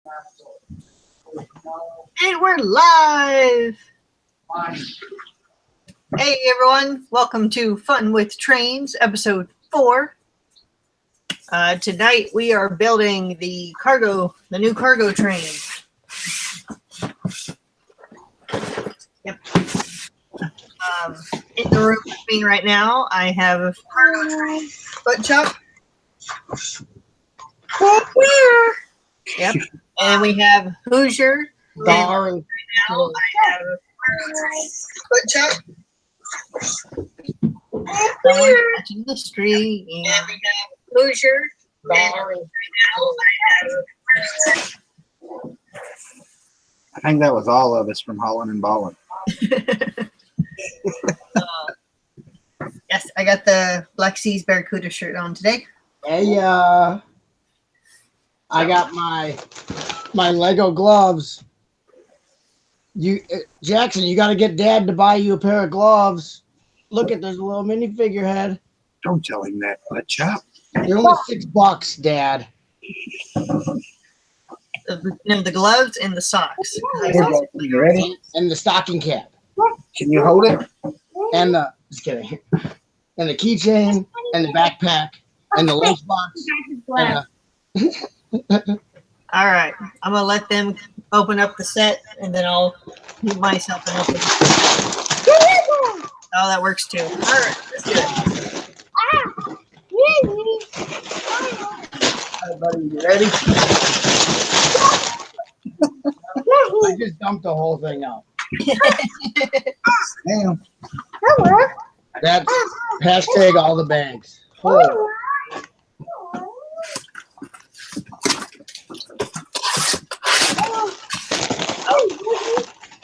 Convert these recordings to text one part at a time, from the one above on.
And we're live! Hey everyone, welcome to Fun with Trains, episode 4. Tonight we are building the new cargo train. Yep. In the room with me right now, I have cargo train foot chop. Yep. And we have Hoosier. Darling. Right now I have foot chop. Someone catching the street. And we have Hoosier. Darling. I think that was all of us from Holland and Ballin. Yes, I got the Black Seas Barracuda shirt on today. Hey, I got my Lego gloves. Jackson, you got to get Dad to buy you a pair of gloves. Look at, there's a little mini figurehead. Don't tell him that, butt chop. They're only $6, Dad. The gloves and the socks. You ready? And the stocking cap. Can you hold it? And the, just kidding. And the keychain, and the backpack, and the lunchbox. All right, I'm gonna let them open up the set, and then I'll mute myself and open it. Oh, that works too. All right, let's do it. All right, buddy, you ready? I just dumped the whole thing out. Damn. That's hashtag all the bags. Oh.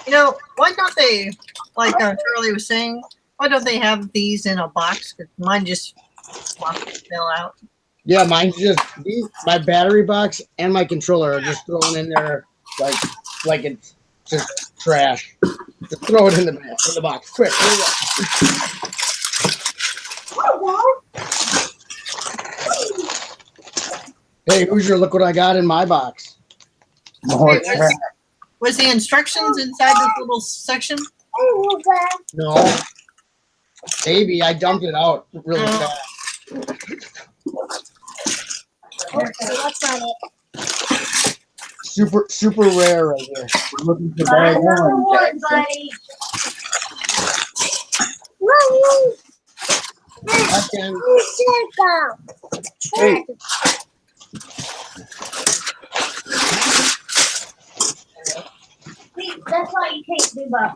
You know, why don't they, like Charlie was saying, why don't they have these in a box? Because mine just fell out. Yeah, mine's just my battery box and my controller are just thrown in there like it's just trash. Just throw it in the box. Quick, hurry up. Hey, Hoosier, look what I got in my box. More Wait, trash. Was the instructions inside this little section? No. Maybe I dumped it out really fast. What's on it? Super rare right here. We're looking for bag one, Jackson. I can. Hey, That's why you can't do that.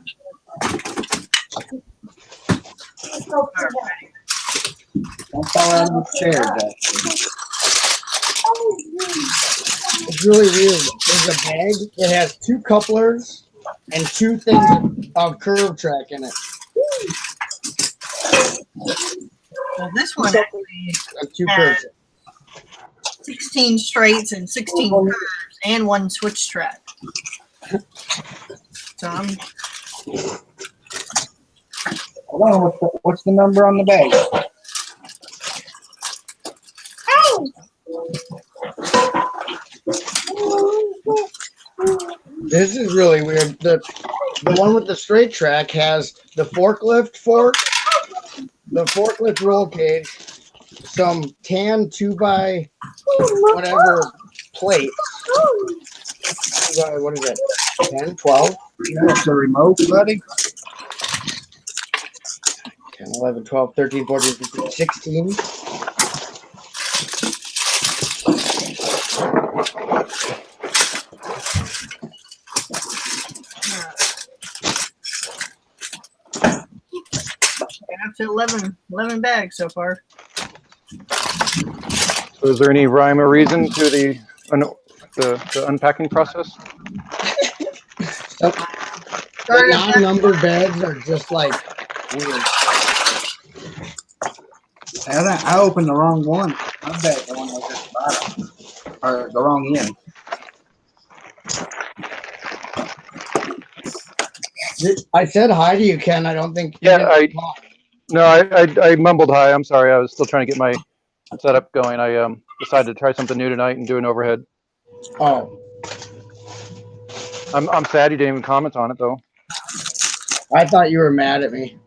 don't fall out of the chair, Jackson. It's really weird. There's a bag that has 2 couplers and 2 things of curve track in it. Well, this one actually Like 2 curves. 16 straights and 16 curves and 1 switch track. So I'm Hold on, what's the number on the bag? This is really weird. The one with the straight track has the forklift fork, the forklift roll cage, some tan 2x whatever plate. What is it? 10, 12? That's the remote, buddy. 10, 11, 12, 13, 14, 15, 16. up to 11 bags so far. So is there any rhyme or reason to the unpacking process? The non-numbered bags are just like weird. I opened the wrong one. I bet the one was at the bottom. Or the wrong end. I said hi to you, Ken. I don't think. Yeah, I mumbled hi. I'm sorry. I was still trying to get my setup going. I decided to try something new tonight and do an overhead. Oh. I'm sad you didn't even comment on it though. I thought you were mad at me.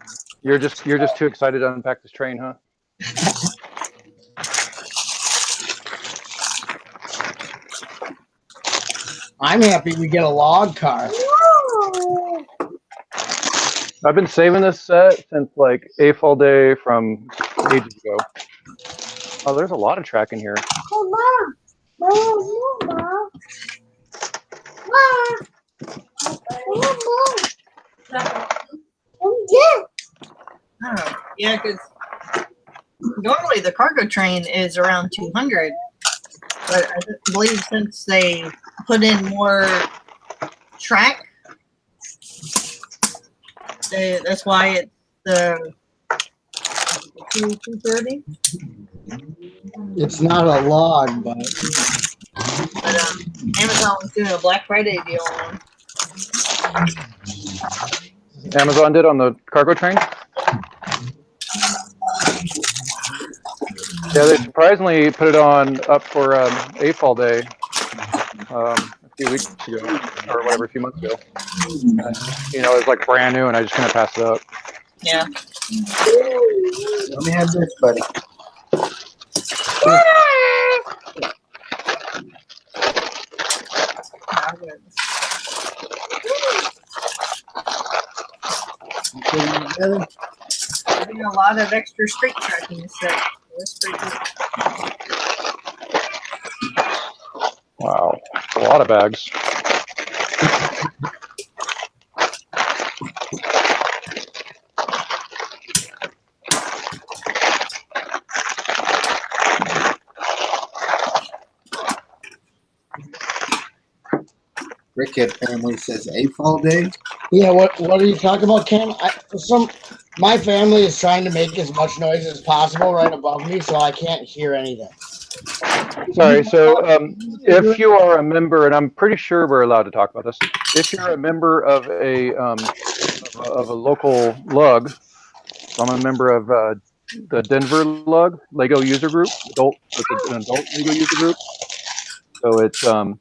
You're just too excited to unpack this train, huh? I'm happy we get a log car. I've been saving this set since like AFOL day from ages ago. Oh, there's a lot of track in here. Mom. Mom. Oh, yeah, because normally the cargo train is around 200, but I believe since they put in more track, that's why it's the 230. It's not a log, but But Amazon was doing a Black Friday deal on. Amazon did on the cargo train. Yeah, they surprisingly put it on up for AFOL day a few weeks ago, or whatever, a few months ago. And, you know, it's like brand new, and I just kind of passed it up. Yeah. Let me have this, buddy. Put them together. Doing a lot of extra straight tracking set. That's pretty good. Wow, a lot of bags. Rickett family says AFOL day. yeah. What are you talking about, Cam? My family is trying to make as much noise as possible right above me, so I can't hear anything. Sorry, so if you are a member, and I'm pretty sure we're allowed to talk about this, if you're a member of a local lug, so I'm a member of the Denver Lug Lego user group, it's an adult Lego user group. So it's so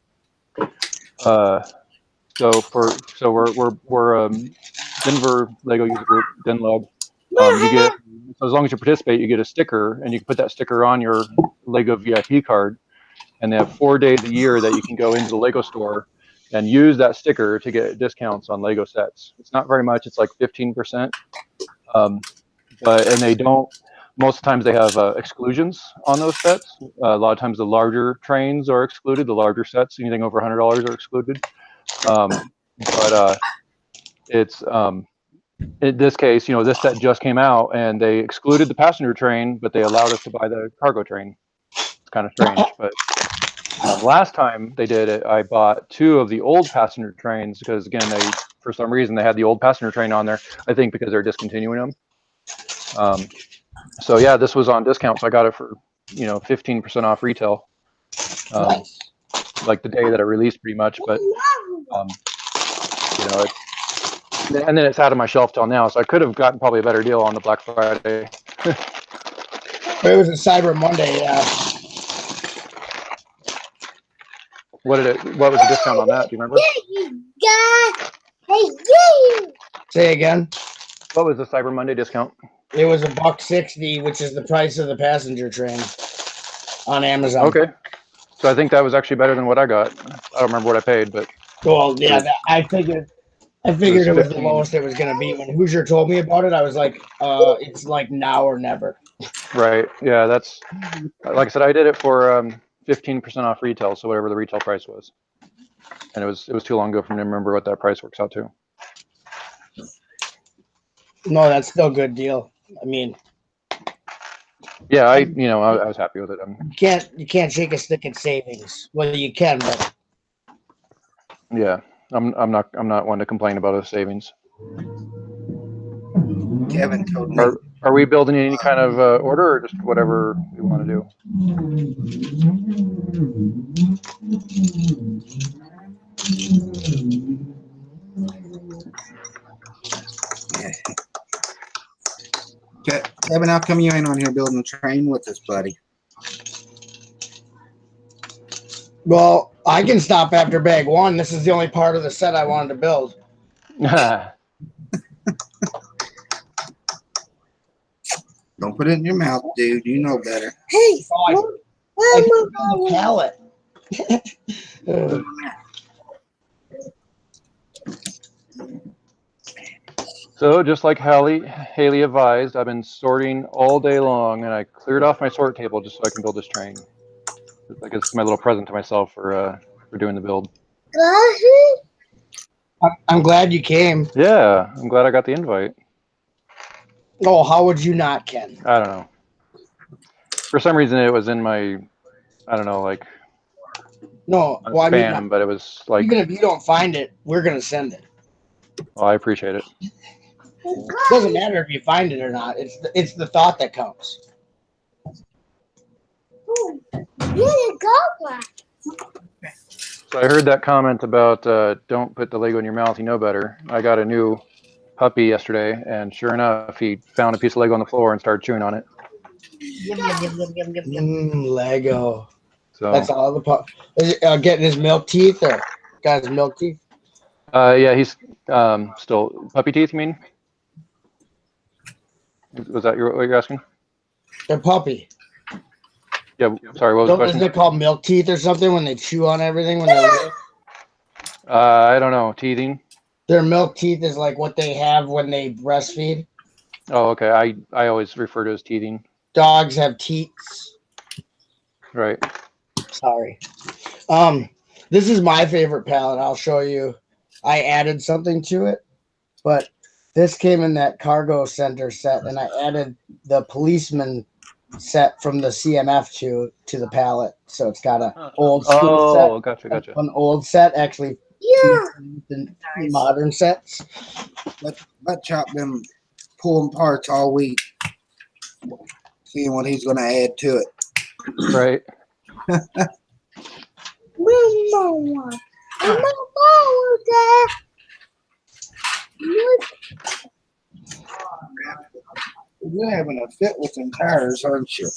we're Denver Lego user group, DenLug. You get, so as long as you participate, you get a sticker, and you can put that sticker on your Lego VIP card. And they have 4 days a year that you can go into the Lego store and use that sticker to get discounts on Lego sets. It's not very much; it's like 15%. And they don't. Most of the times they have exclusions on those sets. A lot of times the larger trains are excluded. The larger sets, anything over $100 are excluded. It's in this case, you know, this set just came out and they excluded the passenger train, but they allowed us to buy the cargo train. It's kind of strange, but last time they did it, I bought 2 of the old passenger trains because, again, for some reason they had the old passenger train on there. I think because they're discontinuing them. So yeah, this was on discount, so I got it for 15% off retail. Nice. Like the day that it released, pretty much. But and then it's out of my shelf till now, so I could have gotten probably a better deal on the Black Friday. It was a Cyber Monday. What was the discount on that? Do you remember? Say again. What was the Cyber Monday discount? It was $160, which is the price of the passenger train on Amazon. Okay, so I think that was actually better than what I got. I don't remember what I paid, but Well, yeah, I figured it was the 15. lowest it was going to be. When Hoosier told me about it, I was like, it's like now or never. Right. Yeah, that's like I said. I did it for 15% off retail, so whatever the retail price was, and it was too long ago for me to remember what that price works out to. No, that's still a good deal. I mean, yeah, I was happy with it. You can't shake a stick at savings. Well, you can, but Yeah, I'm not one to complain about a savings. Kevin told me. Are we building any kind of order, or just whatever we want to do? Kevin, how come you ain't on here building a train with us, buddy? Well, I can stop after bag 1. This is the only part of the set I wanted to build. Don't put it in your mouth, dude. You know better. Hey, Oh, I can build a pallet. So just like Haley advised, I've been sorting all day long, and I cleared off my sort table just so I can build this train. I guess it's my little present to myself for doing the build. I'm glad you came. Yeah, I'm glad I got the invite. Oh, how would you not, Ken? I don't know. For some reason, it was in my, I don't know, like No, well, I mean, spam, but it was like, even if you don't find it, we're gonna send it. well, I appreciate it. It doesn't matter if you find it or not. It's the thought that counts. So I heard that comment about don't put the Lego in your mouth, you know better. I got a new puppy yesterday, and sure enough, he found a piece of Lego on the floor and started chewing on it. Yum, yum, yum, yum, yum, yum, yum. Lego. So That's all the pup. Is it, getting his milk teeth or got his milk teeth? yeah, he's still puppy teeth. You mean? Was that what you're asking? They're puppy. Yeah. Sorry. What was the Isn't question? it called milk teeth or something when they chew on everything when they're little? I don't know. Teething. Their milk teeth is like what they have when they breastfeed. Oh, okay. I always refer to it as teething. Dogs have teats. Right. Sorry. This is my favorite palette. I'll show you. I added something to it, but this came in that cargo center set, and I added the policeman set from the CMF to the palette. So it's got a old school set. Oh, gotcha. An old set actually. The Nice. modern sets. Let Chop them pulling parts all week, seeing what he's going to add to it. Right. You're having a fit with them tires, aren't you?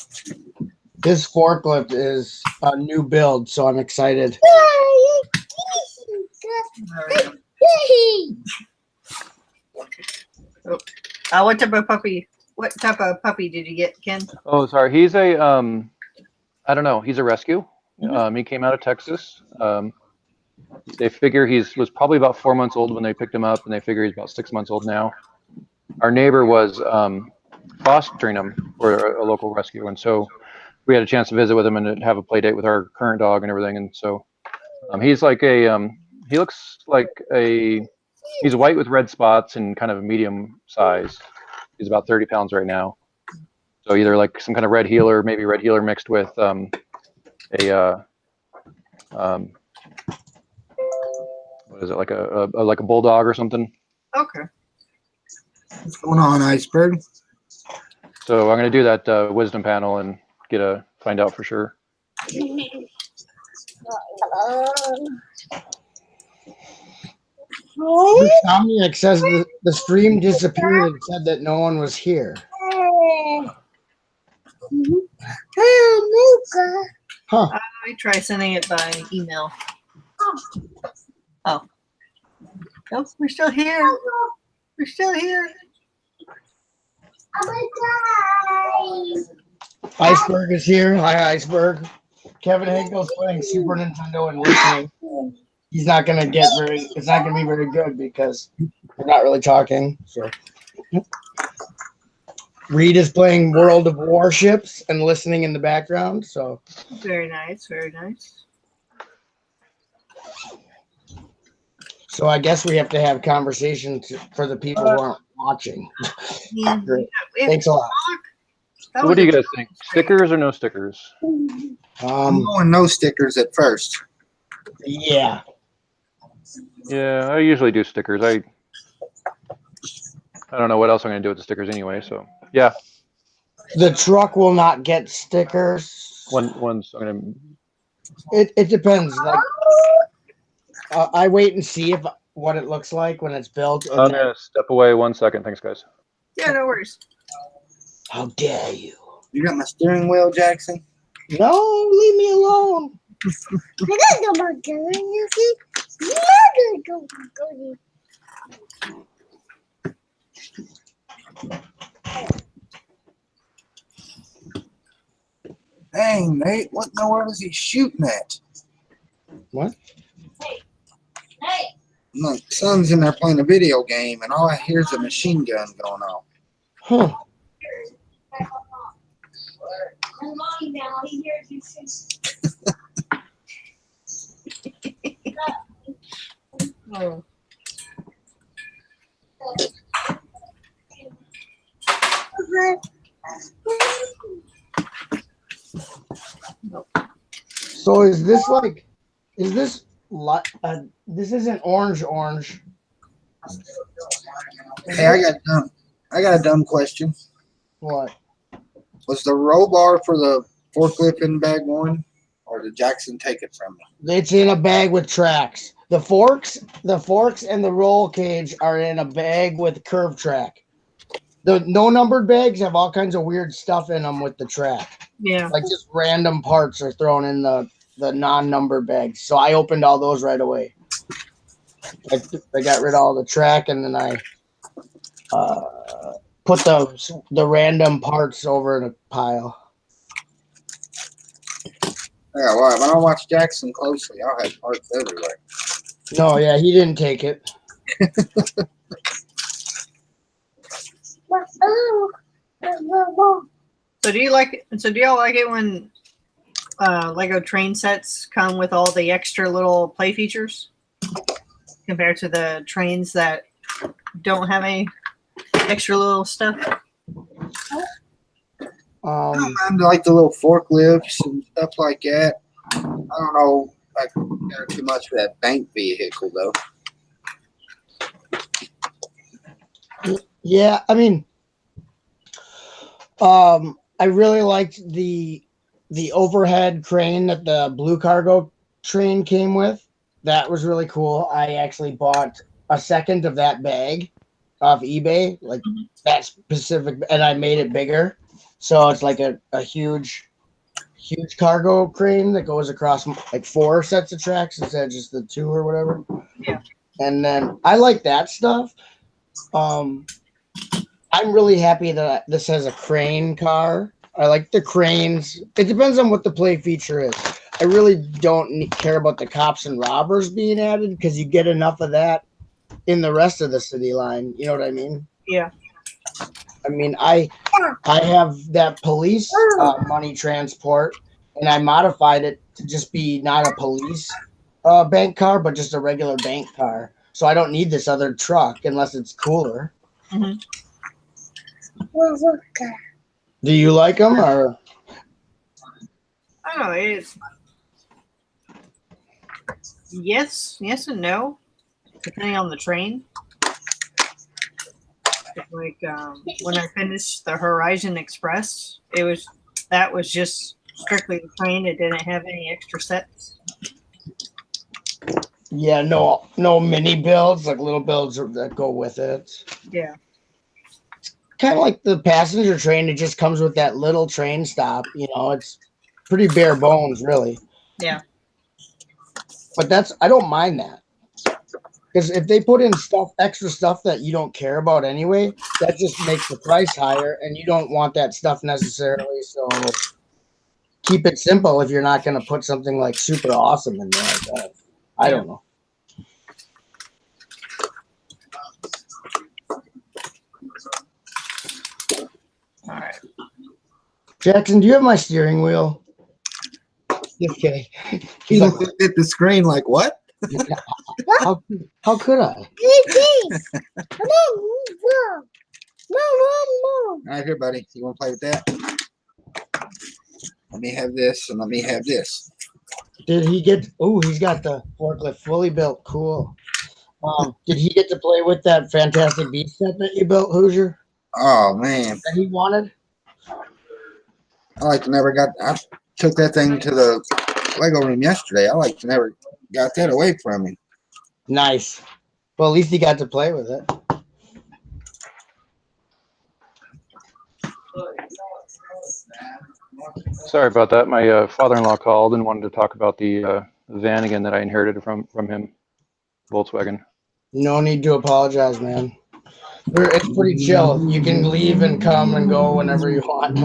This forklift is a new build, so I'm excited. What type of puppy? What type of puppy did you get, Ken? Oh, sorry. He's a I don't know. He's a rescue. He came out of Texas. They figure was probably about 4 months old when they picked him up, and they figure he's about 6 months old now. Our neighbor was fostering him for a local rescue, and so we had a chance to visit with him and have a play date with our current dog and everything. And so he's like he looks like he's white with red spots and kind of a medium size. He's about 30 pounds right now. So either like some kind of red heeler, maybe red heeler mixed with what is it, like a bulldog or something. Okay. What's going on, Iceberg? So I'm gonna do that wisdom panel and find out for sure. Dominic says the stream disappeared and said that no one was here. Huh. I try sending it by email. Oh. Nope, we're still here. We're still here. Iceberg is here. Hi, Iceberg. Kevin Hinkle's playing Super Nintendo and listening. He's not gonna it's not gonna be very good because we're not really talking. So Reed is playing World of Warships and listening in the background. So Very nice, very nice. So I guess we have to have conversations for the people who aren't watching. Yeah. Great. We have Thanks a lot. that What was do you a- guys think? Stickers or no stickers? I'm going no stickers at first. Yeah. Yeah, I usually do stickers. I don't know what else I'm gonna do with the stickers anyway. So yeah, The truck will not get stickers. one's I'm gonna. It depends. Like I wait and see what it looks like when it's built. And I'm then, gonna step away 1 second. Thanks, guys. Yeah, no worries. how dare you? You got my steering wheel, Jackson? No, leave me alone. I gotta go back there. You see? I gotta go. Dang, Nate, what in the world is he shooting at? What? Hey. My son's in there playing a video game, and all I hear is a machine gun going off. Huh. I'm lying now. He hears you Oh. So is this like, is this this isn't orange? Hey, I got a dumb question. What? Was the roll bar for the forklift in bag one, or did Jackson take it from me? It's in a bag with tracks. The forks and the roll cage are in a bag with curve track. The no numbered bags have all kinds of weird stuff in them with the track. Yeah. Like just random parts are thrown in the non-numbered bags. So I opened all those right away. I got rid of all the track, and then I put the random parts over in a pile. Yeah, well, if I don't watch Jackson closely, I'll have parts everywhere. No, yeah, he didn't take it. So do y'all like it when Lego train sets come with all the extra little play features compared to the trains that don't have any extra little stuff? I don't mind like the little forklifts and stuff like that. I don't know, I care too much for that bank vehicle though. Yeah, I mean, I really liked the overhead crane that the blue cargo train came with. That was really cool. I actually bought a second of that bag off eBay, like that specific, and I made it bigger. So it's like a huge cargo crane that goes across like 4 sets of tracks instead of just the 2 or whatever. Yeah. And then I like that stuff. I'm really happy that this has a crane car. I like the cranes. It depends on what the play feature is. I really don't care about the cops and robbers being added because you get enough of that in the rest of the city line. You know what I mean? Yeah. I mean, I have that police money transport, and I modified it to just be not a police bank car, but just a regular bank car. So I don't need this other truck unless it's cooler. Mm-hmm. Do you like them or? I don't know. It's yes and no, depending on the train. Like when I finished the Horizon Express, that was just strictly the train. It didn't have any extra sets. Yeah, no mini builds, like little builds that go with it. Yeah. Kind of like the passenger train. It just comes with that little train stop. You know, it's pretty bare bones, really. Yeah. But I don't mind that. Because if they put in extra stuff that you don't care about anyway, that just makes the price higher, and you don't want that stuff necessarily. So keep it simple if you're not going to put something like super awesome in there. Like that. I don't know. All right. Jackson, do you have my steering wheel? Just kidding. He looked at the screen like, what? How could I? All right, here, buddy. You want to play with that? Let me have this, and let me have this. Did he get? Oh, he's got the forklift fully built. Cool. Did he get to play with that Fantastic Beast set that you built, Hoosier? Oh man, That he wanted? I took that thing to the Lego room yesterday. I never got that away from him. Nice. Well, at least he got to play with it. Sorry about that. My father-in-law called and wanted to talk about the van again that I inherited from him, Volkswagen. No need to apologize, man. It's pretty chill. You can leave and come and go whenever you want.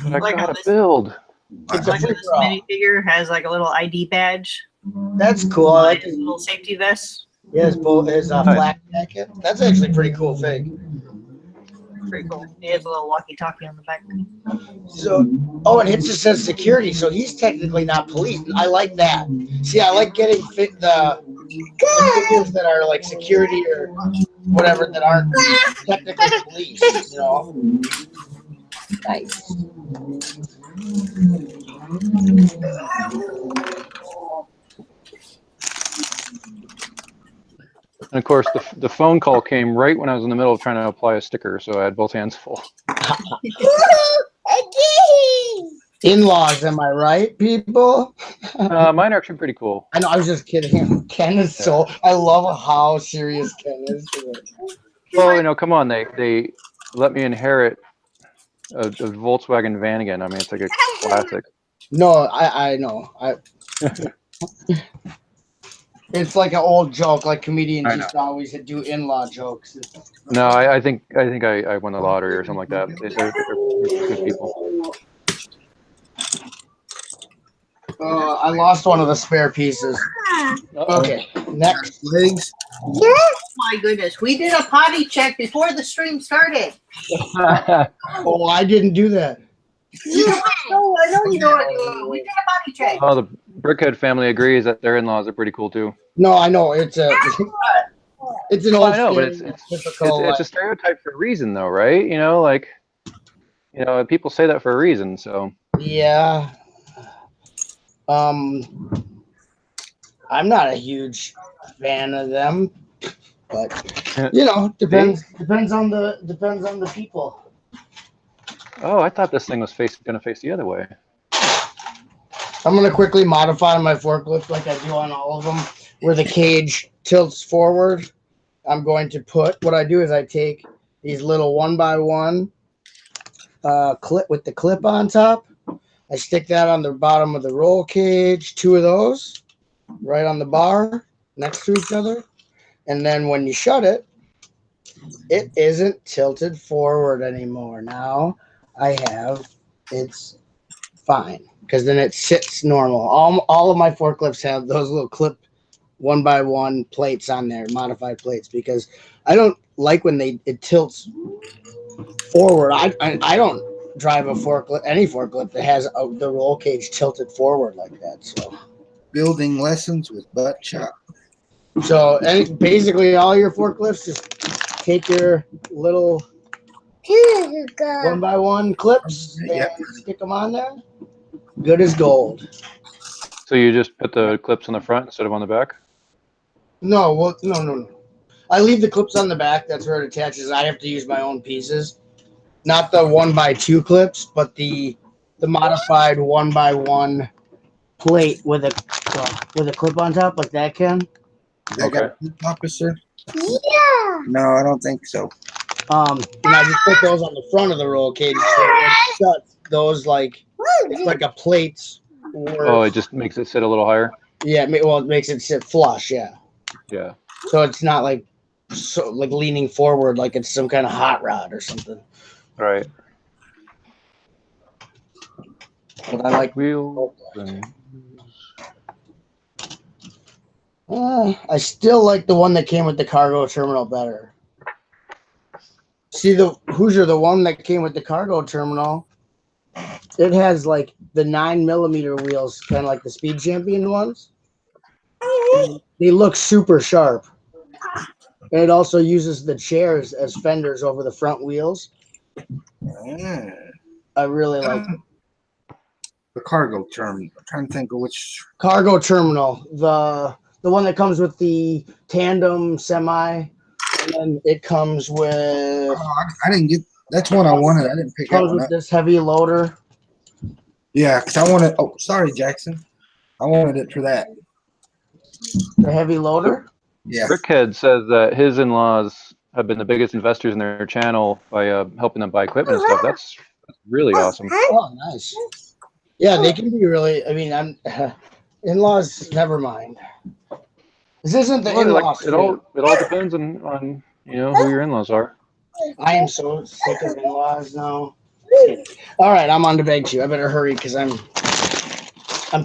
But I Like how gotta this, build. It's a like how free this for all. minifigure has like a little ID badge That's cool. I on like his it. little safety vest. Yeah, his Nice. flak jacket. That's actually a pretty cool thing. Pretty cool. He has a little walkie-talkie on the back. So, oh, and it just says security, so he's technically not police. I like that. See, I like getting the figures that are like security or whatever that aren't technically police. You know. Nice. And of course, the phone call came right when I was in the middle of trying to apply a sticker, so I had both hands full. In-laws, am I right, people? Mine are actually pretty cool. I know. I was just kidding. Ken is so. I love how serious Ken is. Well, you know, come on, they let me inherit a Volkswagen van again. I mean, it's like a classic. No, I know. It's like an old joke. Like comedians I know. used to always do in-law jokes. No, I think I won the lottery or something like that. They're good people. I lost one of the spare pieces. Okay, next. Legs. Oh my goodness, we did a potty check before the stream started. Oh, I didn't do that. No, I know you know what. We did a potty check. Oh, the Brickhead family agrees that their in-laws are pretty cool too. No, I know it's an old. I know, but it's typical. a stereotype for a reason, though, right? You know, like, you know, people say that for a reason. So Yeah. I'm not a huge fan of them, but you know, depends on the people. Oh, I thought this thing was gonna face the other way. I'm gonna quickly modify my forklift like I do on all of them, where the cage tilts forward. I'm going to put what I do is I take these little 1x1 clip with the clip on top. I stick that on the bottom of the roll cage, 2 of those, right on the bar next to each other. And then when you shut it, it isn't tilted forward anymore. Now it's fine because then it sits normal. All of my forklifts have those little clip 1x1 plates on there, modified plates, because I don't like when it tilts forward. I don't drive a forklift, any forklift that has the roll cage tilted forward like that. So Building lessons with Butt Chop. So basically all your forklifts, just take your little 1x1 clips and stick them on there. Good as gold. So you just put the clips on the front instead of on the back? No, well, no. I leave the clips on the back. That's where it attaches. I have to use my own pieces. Not the 1x2 clips, but the modified 1x1 plate with a clip on top like that, Ken. That got a clip, officer? Yeah. No, I don't think so. And I just put those on the front of the roll cage. So when it shuts, those it's like a plate. Oh, it just makes it sit a little higher. Yeah, well, it makes it sit flush. Yeah. Yeah. So it's not like leaning forward like it's some kind of hot rod or something. Right. But I like wheels. I still like the one that came with the cargo terminal better. See the Hoosier, the one that came with the cargo terminal. It has like the 9mm wheels, kind of like the Speed Champion ones. They look super sharp. And it also uses the chairs as fenders over the front wheels. I really like it. The cargo terminal. I'm trying to think of which Cargo terminal. The one that comes with the tandem semi. And then it comes with I didn't get that's one I wanted. I didn't pick that comes one with up. this heavy loader. Yeah, because I wanted sorry, Jackson. I wanted it for that. The heavy loader? Yeah. Brickhead says that his in-laws have been the biggest investors in their channel by helping them buy equipment and stuff. Really awesome. Oh, nice. Yeah, they can be really. I mean, I'm in-laws. Never mind. This isn't the Well, in-laws. it all depends on who your in-laws are. I am so sick of in-laws now. All right, I'm on the bag too. I better hurry because I'm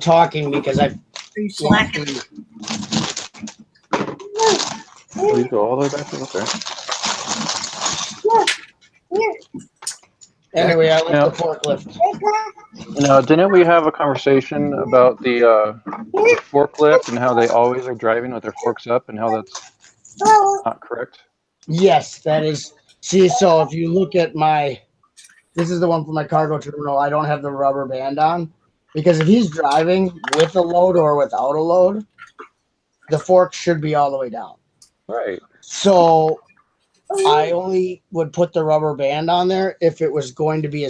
talking because I. Are you slacking? Oh, you go all the way back to okay. Anyway, I like Now, the forklift. didn't we have a conversation about the forklift and how they always are driving with their forks up and how that's not correct? Yes, that is. See, so if you look at this is the one for my cargo terminal. I don't have the rubber band on because if he's driving with a load or without a load, the fork should be all the way down. Right. So I only would put the rubber band on there if it was going to be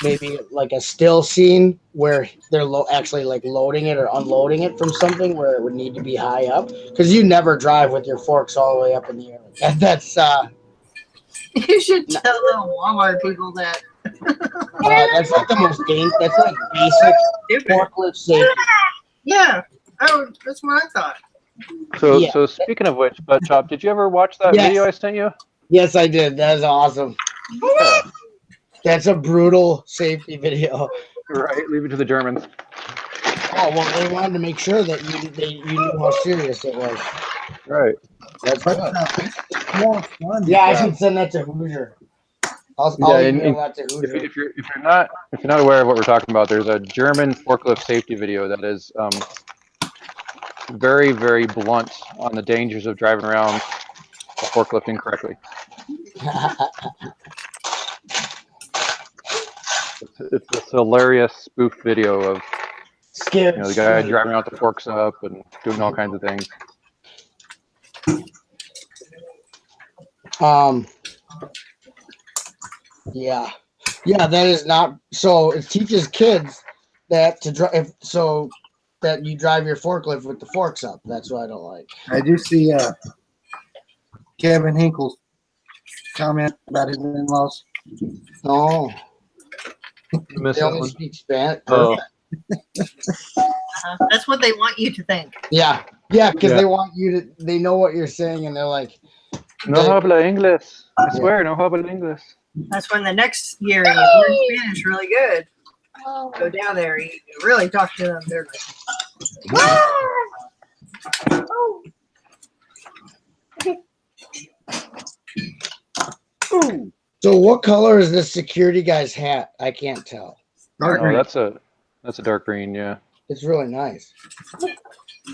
maybe like a still scene where they're actually like loading it or unloading it from something where it would need to be high up because you never drive with your forks all the way up in the air. That's You should tell the Walmart people that. that's like the most that's like basic Stupid. forklift safety. Yeah. Oh, that's what I thought. So Yeah. so speaking of which, Butt Chop, did you ever watch that Yes. video I sent you? Yes, I did. That is awesome. Yeah. That's a brutal safety video. Right. Leave it to the Germans. Oh well, they wanted to make sure that you knew how serious it was. Right. That's But good. it's more fun. Yeah, I should send that to Hoosier. I'll Yeah, email and that to Hoosier. if you're not aware of what we're talking about, there's a German forklift safety video that is very, very blunt on the dangers of driving around a forklift incorrectly. It's this hilarious spoof video of Scared. the guy driving around with the forks up and doing all kinds of things. Yeah, that is not so. It teaches kids that to drive so that you drive your forklift with the forks up. That's what I don't like. I do see Kevin Hinkle's comment about his in-laws. Oh, I missed they that only one. speak Spanish. Oh, That's what they want you to think. Yeah, because Yeah. they want you to. They know what you're saying, and they're like, no habla inglés. I Yeah. swear, no habla inglés. That's when the next year you learn Spanish really good. Go down there, you really talk to them. They're like, So, what color is this security guy's hat? I can't tell. Dark Oh, green. that's a dark green. Yeah. It's really nice.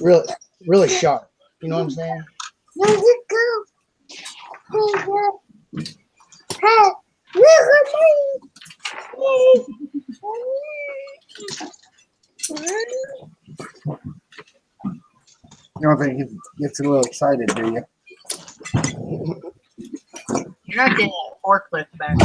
Really sharp. You know what I'm saying? You don't think he gets a little excited, do you? you're not getting a forklift back.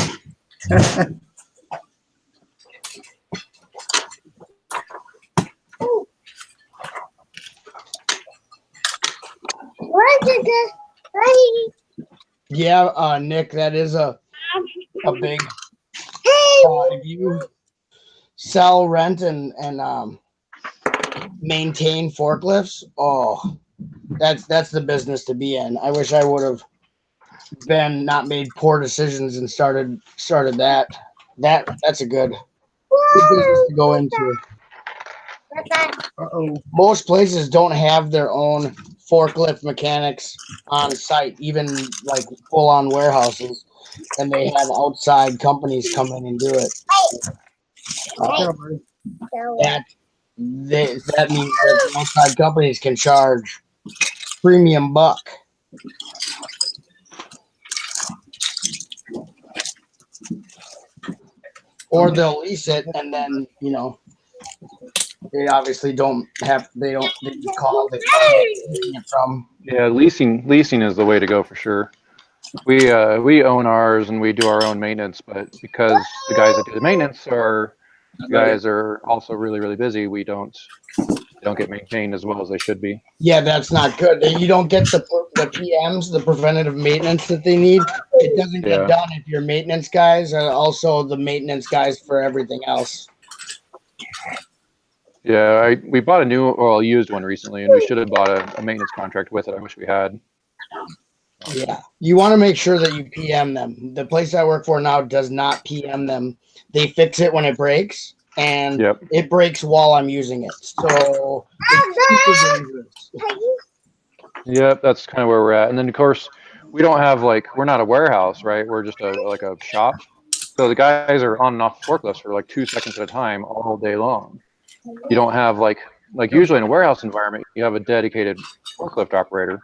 Yeah, Nick, that is a big. If you sell, rent, and maintain forklifts, oh, that's the business to be in. I wish I would have not made poor decisions and started that. That's a good business to go into. Uh-oh. Most places don't have their own forklift mechanics on site, even like full-on warehouses, and they have outside companies come in and do it. That means that the outside companies can charge premium buck. Or they'll lease it and then, they obviously they just call it from. Yeah, leasing is the way to go for sure. We own ours and we do our own maintenance, but because the guys that do the maintenance are also really, really busy, we don't They don't get maintained as well as they should be. Yeah, that's not good. You don't get the PMs, the preventative maintenance that they need. It doesn't Yeah. get done if your maintenance guys are also the maintenance guys for everything else. Yeah, we bought a new, or a used one recently, and we should have bought a maintenance contract with it. I wish we had. Yeah, you want to make sure that you PM them. The place I work for now does not PM them. They fix it when it breaks, and Yep. it breaks while I'm using it. So it's super dangerous. Yep, that's kind of where we're at. And then of course, we don't have we're not a warehouse, right? We're just a shop. So the guys are on and off forklifts for like 2 seconds at a time all day long. You don't have like usually in a warehouse environment, you have a dedicated forklift operator,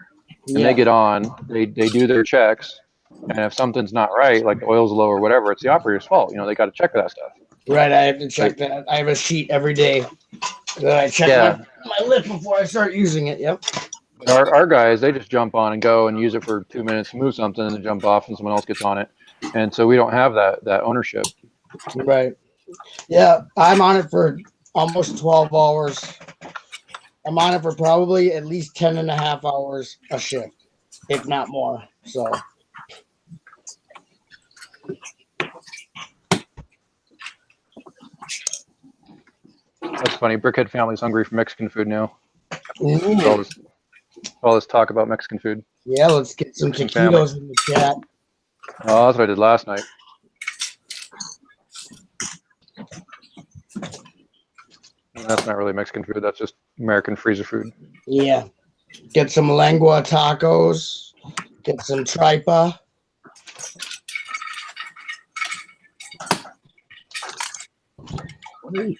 and Yeah. they get on, they do their checks, and if something's not right, like the oil's low or whatever, it's the operator's fault. You know, they got to check that stuff. Right, I have to check that. I have a sheet every day that I check my lip before I start using it. Yep. But our guys, they just jump on and go and use it for 2 minutes to move something, and then jump off, and someone else gets on it. And so we don't have that ownership. Right. Yeah, I'm on it for almost 12 hours. I'm on it for probably at least 10 and a half hours a shift, if not more. So. That's funny. Brickhead family's hungry for Mexican food now. Ooh. All this talk about Mexican food. Yeah, let's get some taquitos in the chat. Oh, that's what I did last night. And that's not really Mexican food. That's just American freezer food. Yeah. Get some lengua tacos. Get some tripa. What are you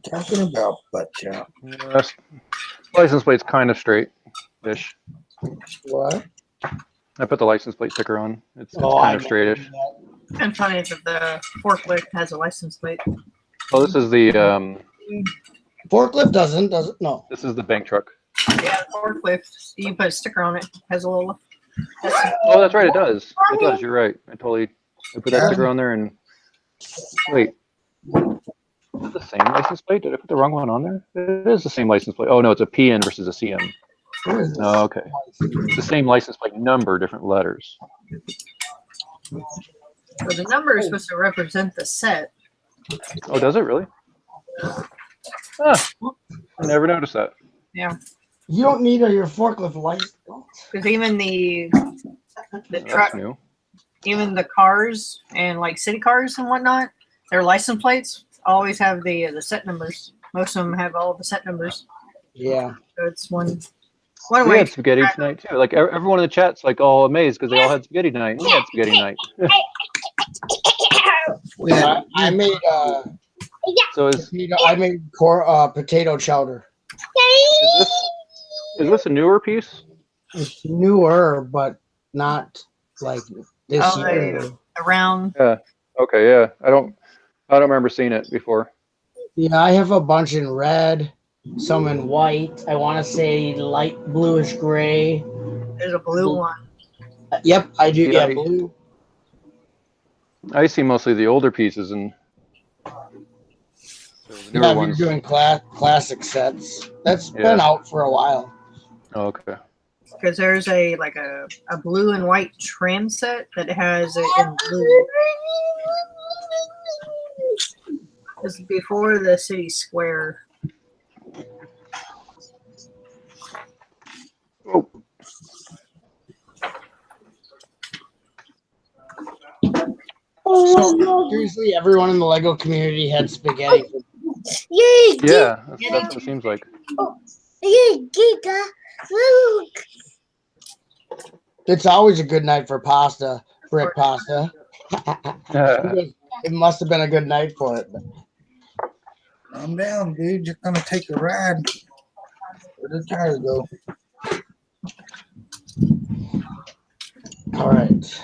talking about, butt chop? Yes. License plate's kind of straight-ish. What? I put the license plate sticker on. It's Oh, kind I of straight-ish. I'm funny that the forklift has a license plate. Oh, this is the Forklift doesn't, does it? No. this is the bank truck. Yeah, the forklift. You put a sticker on it. Has a little. Oh, that's right. It does. It does. You're right. I put that sticker on there and wait. Is it the same license plate? Did I put the wrong one on there? It is the same license plate. Oh no, it's a PN versus a CM. What is this? Oh, okay. It's the same license plate number, different letters. So the number is supposed to represent the set. Oh, does it really? Ah, I never noticed that. Yeah, You don't need your forklift license. because even the That's truck, new. even the cars and like city cars and whatnot, their license plates always have the set numbers. Most of them have all the set numbers. Yeah. So it's one We way. had spaghetti tonight too. Like everyone in the chat's like all amazed because they all had spaghetti tonight. We had spaghetti night. I made So is potato chowder. this a newer piece? It's newer, but not like this Oh, year. around. Yeah. Okay. Yeah. I don't remember seeing it before. Yeah, I have a bunch in red, some in white. I want to say light bluish gray. There's a blue one. Yep, I do. Yeah, Yeah, blue. I see mostly the older pieces and so the newer Yeah, you're ones. doing classic sets. That's been Yeah. out for a while. Oh, okay. Because there's a blue and white trim set that has it in blue. It's before the city square. Oh. So seriously, everyone in the Lego community had spaghetti. Yeah, that's what it seems like. It's always a good night for pasta, brick pasta. It must have been a good night for it. Calm down, dude. You're gonna take a ride. Where the tires go? All right.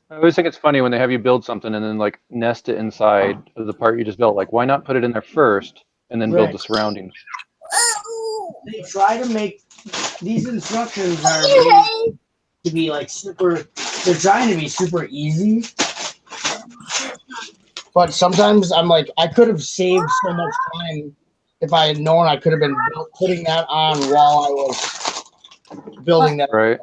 I always think it's funny when they have you build something and then like nest it inside of the part you just built. Like, why not put it in there first and then build Right. the surroundings? They try to make these instructions are made to be like super. They're trying to be super easy, but sometimes I'm like, I could have saved so much time if I had known, I could have been putting that on while I was building that. Right.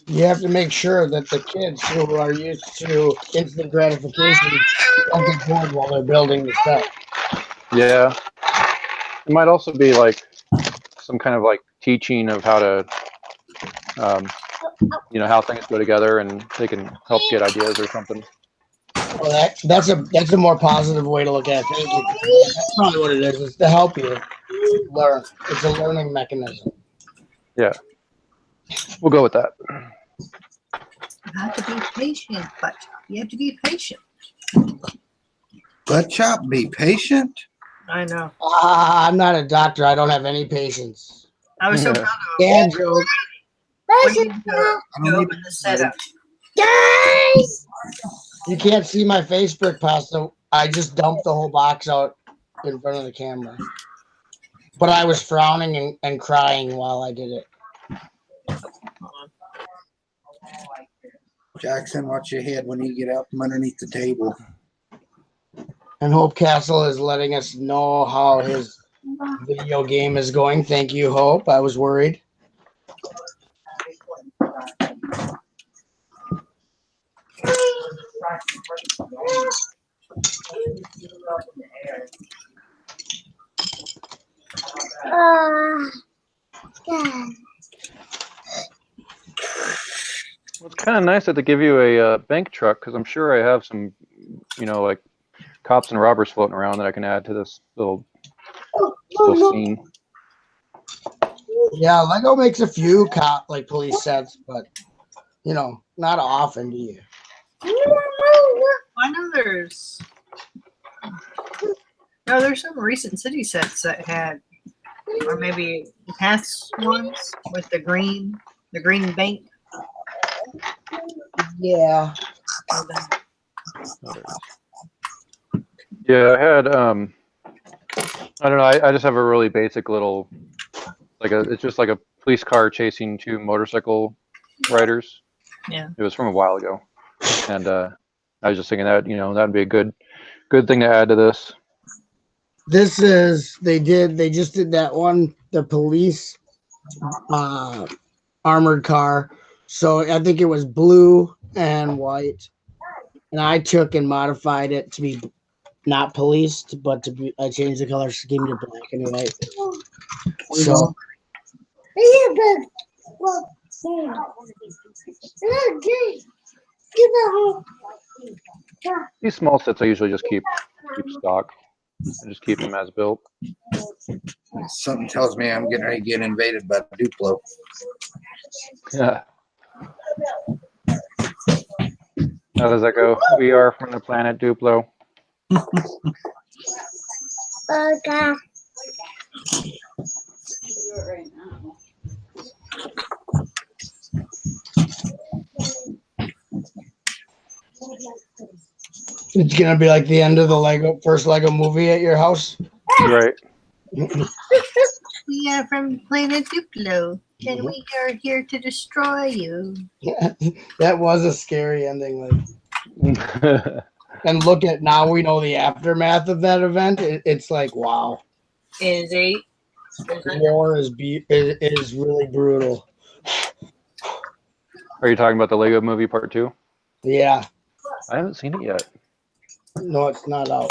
You have to make sure that the kids who are used to instant gratification don't get bored while they're building the stuff. Yeah. It might also be like some kind of like teaching of how to, how things go together, and they can help get ideas or something. Well, that's a more positive way to look at it. That's probably what it is. It's to help you learn. It's a learning mechanism. Yeah. We'll go with that. You have to be patient, but you have to be patient. Butt chop, be patient. I know. I'm not a doctor. I don't have any patience. I was so proud of Dad him. joke. When you go open the setup. Guys! You can't see my Facebook post, so I just dumped the whole box out in front of the camera. But I was frowning and crying while I did it. Jackson, watch your head when you get out from underneath the table. And Hope Castle is letting us know how his video game is going. Thank you, Hope. I was worried. God. Well, it's kind of nice that they give you a bank truck, because I'm sure I have some, like cops and robbers floating around that I can add to this little scene. Yeah, Lego makes a few police sets, but not often, do you? I know there's some recent city sets that had, or maybe past ones with the green bank. Yeah. Yeah, I had I don't know, I just have a really basic little, it's just like a police car chasing two motorcycle riders. Yeah. It was from a while ago, and I was just thinking that that'd be a good thing to add to this. This is they just did that one, the police armored car. So I think it was blue and white, and I took and modified it to be not policed, but I changed the color scheme to black and white. So These small sets I usually just keep stock. I just keep them as built. Something tells me I'm getting ready to get invaded by Duplo. Yeah. How does that go? We are from the planet Duplo. God. it's gonna be like the end of the first Lego movie at your house. Right. We are from planet Duplo, and we are here to destroy you. That was a scary ending. And look at now, we know the aftermath of that event. It's like, wow. Is 8. War is really brutal. Are you talking about the Lego Movie Part 2? Yeah. I haven't seen it yet. No, it's not out.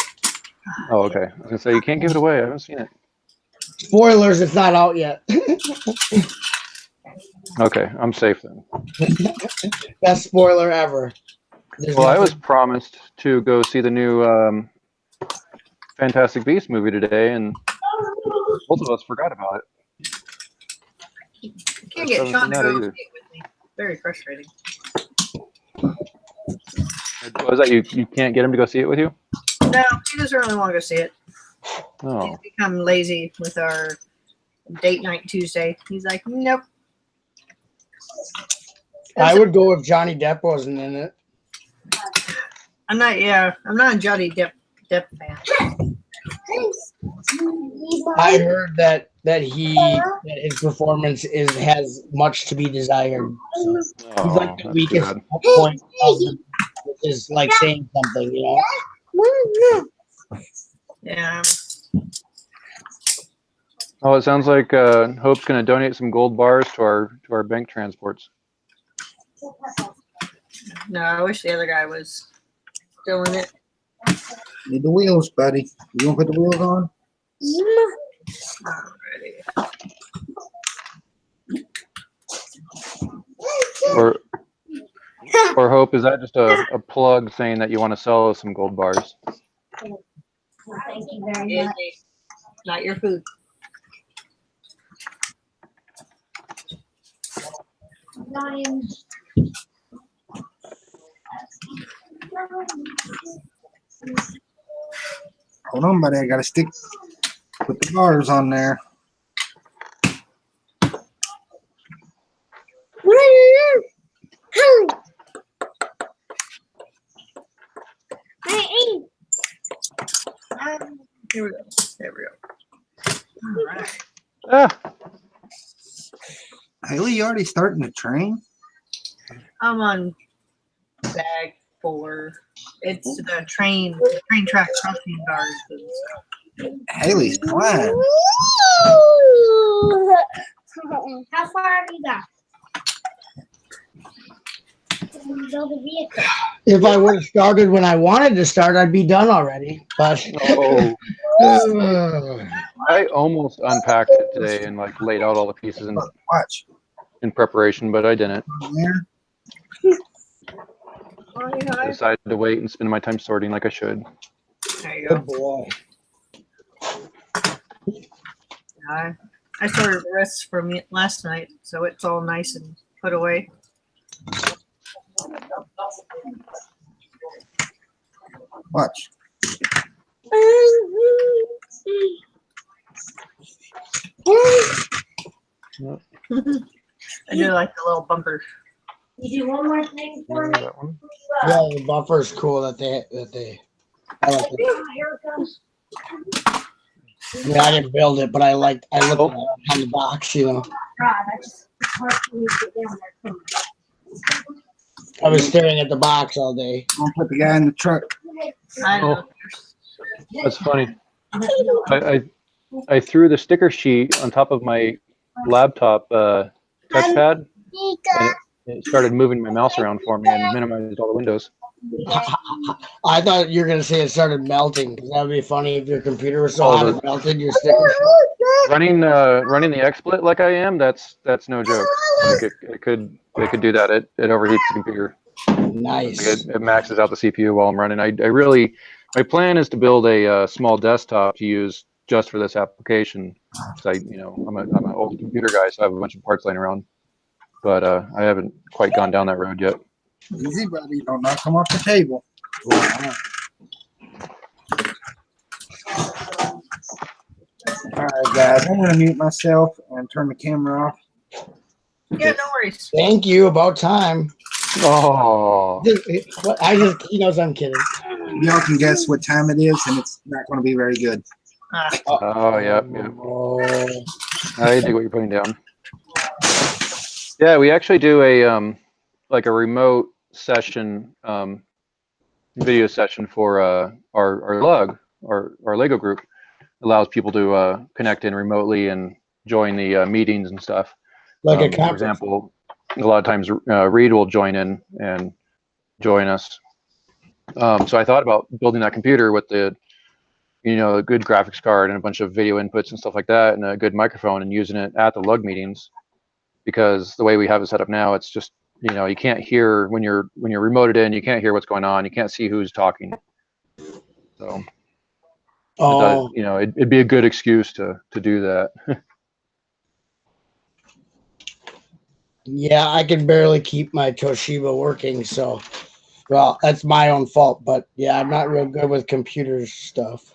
Oh, okay. I was gonna say you can't give it away. I haven't seen it. Spoilers, it's not out yet. Okay, I'm safe then. Best spoiler ever. Well, I was promised to go see the new Fantastic Beasts movie today, and both of us forgot about it. You can't get Haven't Sean seen to that go either. see it with me. Very frustrating. Was that you can't get him to go see it with you? No, he doesn't really want to go see it. Oh. He's become lazy with our date night Tuesday. He's like, nope. I would go if Johnny Depp wasn't in it. I'm not a Johnny Depp fan. I heard that his performance has much to be desired. He's like Oh, the that's too weakest bad. point of the, which is like saying something, you know. Yeah. Oh, it sounds like Hope's going to donate some gold bars to our bank transports. No, I wish the other guy was doing it. Need the wheels, buddy. You want to put the wheels on? Alrighty. Or Hope, is that just a plug saying that you want to sell us some gold bars? Thank you very Yeah, much. not your food. Hold on, buddy. I got to put the bars on there. Here we go. There we go. All right. Ah, Haley, you already starting the train? I'm on bag 4. It's the train track crossing guards and stuff. Haley's flying. How far have you got? Build a vehicle. If I would have started when I wanted to start, I'd be done already. But oh, I almost unpacked it today and like laid out all the pieces Watch. in preparation, but I didn't. There. I decided to wait and spend my time sorting like I should. There you good go. boy. I sorted the rest from last night, so it's all nice and put away. Watch. I do like the little bumper. You do one more thing for me? That one. Yeah, the buffer's cool that they. I like it. Here it comes. Yeah, I didn't build it, but I looked at it on the box, you know. God, I just it's hard for me to get down there. I was staring at the box all day. I'm gonna put the guy in the truck. I know. That's funny. I threw the sticker sheet on top of my laptop touchpad, and it started moving my mouse around for me and minimized all the windows. I thought you were gonna say it started melting, because that would be funny if your computer was so Oh, hot the- it melted your sticker. Running the XSplit like I am, that's no joke. Like it could do that. It overheats the computer. Nice. It maxes out the CPU while I'm running. My plan is to build a small desktop to use just for this application. So I'm an old computer guy, so I have a bunch of parts laying around, but I haven't quite gone down that road yet. Easy, buddy. Don't knock them off the table. Wow. All right, guys. I'm gonna mute myself and turn the camera off. Yeah, no worries. Thank you. About time. Oh, He knows I'm kidding. Y'all can guess what time it is, and it's not going to be very good. oh yeah. Oh, I dig what you're putting down. Yeah, we actually do a like a remote session, video session for our LUG, our Lego group. Allows people to connect in remotely and join the meetings and stuff. like a For conference. example, a lot of times Reed will join in and join us. So I thought about building that computer with a good graphics card and a bunch of video inputs and stuff like that, and a good microphone, and using it at the LUG meetings. Because the way we have it set up now, it's just you can't hear when you're remoted in, you can't hear what's going on, you can't see who's talking. So Oh, it'd be a good excuse to do that. yeah, I can barely keep my Toshiba working, so, well, that's my own fault, but yeah, I'm not real good with computer stuff.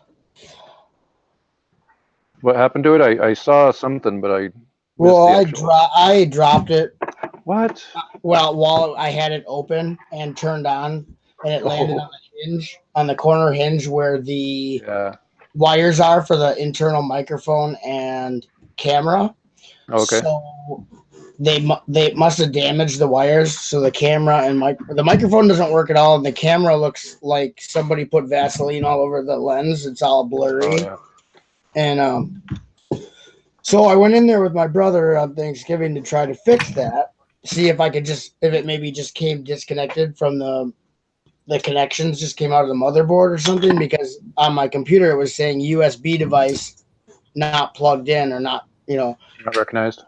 What happened to it? I saw something, but I missed Well, the I actual- I dropped it, What? well, while I had it open and turned on, and it landed on the hinge, on the corner hinge where the Yeah. wires are for the internal microphone and camera. Okay. So they must have damaged the wires. So the camera and the microphone doesn't work at all, and the camera looks like somebody put Vaseline all over the lens. It's all blurry. Oh, yeah. And so I went in there with my brother on Thanksgiving to try to fix that. See if I could if it maybe just came disconnected from the connections just came out of the motherboard or something, because on my computer it was saying USB device not plugged in or not, Not recognized.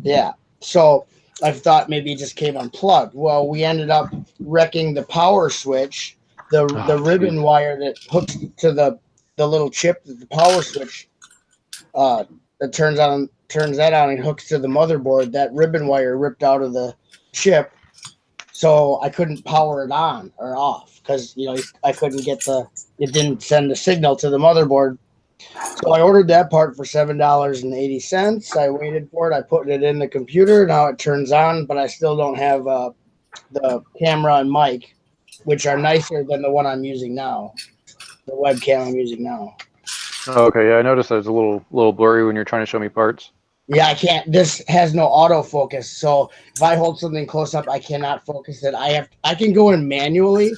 yeah. So I thought maybe it just came unplugged. Well, we ended up wrecking the power switch, the ribbon geez. wire that hooks to the little chip that the power switch that turns that on and hooks to the motherboard. That ribbon wire ripped out of the chip. So I couldn't power it on or off because I couldn't get it didn't send the signal to the motherboard. So I ordered that part for $7.80. I waited for it. I put it in the computer. Now it turns on, but I still don't have the camera and mic, which are nicer than the one I'm using now, the webcam I'm using now. Oh, okay, yeah, I noticed that it's a little blurry when you're trying to show me parts. Yeah, I can't. This has no autofocus, so if I hold something close up, I cannot focus it. I can go in manually,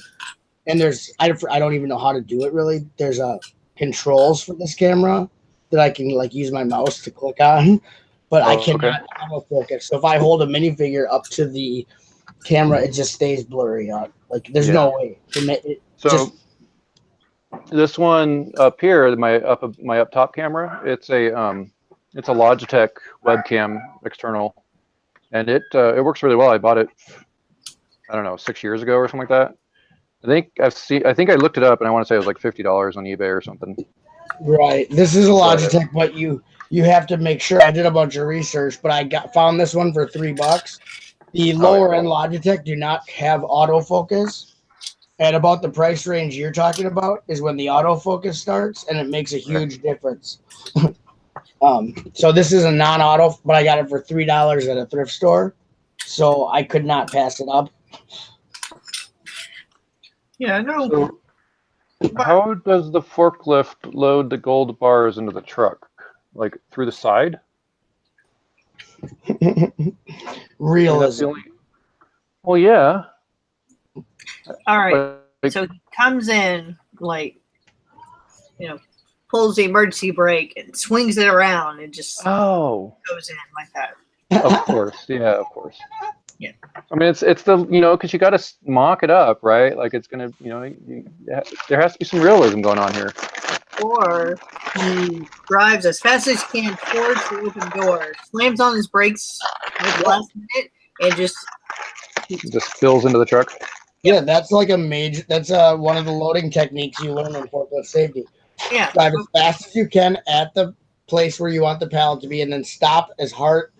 and I don't even know how to do it really. There's controls for this camera that I can use my mouse to click on, but I cannot autofocus. So if I hold a minifigure up to the camera, it just stays blurry out. There's no way to make it. So this one up here, my up top camera, it's a Logitech webcam external, and it works really well. I bought it, I don't know, 6 years ago or something like that. I think I looked it up, and I want to say it was like $50 on eBay or something. Right. This is a Logitech, but you have to make sure. I did a bunch of research, but I found this one for $3. The lower end Logitech do not have autofocus. At about the price range you're talking about is when the autofocus starts, and it makes a huge difference. So this is a non-auto, but I got it for $3 at a thrift store, so I could not pass it up. Yeah, no. So how does the forklift load the gold bars into the truck? Like through the side? Realism. Well, yeah. All right. So he comes in, pulls the emergency brake and swings it around and just goes in like that. Of course. Yeah, of course. Yeah. I mean, it's the, because you got to mock it up, right? Like it's going to, there has to be some realism going on here. Or he drives as fast as he can towards the open door, slams on his brakes at the last minute, and just spills into the truck. Yeah, that's one of the loading techniques you learn in forklift safety. Yeah. Drive as fast as you can at the place where you want the pallet to be, and then stop as hard,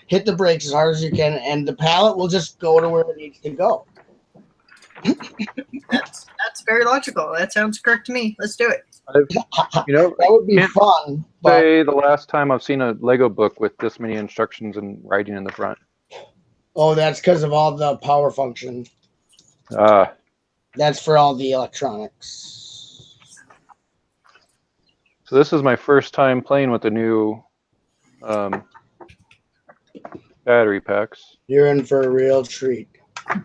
hit the brakes as hard as you can, and the pallet will just go to where it needs to go. That's very logical. That sounds correct to me. Let's do it. That would be fun. Say the last time I've seen a Lego book with this many instructions and writing in the front. Oh, that's because of all the power function. That's for all the electronics. So this is my first time playing with the new battery packs. You're in for a real treat. I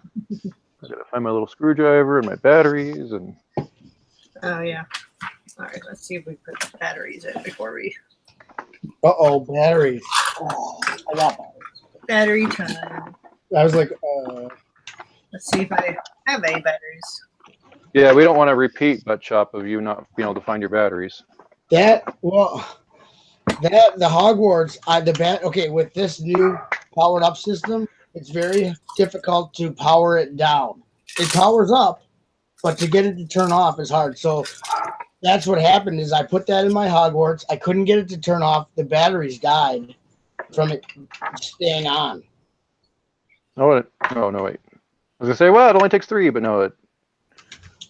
gotta find my little screwdriver and my batteries and. Oh yeah. All right. Let's see if we put the batteries in before we. Batteries. Oh, I got batteries. Battery time. I was like, Let's see if I have any batteries. Yeah, we don't want to repeat butt shop of you not being able to find your batteries. the Hogwarts, with this new powered up system, it's very difficult to power it down. It powers up, but to get it to turn off is hard. So that's what happened is I put that in my Hogwarts. I couldn't get it to turn off. The batteries died from it staying on. Oh no, wait. I was gonna say, well, it only takes 3, but no, it.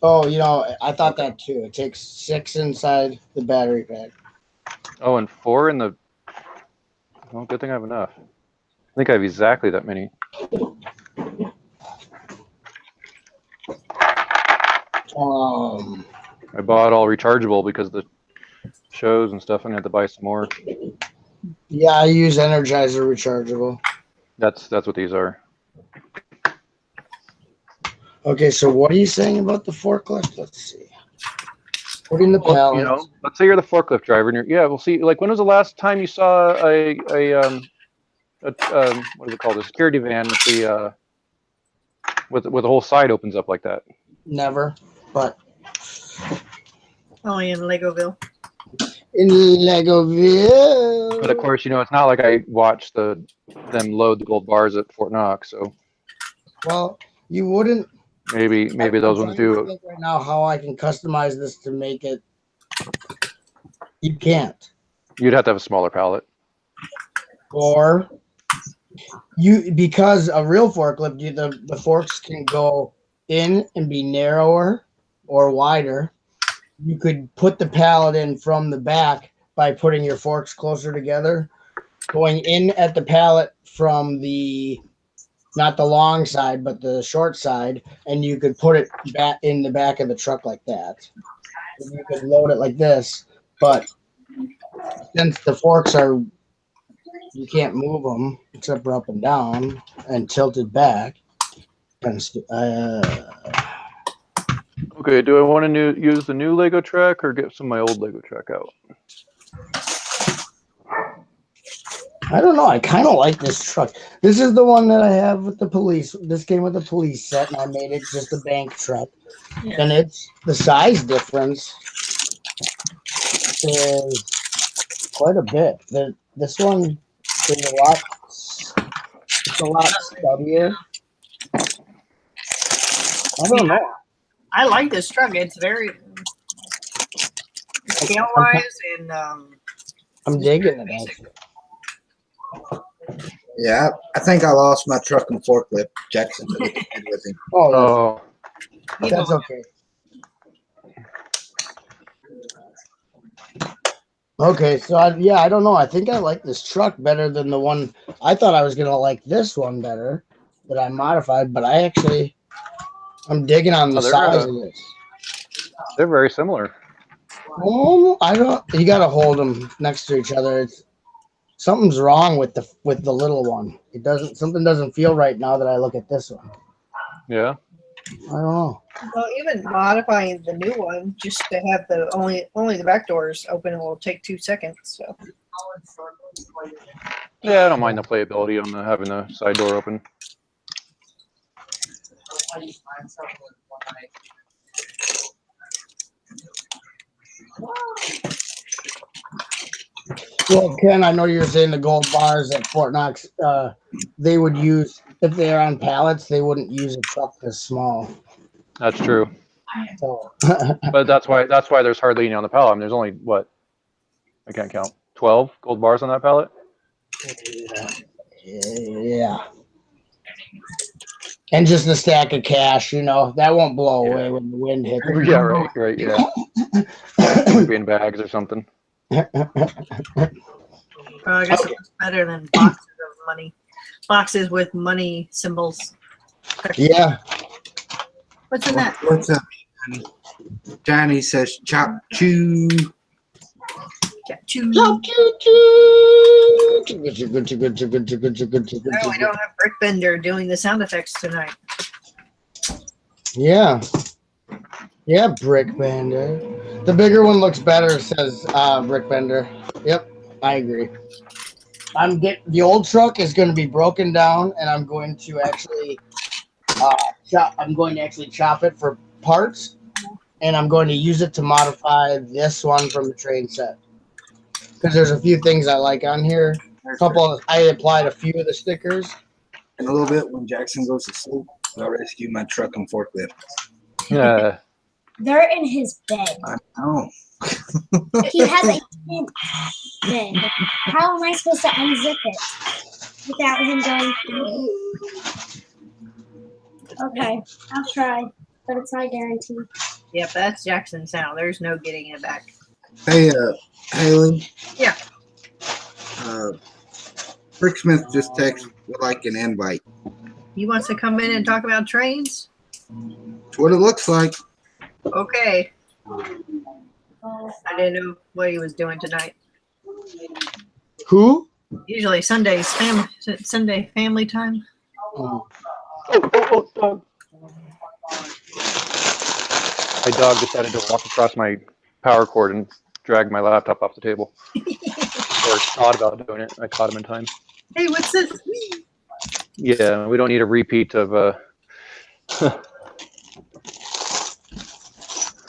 Oh, I thought that too. It takes 6 inside the battery pack. Oh, and 4 in the. Well, good thing I have enough. I think I have exactly that many. I bought all rechargeable because the shows and stuff. I'm gonna have to buy some more. Yeah, I use Energizer rechargeable. That's what these are. Okay, so what are you saying about the forklift? Let's see. Putting the Well, pallets. let's say you're the forklift driver, and we'll see. Like, when was the last time you saw what is it called? A security van with the with the whole side opens up like that. Never, but Only in Legoville. in Legoville. But of course, it's not like I watched them load the gold bars at Fort Knox, so Well, you wouldn't. maybe those I'm ones trying to do. think right now how I can customize this to make it. You can't. You'd have to have a smaller pallet. Or because a real forklift, the forks can go in and be narrower or wider. You could put the pallet in from the back by putting your forks closer together, going in at the pallet from not the long side, but the short side, and you could put it back in the back of the truck like that. And you could load it like this, but since the forks you can't move them except for up and down and tilted back. Okay, do I want to use the new Lego track or get some of my old Lego track out? I don't know. I kind of like this truck. This is the one that I have with the police. This came with the police set, and I made it just a bank truck. Yeah. And it's the size difference is quite a bit. This one is a lot stubbier. I don't know. I like this truck. It's very scale wise and I'm digging it. Actually. Yeah, I think I lost my truck and forklift. Jackson took it with him. Oh, you that's know, okay. Okay, so I don't know. I think I like this truck better than the one. I thought I was gonna like this one better that I modified, but I'm digging on the size of this. They're very similar. Oh, I don't. You gotta hold them next to each other. Something's wrong with the little one. Something doesn't feel right now that I look at this one. Yeah. I don't know. well, even modifying the new one just to have the only the back doors open will take 2 seconds. So Yeah, I don't mind the playability on having the side door open. Well, Ken, I know you're saying the gold bars at Fort Knox. They would use if they're on pallets. They wouldn't use a truck this small. That's true. So, But that's why there's hardly any on the pallet. I mean, there's only I can't count. 12 gold bars on that pallet. yeah. And just a stack of cash, that won't blow away when the wind hits it. Yeah, right, yeah. Might be in bags or something. I guess it looks better than boxes of money. Boxes with money symbols. Yeah. What's in that? What's up, Johnny? Johnny says chop chew. Yeah, choo. No, No, we don't have Brick Bender doing the sound effects tonight. Yeah. Yeah, Brick Bender. The bigger one looks better, says Brick Bender. Yep, I agree. The old truck is going to be broken down, and I'm going to actually chop it for parts, and I'm going to use it to modify this one from the train set. Because there's a few things I like on here. I applied a few of the stickers. In a little bit, when Jackson goes to sleep, I'll rescue my truck and forklift. Yeah. They're in his bed. I know. He has a tent bed. How am I supposed to unzip it without him going through? Okay, I'll try, but it's not guaranteed. Yep, that's Jackson's sound. There's no getting it back. Hey, Haley. Yeah. Rick Smith just texted would like an invite. He wants to come in and talk about trains? That's what it looks like. Okay. I didn't know what he was doing tonight. Who? Usually Sunday family time. Oh, Dog. My dog decided to walk across my power cord and drag my laptop off the table. Or thought about doing it. I caught him in time. Hey, what's this? Yeah, we don't need a repeat of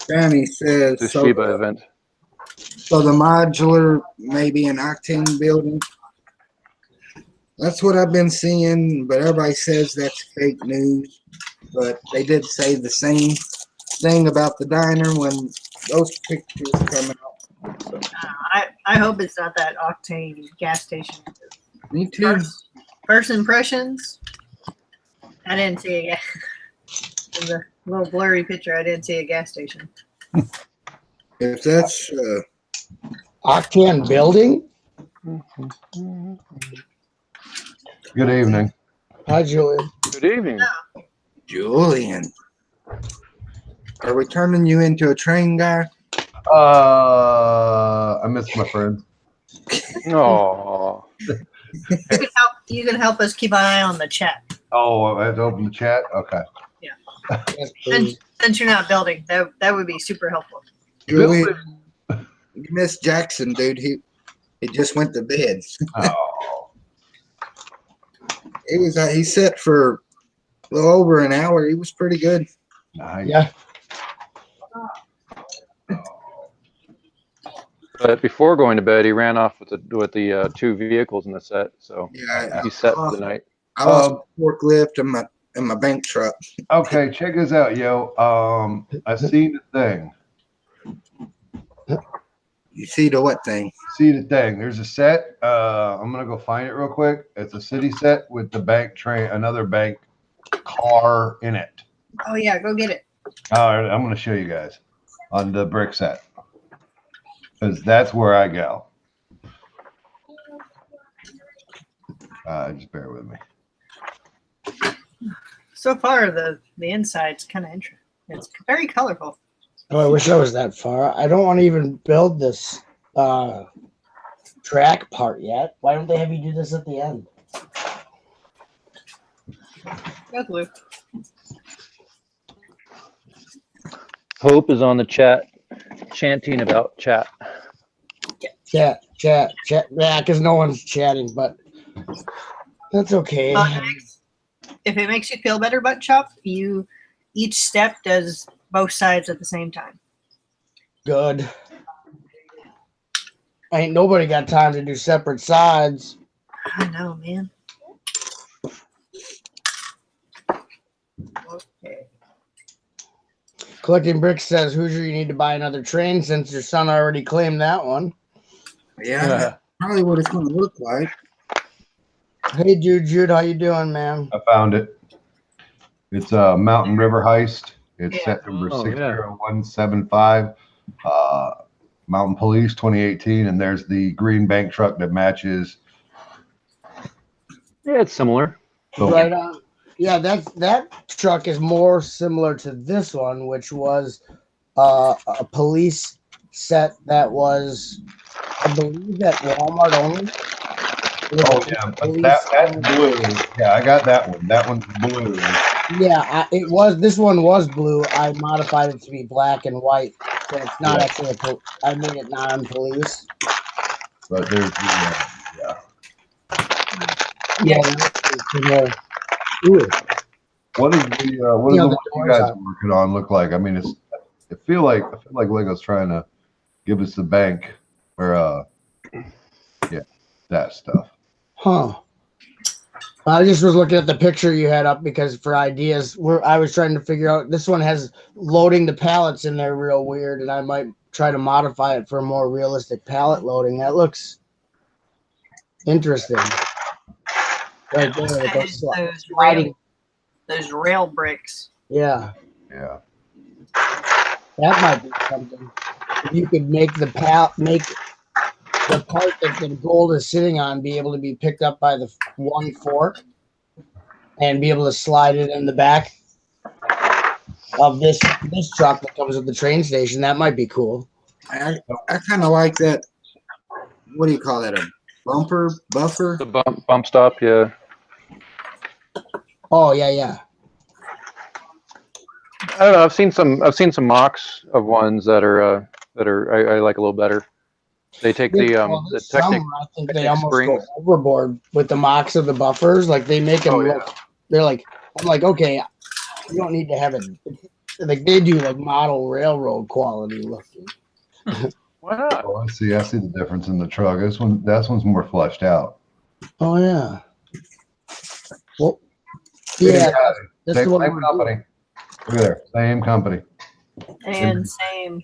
Danny says, the so Shiba event. so the modular, maybe an octane building. That's what I've been seeing, but everybody says that's fake news. But they did say the same thing about the diner when those pictures come out. I hope it's not that octane gas station. Me too. First impressions. I didn't see a in the little blurry picture. I didn't see a gas station. If that's Octane building? Good evening. Hi, Julie. Good evening. Julian, are we turning you into a train guy? I miss my friends. Oh, You can help us keep an eye on the chat. Oh, I have to open the chat? Okay. Yes, please. Since you're not building, that would be super helpful. Julian, you missed Jackson, dude. He just went to bed. Oh. He sat for a little over an hour. He was pretty good. Nice. Yeah. but before going to bed, he ran off with the two vehicles in the set, so Yeah, he's set for the night. I lost my forklift and my bank truck. Okay, check this out, yo. I seen the thing. You see the what thing? See the thing. There's a set. I'm gonna go find it real quick. It's a city set with the bank train, another bank car in it. Oh yeah, go get it. All right, I'm gonna show you guys on the brick set because that's where I go. Just bear with me. So far, the inside's kind of interesting. It's very colorful. Oh, I wish I was that far. I don't want to even build this track part yet. Why don't they have you do this at the end? Go blue. Hope is on the chat, chanting about chat. Chat. Yeah, because no one's chatting, but that's okay. If it makes you feel better, butt chop, each step does both sides at the same time. Good. Ain't nobody got time to do separate sides. I know, man. Okay. Collecting Bricks says, Hoosier, you need to buy another train since your son already claimed that one. Yeah, that's probably what it's going to look like. Hey, Jude, how you doing, man? I found it. It's a Mountain River Heist. It's set number Oh, yeah. 60175. Mountain Police 2018, and there's the green bank truck that matches. Yeah, it's similar. So Right on. Yeah, that truck is more similar to this one, which was a police set that was, I believe, at Walmart only. Oh yeah, but that's blue. Yeah, I got that one. That one's blue. Yeah, it was. This one was blue. I modified it to be black and white, so it's not actually I made it non-police. But there's the Yeah. Ooh. what is the what is the one you guys are working on look like? I mean, I feel like Lego's trying to give us the bank or that stuff. Huh. I just was looking at the picture you had up because for ideas, I was trying to figure out. This one has loading the pallets in there real weird, and I might try to modify it for a more realistic pallet loading. That looks interesting. Right there, those rail bricks. Yeah, Yeah. that might be something. If you could make the part that the gold is sitting on be able to be picked up by the one fork and be able to slide it in the back of this truck that comes with the train station. That might be cool. I kind of like that. What do you call that? A buffer? The bump stop, yeah. Oh yeah. I don't know. I've seen some mocks of ones that are I like a little better. They take the Technic I think they Technic almost springs. go overboard with the mocks of the buffers. Like they make them Oh, yeah. look. They're like, I'm like, okay, you don't need to have it. Like they do like model railroad quality looking. Why not? Oh, I see the difference in the truck. This one's more fleshed out. Oh yeah. Well, yeah, that's Same the one. company. Look at there, same company. And same,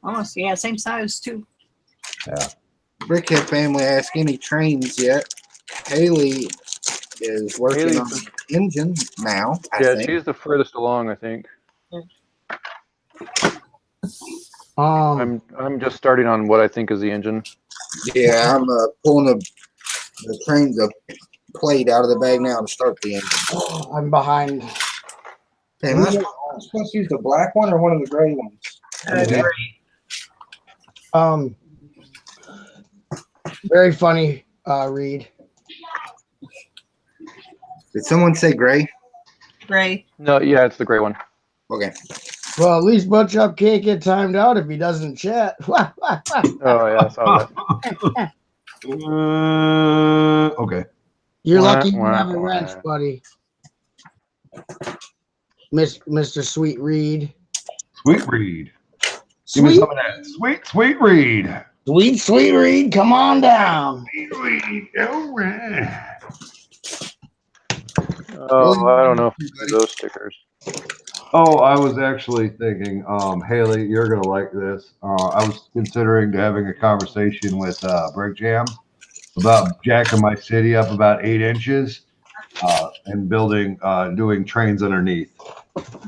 almost, yeah, same size too. Yeah. Brickhead family ask any trains yet. Haley is working Haley's on the engine now. I Yeah, think. she's the furthest along, I think. Um, I'm just starting on what I think is the engine. Yeah, I'm pulling the plate out of the bag now to start the engine. I'm behind. Hey, I'm supposed to use the black one or one of the gray ones? Great. Very funny, Reed. Did someone say gray? Gray. No, yeah, it's the gray one. Okay. Well, at least Butch Up can't get timed out if he doesn't chat. Oh yeah, I saw that. Okay. You're Wah, lucky you wah, have a wah. wrench, buddy. Mr. Sweet Reed. Sweet Reed. Give me Sweet, some of that. Sweet Reed. sweet Reed, come on down. Sweet Reed. All right. Oh, I don't know if it's those stickers. Oh, I was actually thinking, Haley, you're gonna like this. I was considering having a conversation with Brick Jam about jacking my city up about 8 inches and doing trains underneath.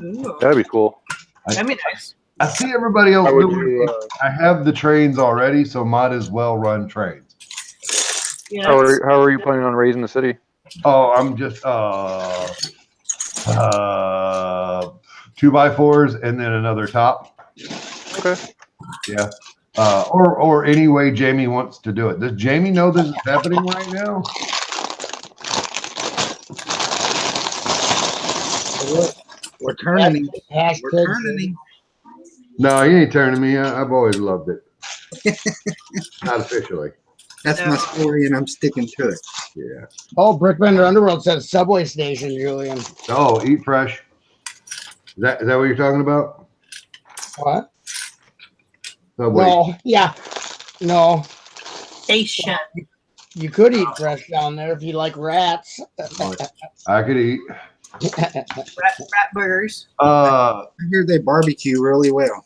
Ooh, That'd be cool. that'd be nice. I see everybody else How would doing you, it. I have the trains already, so might as well run trains. You how know, are you planning on raising the city? Oh, I'm just 2x4s and then another top. Okay. Yeah. Or any way Jamie wants to do it. Does Jamie know this is happening right now? We're turning him. We're Hashtag turning him. No, he ain't turning me. I've always loved it. Not officially. That's my story, and I'm sticking to it. Yeah. Oh, Brickbender Underworld says Subway Station, Julian. Oh, eat fresh. Is that what you're talking about? What? Subway. No, yeah. No. station. You could eat fresh down there if you like rats. I could eat. Rat burgers. I hear they barbecue really well.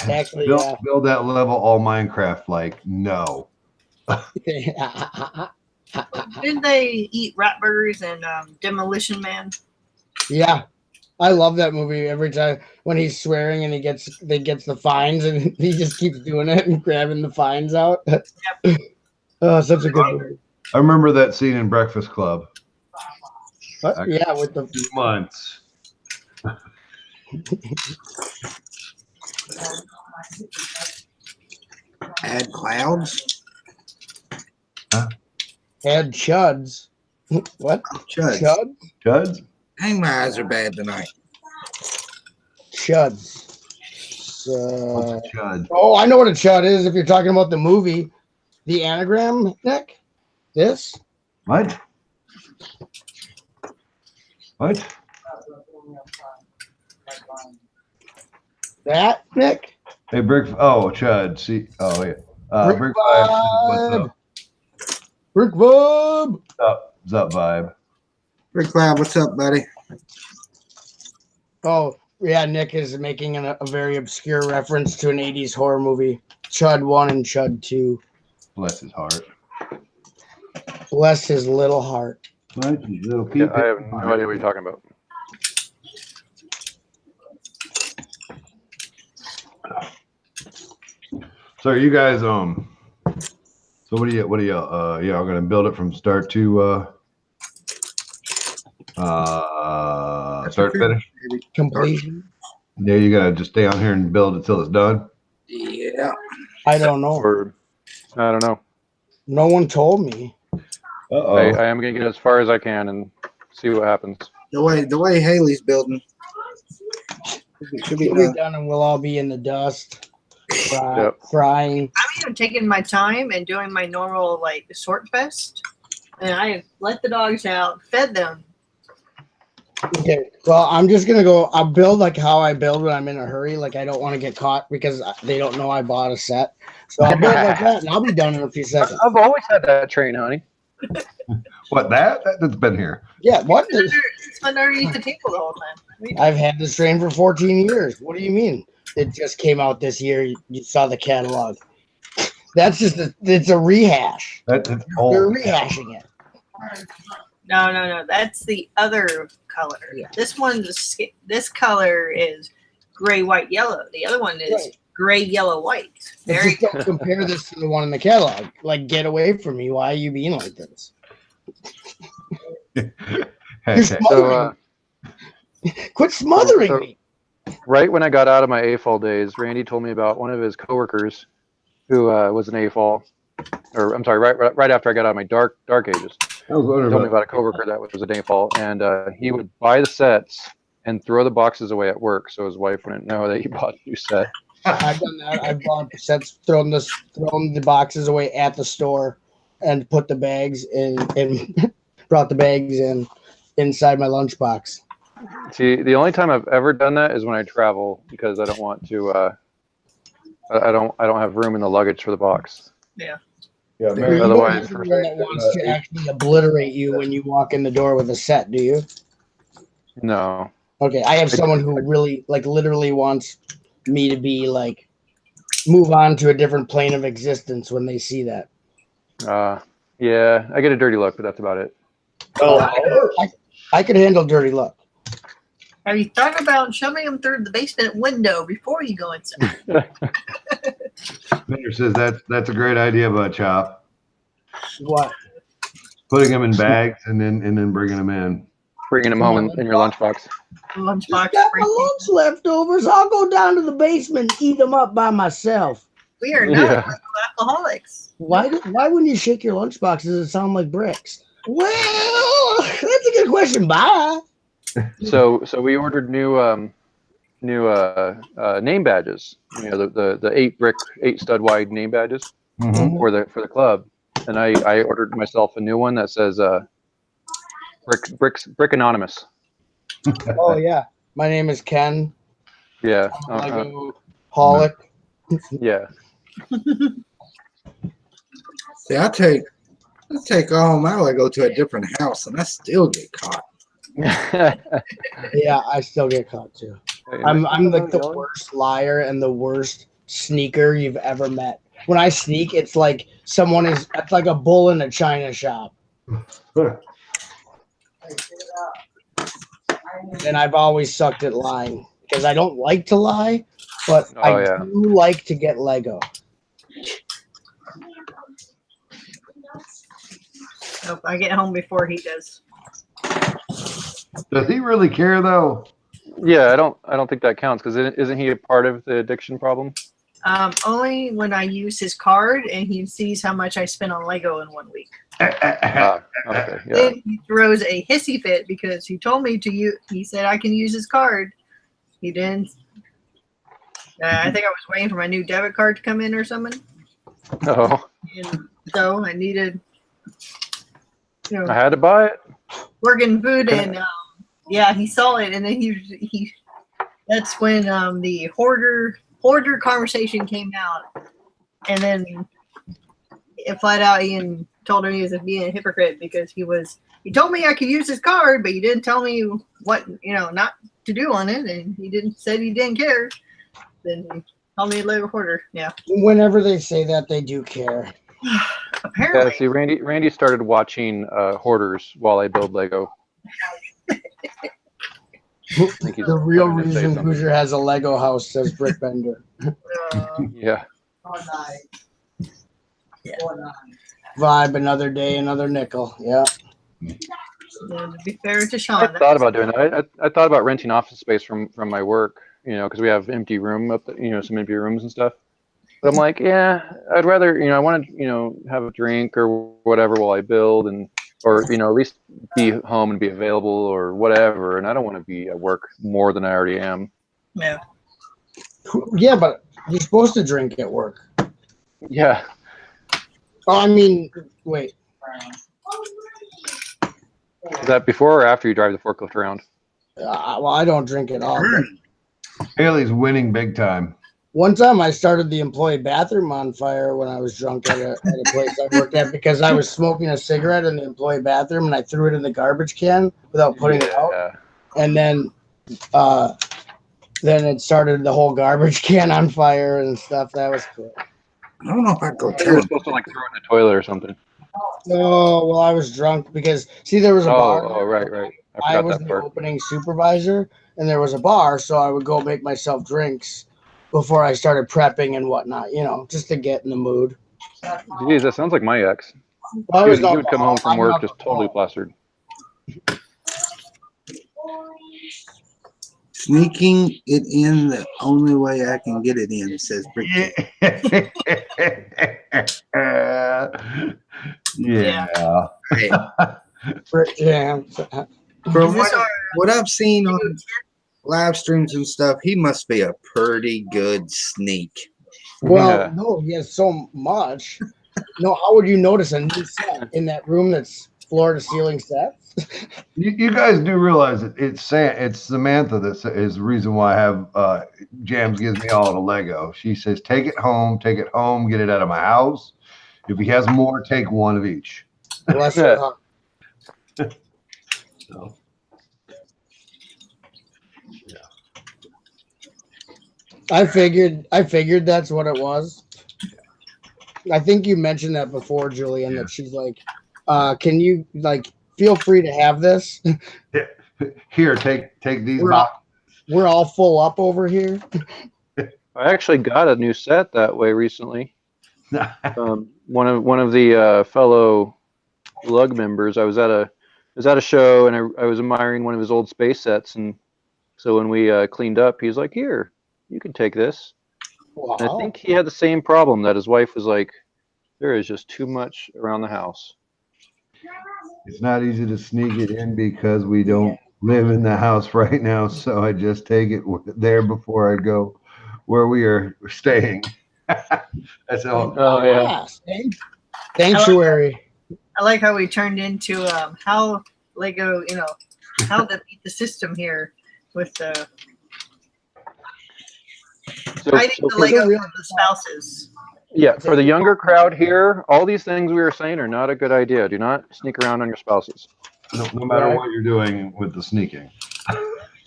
Actually, Build that level all Minecraft like no. yeah. Didn't they eat rat burgers and Demolition Man? Yeah. I love that movie every time when he's swearing and he gets the fines and he just keeps doing it and grabbing the fines out. Oh, such a good movie. I remember that scene in Breakfast Club. Yeah, with the Months. Add clouds. Add chuds. What? Chuds. Chud? Chuds? Dang, my eyes are bad tonight. Chuds. What's a chud? Oh, I know what a chud is if you're talking about the movie. The anagram, Nick? This? What? What? That, Nick? Hey, Brick. Oh, Chud. See. Oh, yeah. Brick Brick Vibe. What's Vibe. up? Brick Vibe. What's up, Vibe? Rick Cloud, what's up, buddy? Oh, yeah, Nick is making a very obscure reference to an 80s horror movie. Chud 1 and Chud 2. Bless his heart. Bless his little heart. What? You little Yeah, peep. I have no idea what you're talking about. So are you guys so what do you y'all gonna build it from start to start to finish? Completion. Yeah, you gotta just stay on here and build it till it's done. Yeah. I don't know. Or I don't know. No one told me. Uh-oh. I am gonna get as far as I can and see what happens. The way Haley's building. Should be It'll be done. done and we'll all be in the dust, Yep. frying. I'm even taking my time and doing my normal like sort fest, and I let the dogs out, fed them. Okay. Well, I'm just gonna go. I'll build like how I build when I'm in a hurry. Like I don't want to get caught because they don't know I bought a set. So I'll build like that, and I'll be done in a few seconds. I've always had that train, honey. What, that's been here? Yeah. What? It's been underneath the table the whole time. I've had this train for 14 years. What do you mean? It just came out this year. You saw the catalog. That's just it's a rehash. That's They're old. rehashing it. No. That's the other color. Yeah. This color is gray, white, yellow. The other one is Right. gray, yellow, white. Very Just don't compare this to the one in the catalog. Like, get away from me. Why are you being like this? You're Hey, smothering me. Quit smothering so- me. Right when I got out of my AFOL days, Randy told me about one of his coworkers who was an AFOL, or I'm sorry, right after I got out of my dark ages. I was He wondering told me about about a coworker that was an AFOL, and he would buy the sets and throw the boxes away at work, so his wife wouldn't know that he bought a new set. I've done that. I've bought sets, thrown the boxes away at the store, and put the bags in, and brought the bags in inside my lunchbox. See, the only time I've ever done that is when I travel because I don't want to. I don't have room in the luggage for the box. yeah, You Mary, don't Otherwise, have anyone that wants to actually obliterate you when you walk in the door with a set, do you? No. Okay, I have someone who really, like, literally wants me to be like, move on to a different plane of existence when they see that. Yeah, I get a dirty look, but that's about it. I could handle dirty look. Have you thought about shoving them through the basement window before you go inside? Peter says that's a great idea about Chop. What? Putting them in bags and then bringing them in. Bringing them home in your lunchbox. Lunchbox. Got my lunch leftovers. I'll go down to the basement and eat them up by myself. We are not Yeah. alcoholics. Why when you shake your lunchbox does it sound like bricks? Well, that's a good question. Bye. So we ordered new name badges. You know, the 8 stud wide name badges Mhm. for the club, and I ordered myself a new one that says Brick Anonymous. Oh yeah, my name is Ken. Yeah. Lego Holic. Yeah. See, I take all my Lego to a different house, and I still get caught. Yeah, I still get caught too. I'm like the worst liar and the worst sneaker you've ever met. When I sneak, it's like it's like a bull in a china shop. And I've always sucked at lying because I don't like to lie, but Oh, I yeah. do like to get Lego. Nope, I get home before he does. Does he really care though? Yeah, I don't think that counts because isn't he a part of the addiction problem? Only when I use his card and he sees how much I spent on Lego in 1 week. Okay. Yeah. Then he throws a hissy fit because he told me to use. He said I can use his card. He didn't. I think I was waiting for my new debit card to come in or something. Oh, And so I needed, I had to buy it. working food, and yeah, he saw it, and then he. That's when the hoarder conversation came out, and then it flat out Ian told him he was being a hypocrite because he told me I could use his card, but he didn't tell me what not to do on it, and said he didn't care. Then he called me a Lego hoarder. Yeah, Whenever they say that, they do care. apparently. Yeah. See, Randy started watching Hoarders while I build Lego. I think he's The real trying to say reason something. Hoosier has a Lego house, says Brick Bender. Yeah. Vibe, another day, another nickel. Yeah. To be fair to I Sean, thought about doing that. I thought about renting office space from my work, because we have empty room up there, some empty rooms and stuff. But I'm like, yeah, I'd rather, I want to, have a drink or whatever while I build or, at least be home and be available or whatever. And I don't want to be at work more than I already am. Yeah. Yeah, but you're supposed to drink at work. Yeah. Oh, I mean, wait. Is that before or after you drive the forklift around? Well, I don't drink at all. But Haley's winning big time. one time I started the employee bathroom on fire when I was drunk at a place I worked at because I was smoking a cigarette in the employee bathroom and I threw it in the garbage can without putting it out. And then it started the whole garbage can on fire and stuff. That was cool. I don't know if I'd go You tell were him. supposed to like throw it in the toilet or something. Oh, well, I was drunk because, see, there was a bar. Oh, right. I was the opening supervisor, and there was a bar, so I would go make myself drinks before I started prepping and whatnot, just to get in the mood. Jeez, that sounds like my ex. Well, He would come home from work just totally plastered. Sneaking it in the only way I can get it in, says Brick. Yeah. Hey, Yeah. from what I've seen on live streams and stuff, he must be a pretty good sneak. Well, Yeah. no, he has so much. No, how would you notice a new set in that room that's floor to ceiling sets? You guys do realize it's Samantha that is the reason why I have Jams gives me all the Lego. She says, take it home, get it out of my house. If he has more, take one of each. Bless her heart. So, yeah. I figured that's what it was. I think you mentioned that before, Julian, that she's like, can you feel free to have this? Here, take these boxes. We're all full up over here. I actually got a new set that way recently. One of the fellow lug members. I was at a show and I was admiring one of his old space sets, and so when we cleaned up, he's like, "Here, you can take this." Wow. And I think he had the same problem that his wife was like, "There is just too much around the house." It's not easy to sneak it in because we don't live in the house right now, so I just take it there before I go where we are staying. That's all. Oh yeah. Sanctuary. I like how we turned into how Lego, how to beat the system here with the hiding the Lego from the spouses. Yeah, for the younger crowd here, all these things we were saying are not a good idea. Do not sneak around on your spouses. No matter what you're doing with the sneaking.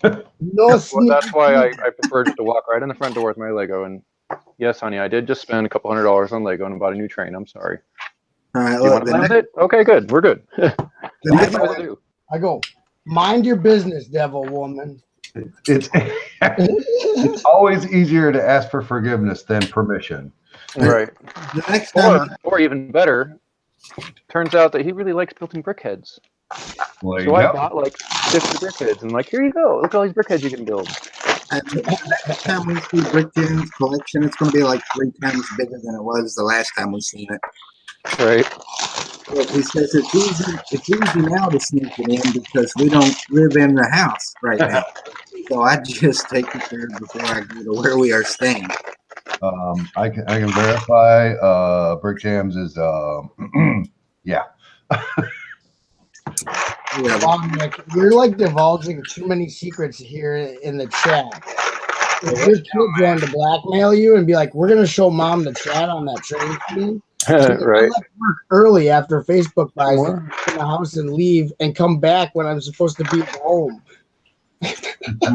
That's why I prefer just to walk right in the front door with my Lego. And yes, honey, I did just spend a couple $100 on Lego and bought a new train. I'm sorry. All right, you want to play with it? Okay, good. We're good. I go, mind your business, devil woman. It's always easier to ask for forgiveness than permission. Right. The next time, or even better, turns out that he really likes building brickheads. So I bought like 50 brickheads and here you go. Look at all these brickheads you can build. the next time we see Brickhead's collection, it's going to be like 3 times bigger than it was the last time we seen it. Right. He says it's easy now to sneak it in because we don't live in the house right now. So I just take it there before I go to where we are staying. I can verify. Brick Jams is yeah. You're divulging too many secrets here in the chat. If your kid wanted to blackmail you and be like, "We're gonna show mom the chat on that train screen," right? I left work early after Facebook buys in the house and leave and come back when I'm supposed to be at home.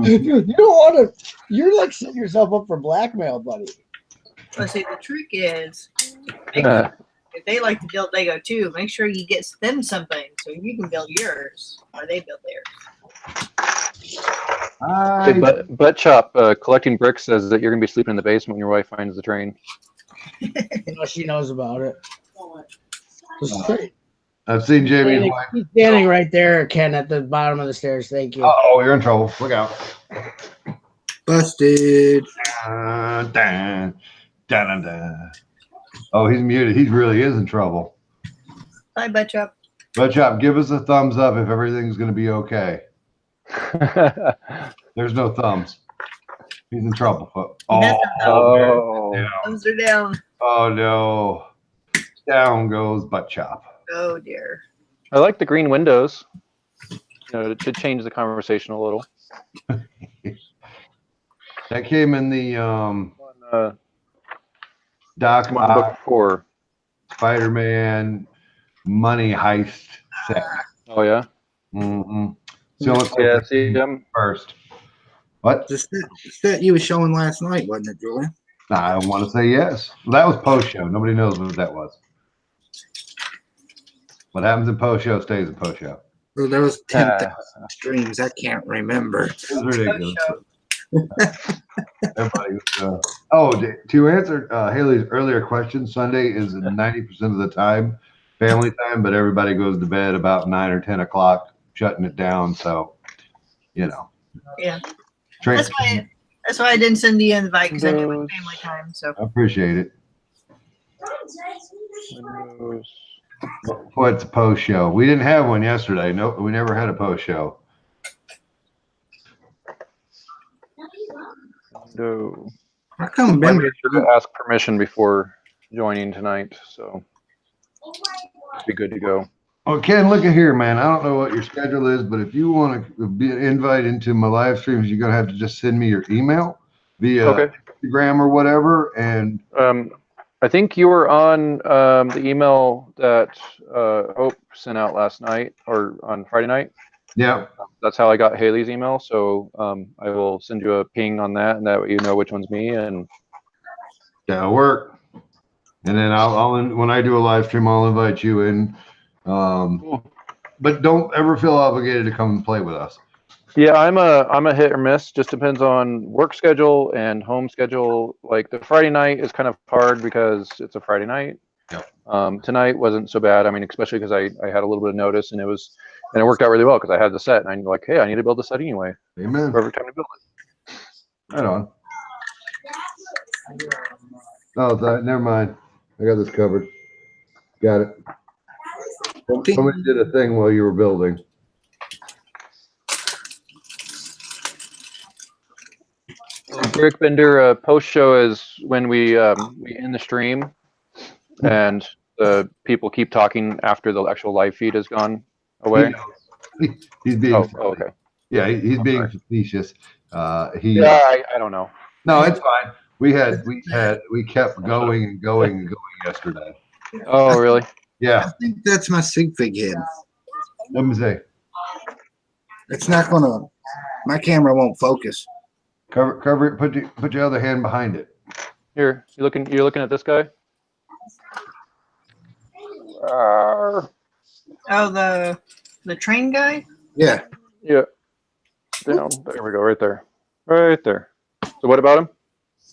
You don't want to. You're setting yourself up for blackmail, buddy. Let's see. The trick is, if they like to build Lego too, make sure you get them something so you can build yours or they build theirs. Hey, Butt Chop collecting bricks says that you're gonna be sleeping in the basement when your wife finds the train. She knows about it. I've seen Jamie's wife. He's standing right there, Ken, at the bottom of the stairs. Thank you. Oh, you're in trouble. Look out. Busted. Dun-dun-dun. Oh, he's muted. He really is in trouble. Hi, Butchup. Butchop, give us a thumbs up if everything's going to be okay. There's no thumbs. He's in trouble. Oh, Thumbs are down. Oh no. Down goes Butchop. Oh dear. I like the green windows. You know, to change the conversation a little. That came in the Doc One book 4. Spider-Man money heist set. Oh yeah. Mm-hmm. So let's Yeah. See them. first. What? The set you was showing last night, wasn't it, Julian? I want to say yes. Well, that was post show. Nobody knows what that was. What happens in post show stays in post show. Well, there was 10,000 streams. I can't remember. It was ridiculous. Everybody was, to answer Haley's earlier question, Sunday is 90% of the time family time, but everybody goes to bed about 9 or 10 o'clock, shutting it down. So, you know. Yeah. That's why I didn't send the invite, because I knew it was family time. So I appreciate it. What's a post show? We didn't have one yesterday. No, we never had a post show. No. How come I Ben? made sure to ask permission before joining tonight, so be good to go. Well, Ken, look at here, man. I don't know what your schedule is, but if you want to be an invite into my live streams, you're going to have to just send me your email via Instagram or whatever. And I think you were on the email that Hope sent out last night or on Friday night. yeah, That's how I got Haley's email. So I will send you a ping on that, and that way you know which one's me. And that'll work. And then I'll when I do a live stream, I'll invite you in. But don't ever feel obligated to come and play with us. yeah, I'm a hit or miss. Just depends on work schedule and home schedule. Like the Friday night is kind of hard because it's a Friday night. Yep. Tonight wasn't so bad. I mean, especially because I had a little bit of notice, and it worked out really well because I had the set, and I'm like, hey, I need to build the set anyway. Amen. Perfect time to build it. Right on. Oh, never mind. I got this covered. Got it. Somebody did a thing while you were building. Brick Bender post show is when we end the stream, and the people keep talking after the actual live feed has gone away. He's being. Okay. Yeah, he's being facetious. Yeah, I don't know. No, it's fine. We kept going and going and going yesterday. Oh, really? Yeah. I think that's my sig fig head. Let me see. It's not gonna. My camera won't focus. Cover it. Put your other hand behind it. Here, you're looking at this guy. Oh, the train guy? Yeah. Yeah. Down. There we go. Right there. Right there. So what about him?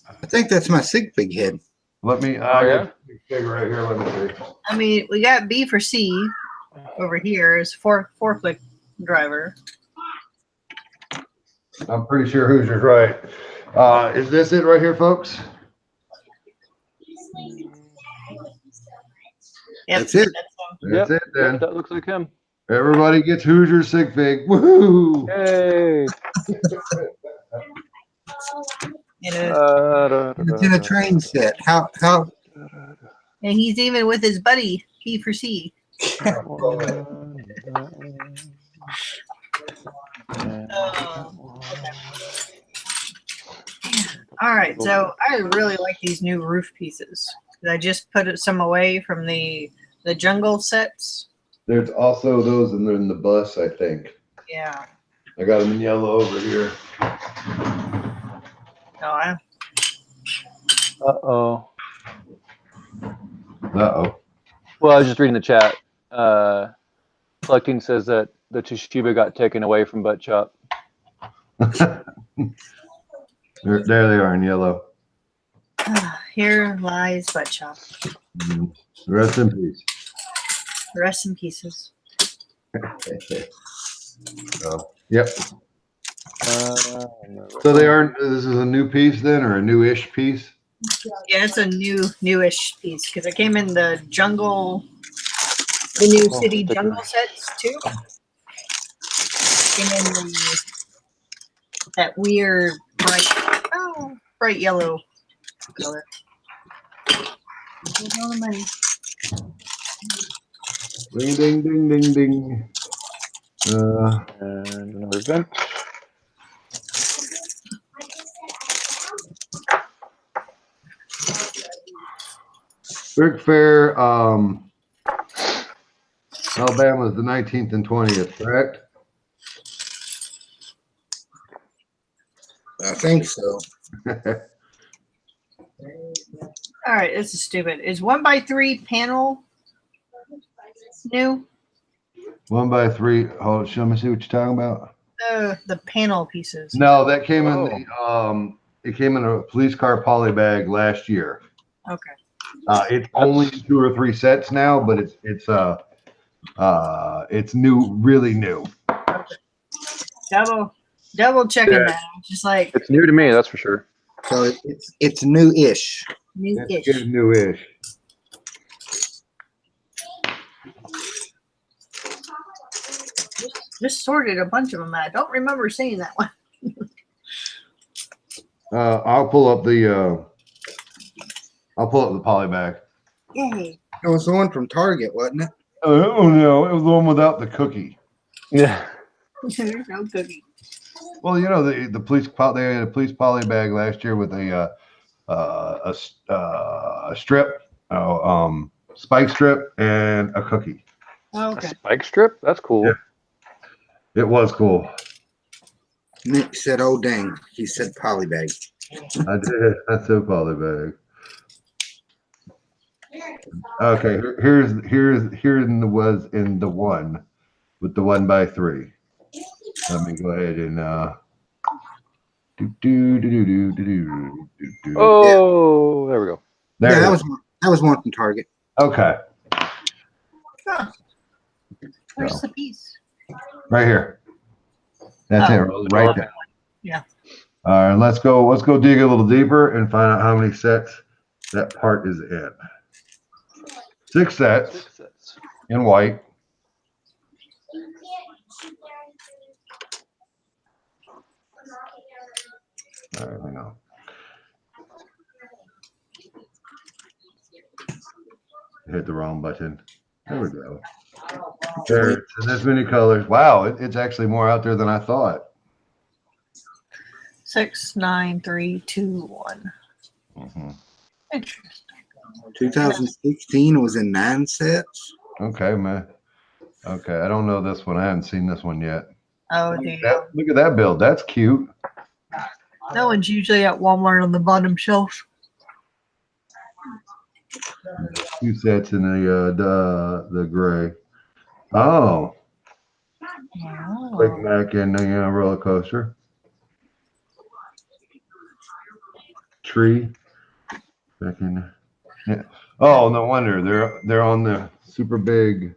I think that's my sig fig head. Let me. Yeah? Figure right here. Let me see. I mean, we got B for C over here is forklift driver. I'm pretty sure Hoosier's right. Is this it right here, folks? Yep, That's it. That's it then. That looks like him. Everybody gets Hoosier sig fig. Woohoo! Hey. It's in a train set. How? And he's even with his buddy, P for C. All right, so I really like these new roof pieces. I just put some away from the jungle sets. There's also those in the bus, I think. Yeah. I got them in yellow over here. Oh, Uh-oh. Uh-oh. Well, I was just reading the chat. Collecting says that the Toshiba got taken away from Butt Chop. There they are in yellow. here lies Butt Chop. Rest in peace. Rest in pieces. So, yep. So they aren't. This is a new piece then, or a new-ish piece? Yeah, it's a newish piece because it came in the jungle, the new Oh, city thicker. jungle sets too. Came in that weird bright yellow color. There's all the money. Ding, ding, ding, ding, ding. And another vent. Brick Fair, Alabama is the 19th and 20th, correct? I think so. All right, this is stupid. Is 1x3 panel new? 1x3. Hold on, show me see what you're talking about. The panel pieces. No, that came in Oh. the it came in a police car poly bag last year. Okay. It's only 2 or 3 sets now, but it's new, really new. Double checking Yeah. that. Just like It's new to me, that's for sure. So it's new-ish. new-ish. It's newish. Just sorted a bunch of them. I don't remember seeing that one. I'll pull up the poly bag. Yay. It was the one from Target, wasn't it? Oh no, it was the one without the cookie. Yeah. There's no cookie. Well, you know the police they had a police poly bag last year with a strip, spike strip, and a cookie. A Okay. spike strip? That's cool. Yeah. It was cool. Nick said, "Oh dang!" He said polybag. I did. That's a poly bag. Okay, here's was in the one with the 1x3. Let me go ahead and Oh, there we go. There Yeah, it is. that was one from Target. Okay, Huh. Where's So. the piece? right here. That's Oh. it, right there. Yeah. All right, let's go dig a little deeper and find out how many sets that part is in. 6 sets in white. All right, hang on. Hit the wrong button. There we go. There's this many colors. Wow, it's actually more out there than I thought. 6, 9, 3, 2, 1. Mm-hmm. Interesting. 2016 was in 9 sets. Okay, man. Okay, I don't know this one. I haven't seen this one yet. Oh, Look at that build. That's cute. that one's usually at Walmart on the bottom shelf. 2 sets in the gray. Oh, Quick Oh. Mac and the roller coaster. Tree. Back in. Yeah. Oh, no wonder they're on the super big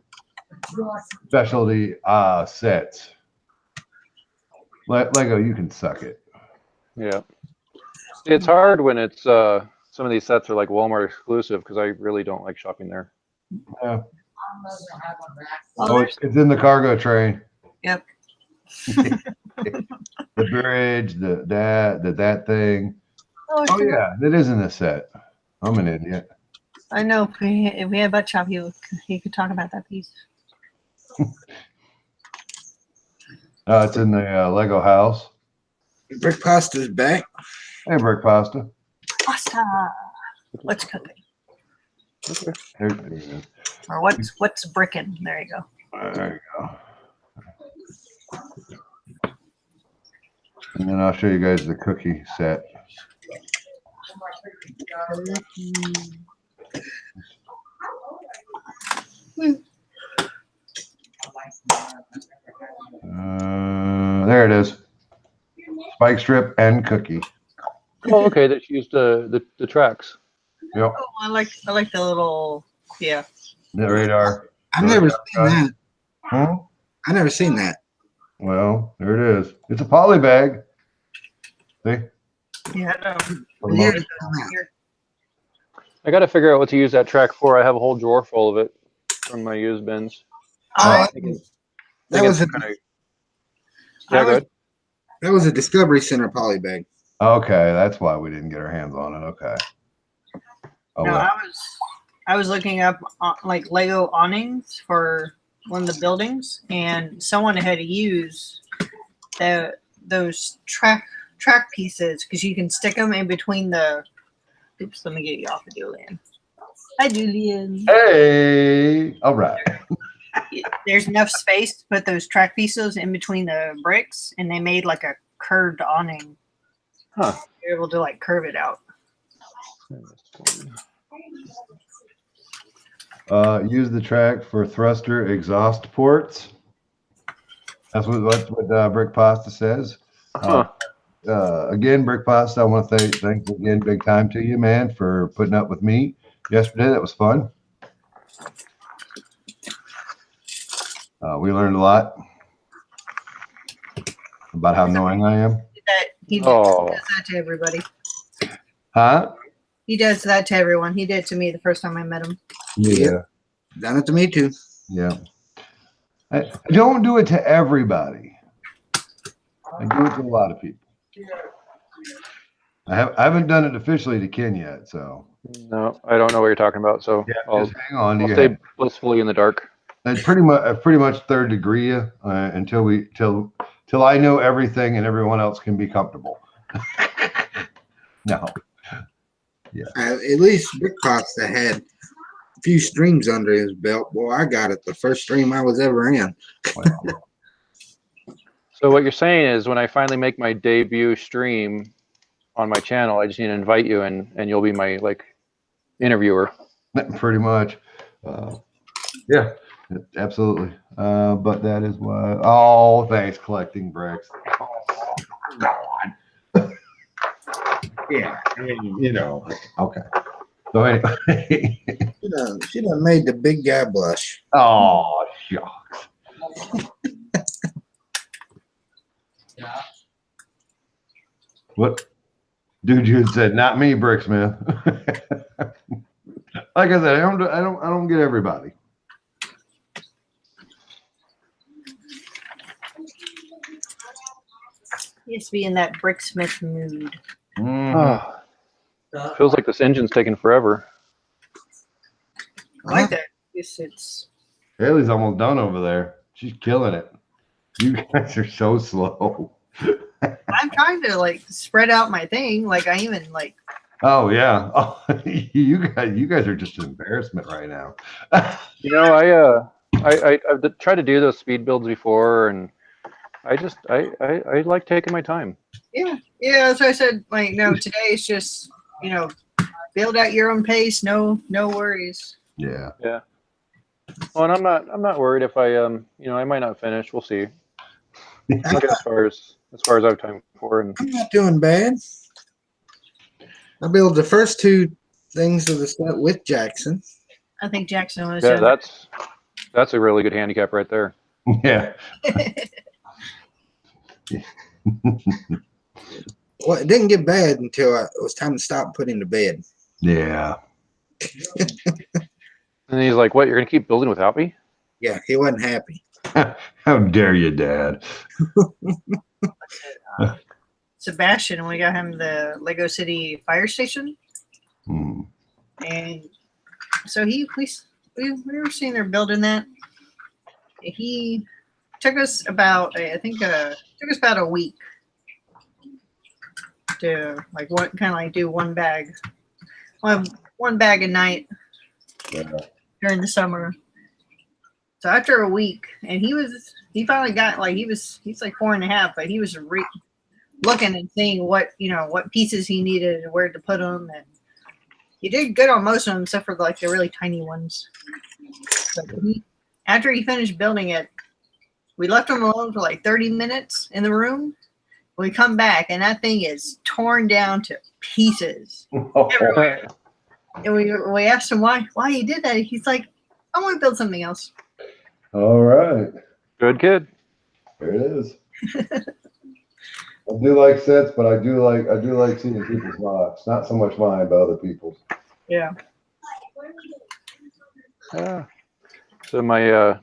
specialty sets. Lego, you can suck it. Yeah. It's hard when it's some of these sets are like Walmart exclusive because I really don't like shopping there. Yeah. Oh, Oh, it's in the cargo train. Yep. The bridge, that thing. Oh, Oh yeah, it is in the set. I'm an idiot. I know. If we had Butt Shop, he could talk about that piece. It's in the Lego house. Brick pasta's back. Hey, brick pasta. Pasta. What's cooking? There it is. Or what's bricking? There you go. There you go. And then I'll show you guys the cookie set. There it is. Spike strip and cookie. Oh, okay. That used the tracks. Yep. Oh, I like the little The radar. I've never seen that. Huh? I never seen that. Well, there it is. It's a poly bag. See? yeah. For the Here, most- here. I got to figure out what to use that track for. I have a whole drawer full of it from my used bins. I, That was a Yeah, I go was- ahead. that was a Discovery Center poly bag. Okay, that's why we didn't get our hands on it. Okay. Oh, no, well. I was looking up like Lego awnings for one of the buildings, and someone had used those track pieces because you can stick them in between the. Oops, let me get you off of Julian. Hi, Julian. Hey, all right. There's enough space to put those track pieces in between the bricks, and they made like a curved awning. Huh. You're able to like curve it out. Use the track for thruster exhaust ports. That's what Brick Pasta says. Huh. Again, Brick Pasta, I want to say thanks again, big time to you, man, for putting up with me yesterday. That was fun. We learned a lot about how annoying I am. He Oh. does that to everybody. Huh? He does that to everyone. He did it to me the first time I met him. Yeah. Done it to me too. Yeah. I don't do it to everybody. I do it to a lot of people. I haven't done it officially to Ken yet, so No, I don't know what you're talking about. So I'll, just hang on. I'll You stay blissfully in the dark. I pretty much third degree you till I know everything and everyone else can be comfortable. No. Yeah. At least Brick Pasta had a few streams under his belt. Boy, I got it the first stream I was ever in. So what you're saying is when I finally make my debut stream on my channel, I just need to invite you and you'll be my like interviewer. Pretty much. Yeah, absolutely. But that is why. Oh, thanks, collecting bricks. Oh, God. Yeah, you know. Okay. So anyway. She done made the big guy blush. Oh, shucks. What? Dude, you had said, not me, Bricksmith. Like I said, I don't get everybody. He has to be in that bricksmith mood. Mhm. Feels like this engine's taking forever. I like that. It's Haley's almost done over there. She's killing it. You guys are so slow. I'm trying to like spread out my thing. Like I even like Oh yeah. Oh, you guys are just an embarrassment right now. You know, I've tried to do those speed builds before, and I like taking my time. yeah. So I said like no, today it's just build at your own pace. No worries. Yeah. Yeah. Well, and I'm not worried if I might not finish. We'll see. I'll get as far as I have time for, and I'm not doing bad. I built the first two things of the set with Jackson. I think Jackson was. yeah, that's a really good handicap right there. Yeah. Well, it didn't get bad until it was time to stop and put him to bed. Yeah. And he's like, "What? You're gonna keep building without me?" Yeah, he wasn't happy. How dare you, Dad? Sebastian, and we got him the Lego City fire station, and so we were seeing there building that. He took us about about a week to like do one bag a night during the summer. So after a week, and he finally got like he's like 4.5, but he was looking and seeing what pieces he needed and where to put them, and he did good on most of them except for like the really tiny ones. But after he finished building it, we left him alone for like 30 minutes in the room. We come back and that thing is torn down to pieces everywhere. And we asked him why he did that. He's like, I want to build something else. All right. Good kid. There it is. I do like sets, but I do like seeing people's lives. Not so much mine, but other people's. Yeah. So my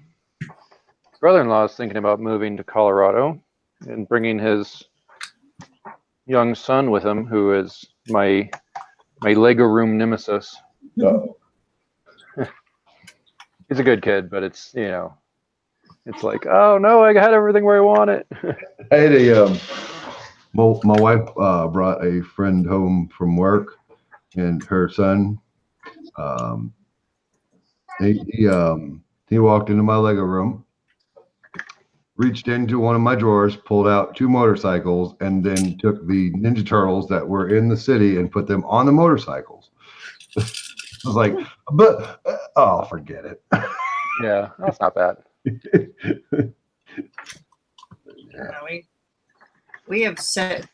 brother-in-law is thinking about moving to Colorado and bringing his young son with him, who is my Lego room nemesis. Uh-oh. He's a good kid, but it's it's like, oh no, I had everything where I want it. I had my wife brought a friend home from work, and her son, he walked into my Lego room, reached into one of my drawers, pulled out 2 motorcycles, and then took the Ninja Turtles that were in the city and put them on the motorcycles. I was like, but oh, forget it. Yeah, that's not bad. We have set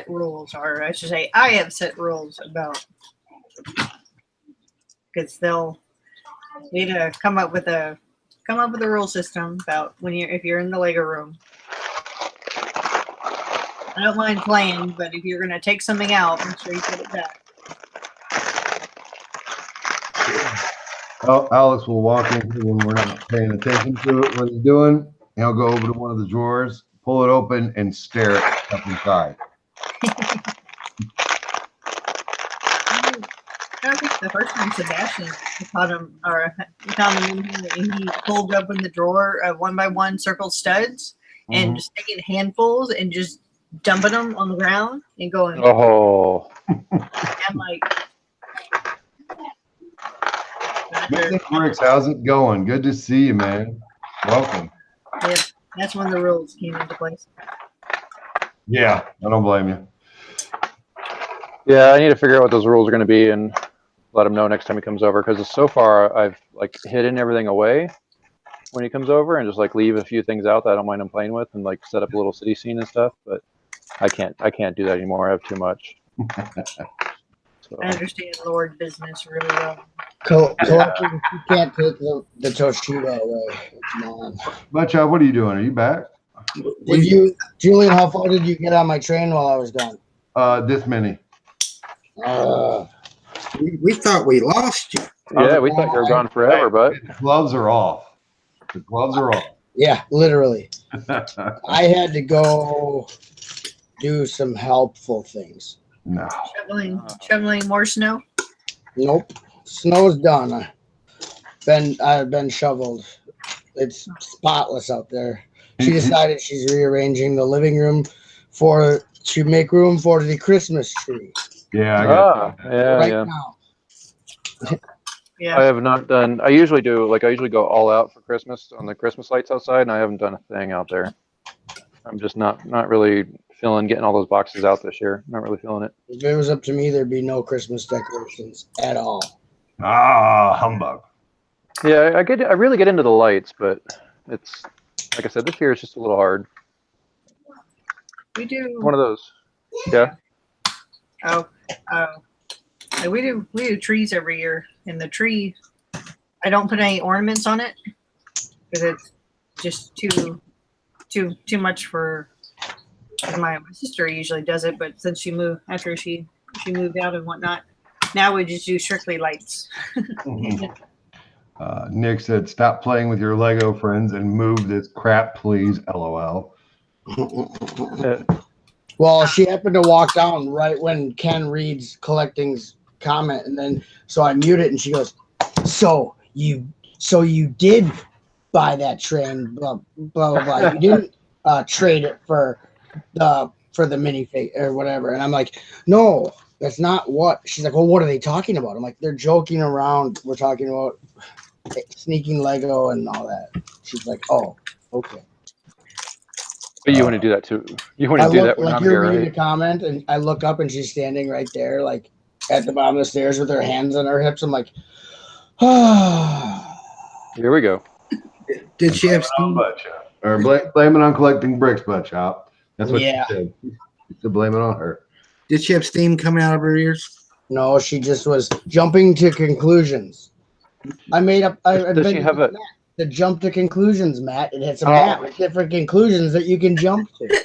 rules, or I should say, I have set rules about, because we need to come up with a rule system about if you're in the Lego room. I don't mind playing, but if you're gonna take something out, make sure you put it back. Alex will walk in when we're not paying attention to it, what he's doing, and he'll go over to one of the drawers, pull it open, and stare at stuff inside. I think the first time Sebastian caught him, or we found him in here, and he pulled up in the drawer 1 by 1 circle studs and just taking handfuls and just dumping them on the ground and going. Oh, I'm like, Mr. Bricks, how's it going? Good to see you, man. Welcome. yeah, that's when the rules came into place. Yeah, I don't blame you. yeah, I need to figure out what those rules are going to be and let him know next time he comes over. Because so far I've like hidden everything away when he comes over and just like leave a few things out that I don't mind him playing with and like set up a little city scene and stuff. But I can't do that anymore. I have too much. So, I understand Lord business really well. Collecting, you can't take the Toshiba away. Come on. Butch, what are you doing? Are you back? Did you, Julian? How far did you get on my train while I was gone? This many. We thought we lost you. yeah, we thought you were gone forever, but The gloves are off. The gloves are off. Yeah, literally. I had to go do some helpful things. No. Shoveling more snow. Nope, snow's done. I've been shoveled. It's spotless out there. She decided she's rearranging the living room to make room for the Christmas tree. Yeah, I got Right yeah. now. Yeah. I have not done. I usually go all out for Christmas on the Christmas lights outside, and I haven't done a thing out there. I'm just not really feeling getting all those boxes out this year. Not really feeling it. If it was up to me, there'd be no Christmas decorations at all. humbug. Yeah, I really get into the lights, but it's like I said, this year is just a little hard. We do. One of those. Yeah. We do trees every year, and the tree, I don't put any ornaments on it because it's just too much for. My sister usually does it, but since she moved after she moved out and whatnot, now we just do strictly lights. Nick said, "Stop playing with your Lego friends and move this crap, please." LOL. Well, she happened to walk down right when Ken reads Collecting's comment, and then so I mute it, and she goes, "So you did buy that train, blah blah blah. blah. You didn't trade it for the minifig or whatever." And I'm like, "No, that's not what." She's like, "Well, what are they talking about?" I'm like, "They're joking around. We're talking about sneaking Lego and all that." She's like, "Oh, okay." But you want to do that too. You want to do that when like I'm you're here, reading right? the comment, and I look up, and she's standing right there, like at the bottom of the stairs with her hands on her hips. I'm like, Here we go. Did she have Blame it on Steam? Butt Shop. Or blame it on collecting bricks, Butt Shop. That's what Yeah. she said. To blame it on her. Did she have steam coming out of her ears? No, she just was jumping to conclusions. I made up. Does she have a? to jump to conclusions, Matt. It has a Oh. map with different conclusions that you can jump to.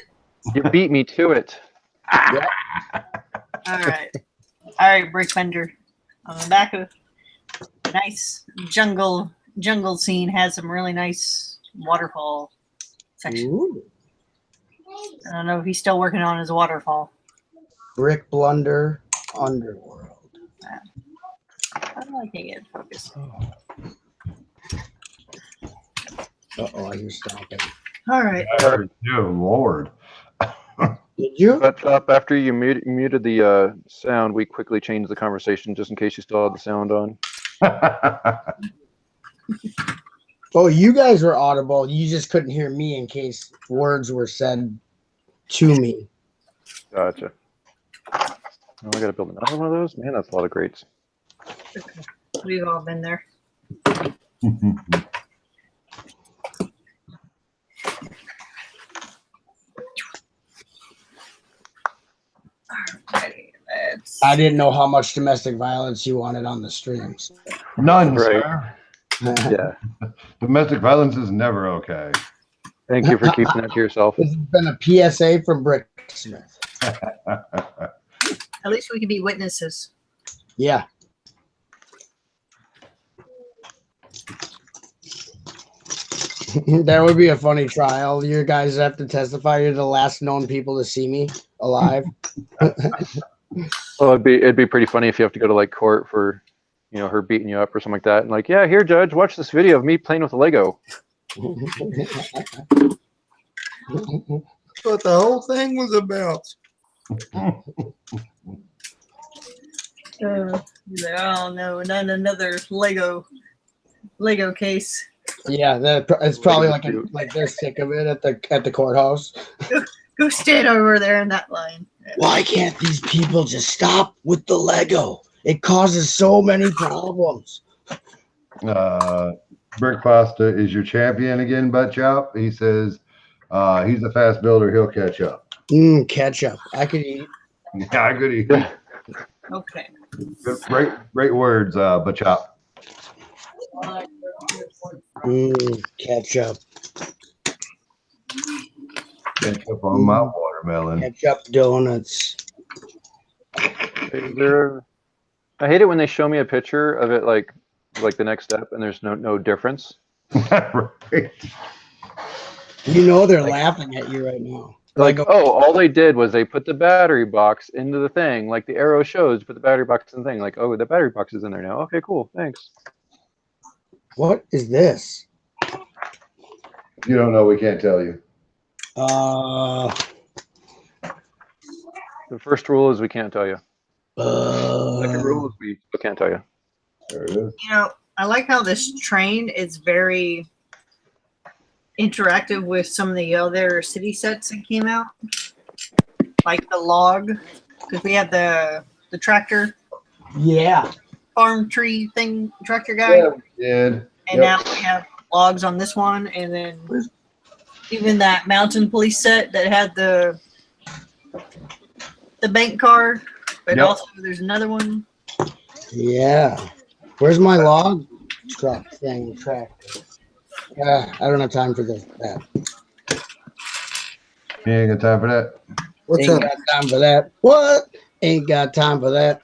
You beat me to it. All right, Brick Bender. On the back of nice jungle scene. Has some really nice waterfall section. Ooh. I don't know if he's still working on his waterfall. Brick Blunder Underworld. I like to get focused. Uh-oh, I hear stomping. All right. Dear Lord. Did you? But after you muted the sound, we quickly changed the conversation just in case you still had the sound on. Oh, you guys were audible. You just couldn't hear me in case words were said to me. Gotcha. Oh, I gotta build another one of those? Man, that's a lot of grates. We've all been there. Alrighty, I didn't know how much domestic violence you wanted on the streams. None, Right. sir. Yeah. Domestic violence is never okay. Thank you for keeping that to yourself. This has been a PSA from Bricksmith. At least we can be witnesses. Yeah. That would be a funny trial. You guys have to testify. You're the last known people to see me alive. Well, it'd be pretty funny if you have to go to like court for, you know, her beating you up or something like that. And like, yeah, here, judge, watch this video of me playing with a Lego. What the whole thing was about. Oh no, not another Lego case. Yeah, it's probably like they're sick of it at the courthouse. Go stand over there in that line. Why can't these people just stop with the Lego? It causes so many problems. Brick Pasta is your champion again, Butt Chop. He says he's a fast builder. He'll catch up. Ketchup. I could eat. Yeah, I could eat. Okay. Great words, Butt Chop. Ketchup. Ketchup on my watermelon. Ketchup donuts. I hate it when they show me a picture of it like the next step and there's no difference. Right. You know they're laughing at you right now. Like, oh, all they did was they put the battery box into the thing, like the arrow shows, put the battery box in the thing. Like, oh, the battery box is in there now. Okay, cool, thanks. What is this? You don't know, we can't tell you. The first rule is we can't tell you. Second Uh, rule is we can't tell you. There it is. You know, I like how this train is very interactive with some of the other city sets that came out, like the log, because we had the tractor yeah. farm tree thing, tractor guy, Yeah, we did. and now we have logs on this one, and then even that mountain police set that had the bank car, but Yep. also there's another one. Yeah. Where's my log truck thing tractor? I don't have time for that. You ain't got time for that. What's Ain't up? got time for that. What? Ain't got time for that.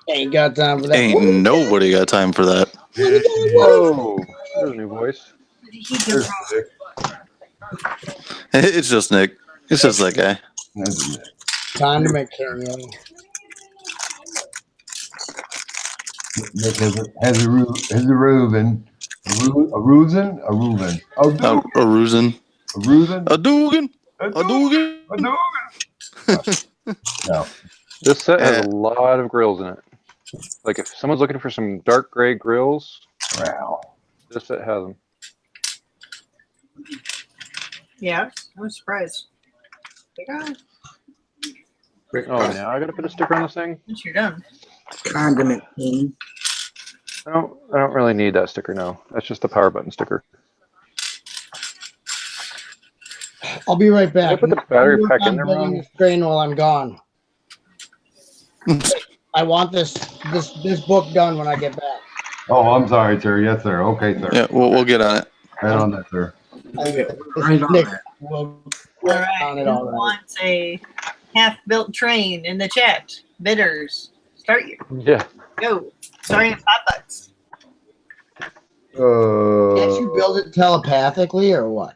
Ain't got time for that. Ain't nobody got time for that. Whoa, there's a new voice. He just There's Nick. It's just Nick. It's just that guy. That's Nick. Time to make cameo. Nick has a Reuben. A Reuben? A Reuben. A Reusen. A Reuben? A Dugan. A A Dugan. A Dugan. No. This set has a lot of grills in it. Like if someone's looking for some dark gray grills, Wow. this set has them. Yeah, I was surprised. Yeah, Oh, now I gotta put a sticker on this thing. once you're done. Condiment king. I don't really need that sticker now. That's just the power button sticker. I'll be right Did I back. put the battery Work pack on in there building wrong? this train while I'm gone. I want this book done when I get back. Oh, I'm sorry, sir. Yes, sir. Okay, sir. Yeah, we'll get on it. Right on that, sir. Right on Nick that. will All right, on it who already. wants a half-built train in the chat? Bidders, start your Yeah. go. Starting at $5. Can't you build it telepathically or what?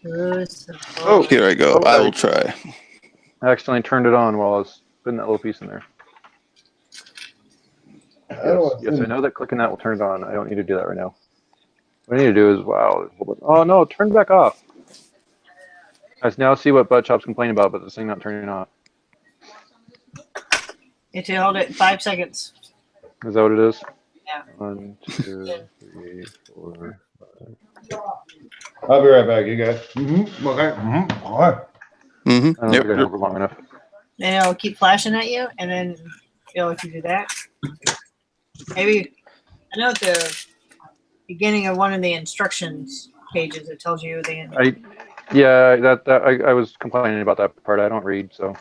Oh. Here I go. I will try. I accidentally turned it on while I was putting that little piece in there. Yes, I know that clicking that will turn it on. I don't need to do that right now. What I need to do is, wow. Oh no, turn back off. I now see what Butt Chop's complaining about, but this thing not turning on. You have to hold it 5 seconds. Is that what it is? Yeah. 1, 2, 3, 4, 5. I'll be right back, you guys. Mm-hmm. Okay. Mm-hmm. All right. Mm-hmm. I don't think I held it long enough. Then it'll keep flashing at you, and then it'll let you do that. Maybe, I know at the beginning of one of the instructions pages, it tells you the. I was complaining about that part. I don't read, so.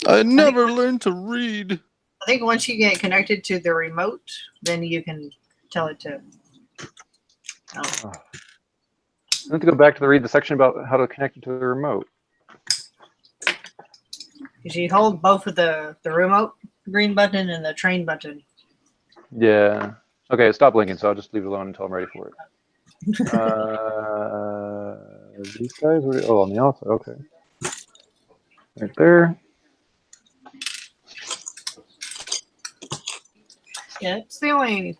I never learned to read. I think once you get connected to the remote, then you can tell it to. Oh. I have to go back to read the section about how to connect it to the remote. Because you hold both of the remote green button and the train button. Yeah. Okay, stop blinking, so I'll just leave it alone until I'm ready for it. These guys? Oh, on the outside. Okay. Right there. Yeah, it's the only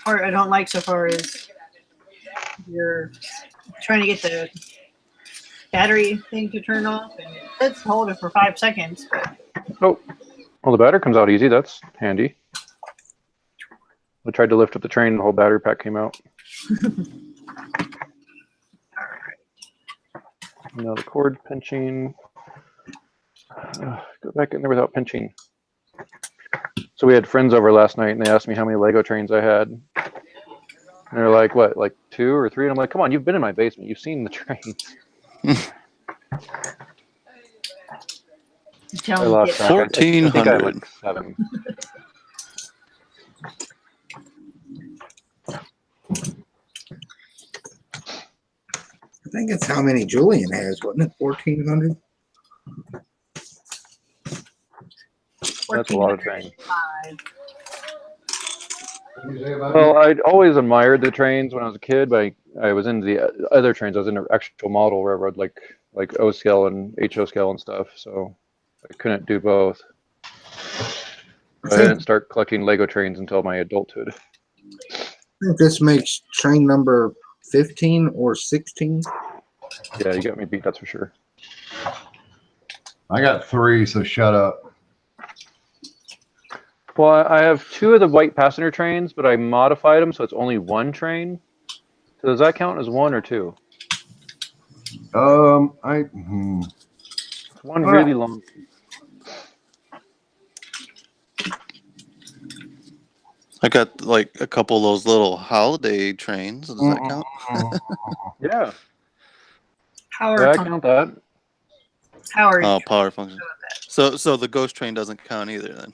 part I don't like so far is you're trying to get the battery thing to turn off, and it says hold it for 5 seconds, but Oh, well, the battery comes out easy. That's handy. I tried to lift up the train, and the whole battery pack came out. Now the cord pinching. Go back in there without pinching. So we had friends over last night, and they asked me how many Lego trains I had. And they're like, what, like 2 or 3? And I'm like, come on, you've been in my basement. You've seen the trains. I lost track. I think I had like 7. I think it's how many Julian has, wasn't it? 1,400? That's a lot of trains. 1405. Well, I'd always admired the trains when I was a kid, but I was into the other trains. I was into actual model railroad, like O scale and HO scale and stuff. So I couldn't do both. I didn't start collecting Lego trains until my adulthood. I think this makes train number 15 or 16. Yeah, you got me beat, that's for sure. I got 3, so shut up. Well, I have 2 of the white passenger trains, but I modified them so it's only 1 train. So does that count as 1 or 2? It's one really long. I got like a couple of those little holiday trains. Does that count? Yeah. Power. I count that. Power function. So the ghost train doesn't count either then.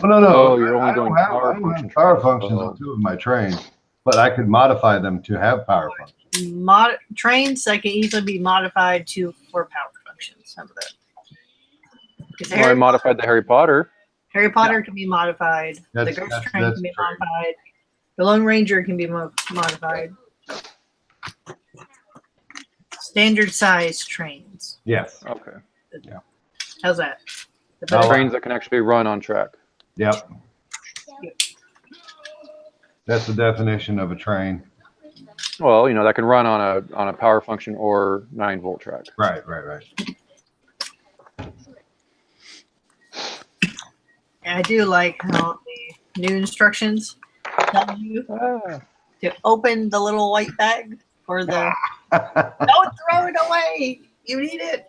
Well, no. Oh, you're only doing power function. Power functions on 2 of my trains, but I could modify them to have power functions. Trains that can easily be modified for power functions. Some of them. Well, I modified the Harry Potter. Harry Potter can be modified. The Ghost Train can be modified. The Lone Ranger can be modified. Standard size trains. Yes. Okay. Yeah. How's that? Trains that can actually run on track. Yep. That's the definition of a train. Well, that can run on a power function or 9-volt track. Right. And I do like how the new instructions tell you to open the little white bag or the don't throw it away. You need it.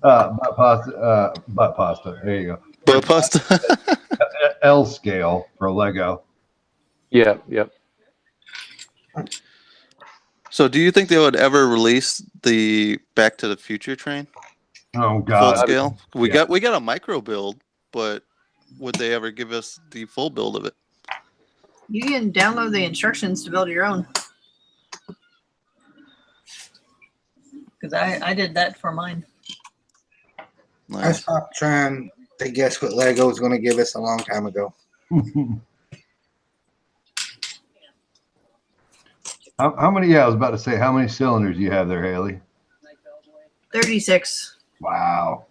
Butt pasta. There you go. Butt pasta. L scale for Lego. Yep. So, do you think they would ever release the Back to the Future train? Oh God! Full scale. We got a micro build, but would they ever give us the full build of it? You can download the instructions to build your own. Because I did that for mine. I stopped trying They guessed what Lego was going to give us a long time ago. How many? Yeah, I was about to say, how many cylinders do you have there, Haley? 36. Wow.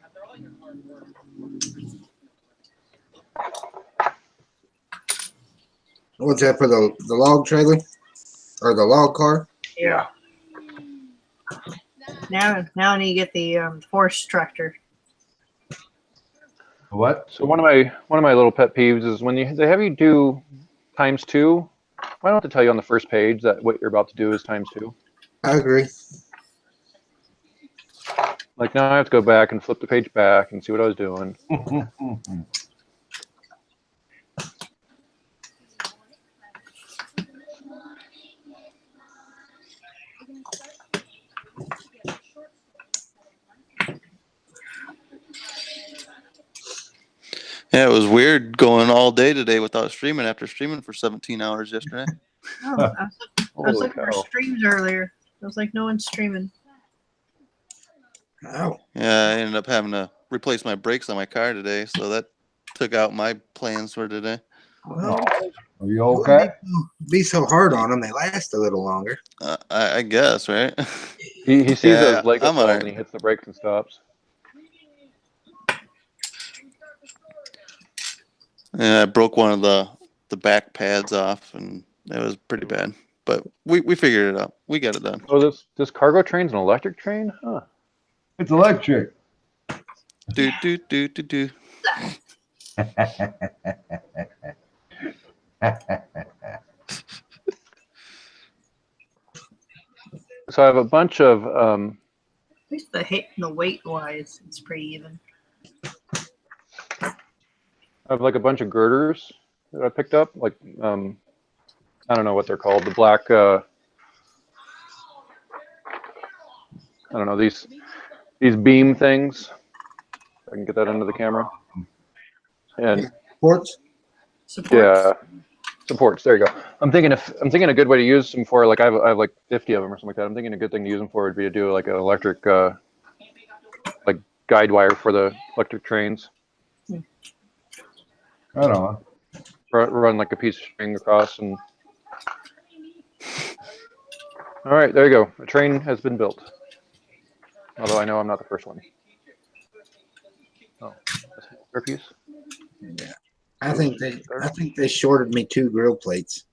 What's that for the log trailer or the log car? Yeah. Now I need to get the forest tractor. What? So one of my little pet peeves is when they have you do ×2. Why don't they tell you on the first page that what you're about to do is ×2? I agree. Like now I have to go back and flip the page back and see what I was doing. Yeah, it was weird going all day today without streaming after streaming for 17 hours yesterday. Oh, I was Holy looking for cow. streams earlier. I was like, no one's streaming. Oh, Yeah, I ended up having to replace my brakes on my car today, so that took out my plans for today. well, Are you okay? be so hard on them. They last a little longer. I guess, right? He sees Yeah, those Lego I'm balls alright. and he hits the brakes and stops. Yeah, I broke one of the back pads off, and it was pretty bad. But we figured it out. We got it done. Oh, this cargo train's an electric train? Huh. It's electric. Do do do do do. So I have a bunch of At least the weight wise, it's pretty even. I have like a bunch of girders that I picked up. Like I don't know what they're called. The black I don't know, these beam things. If I can get that into the camera. And Ports? Supports. yeah, supports. There you go. I'm thinking a good way to use them for, like I have like 50 of them or something like that. I'm thinking a good thing to use them for would be to do like an electric like guide wire for the electric trains. Right on. Run like a piece of string across and. All right, there you go. A train has been built. Although I know I'm not the first one. Oh, that's a piece. Yeah. I think they shorted me 2 grill plates.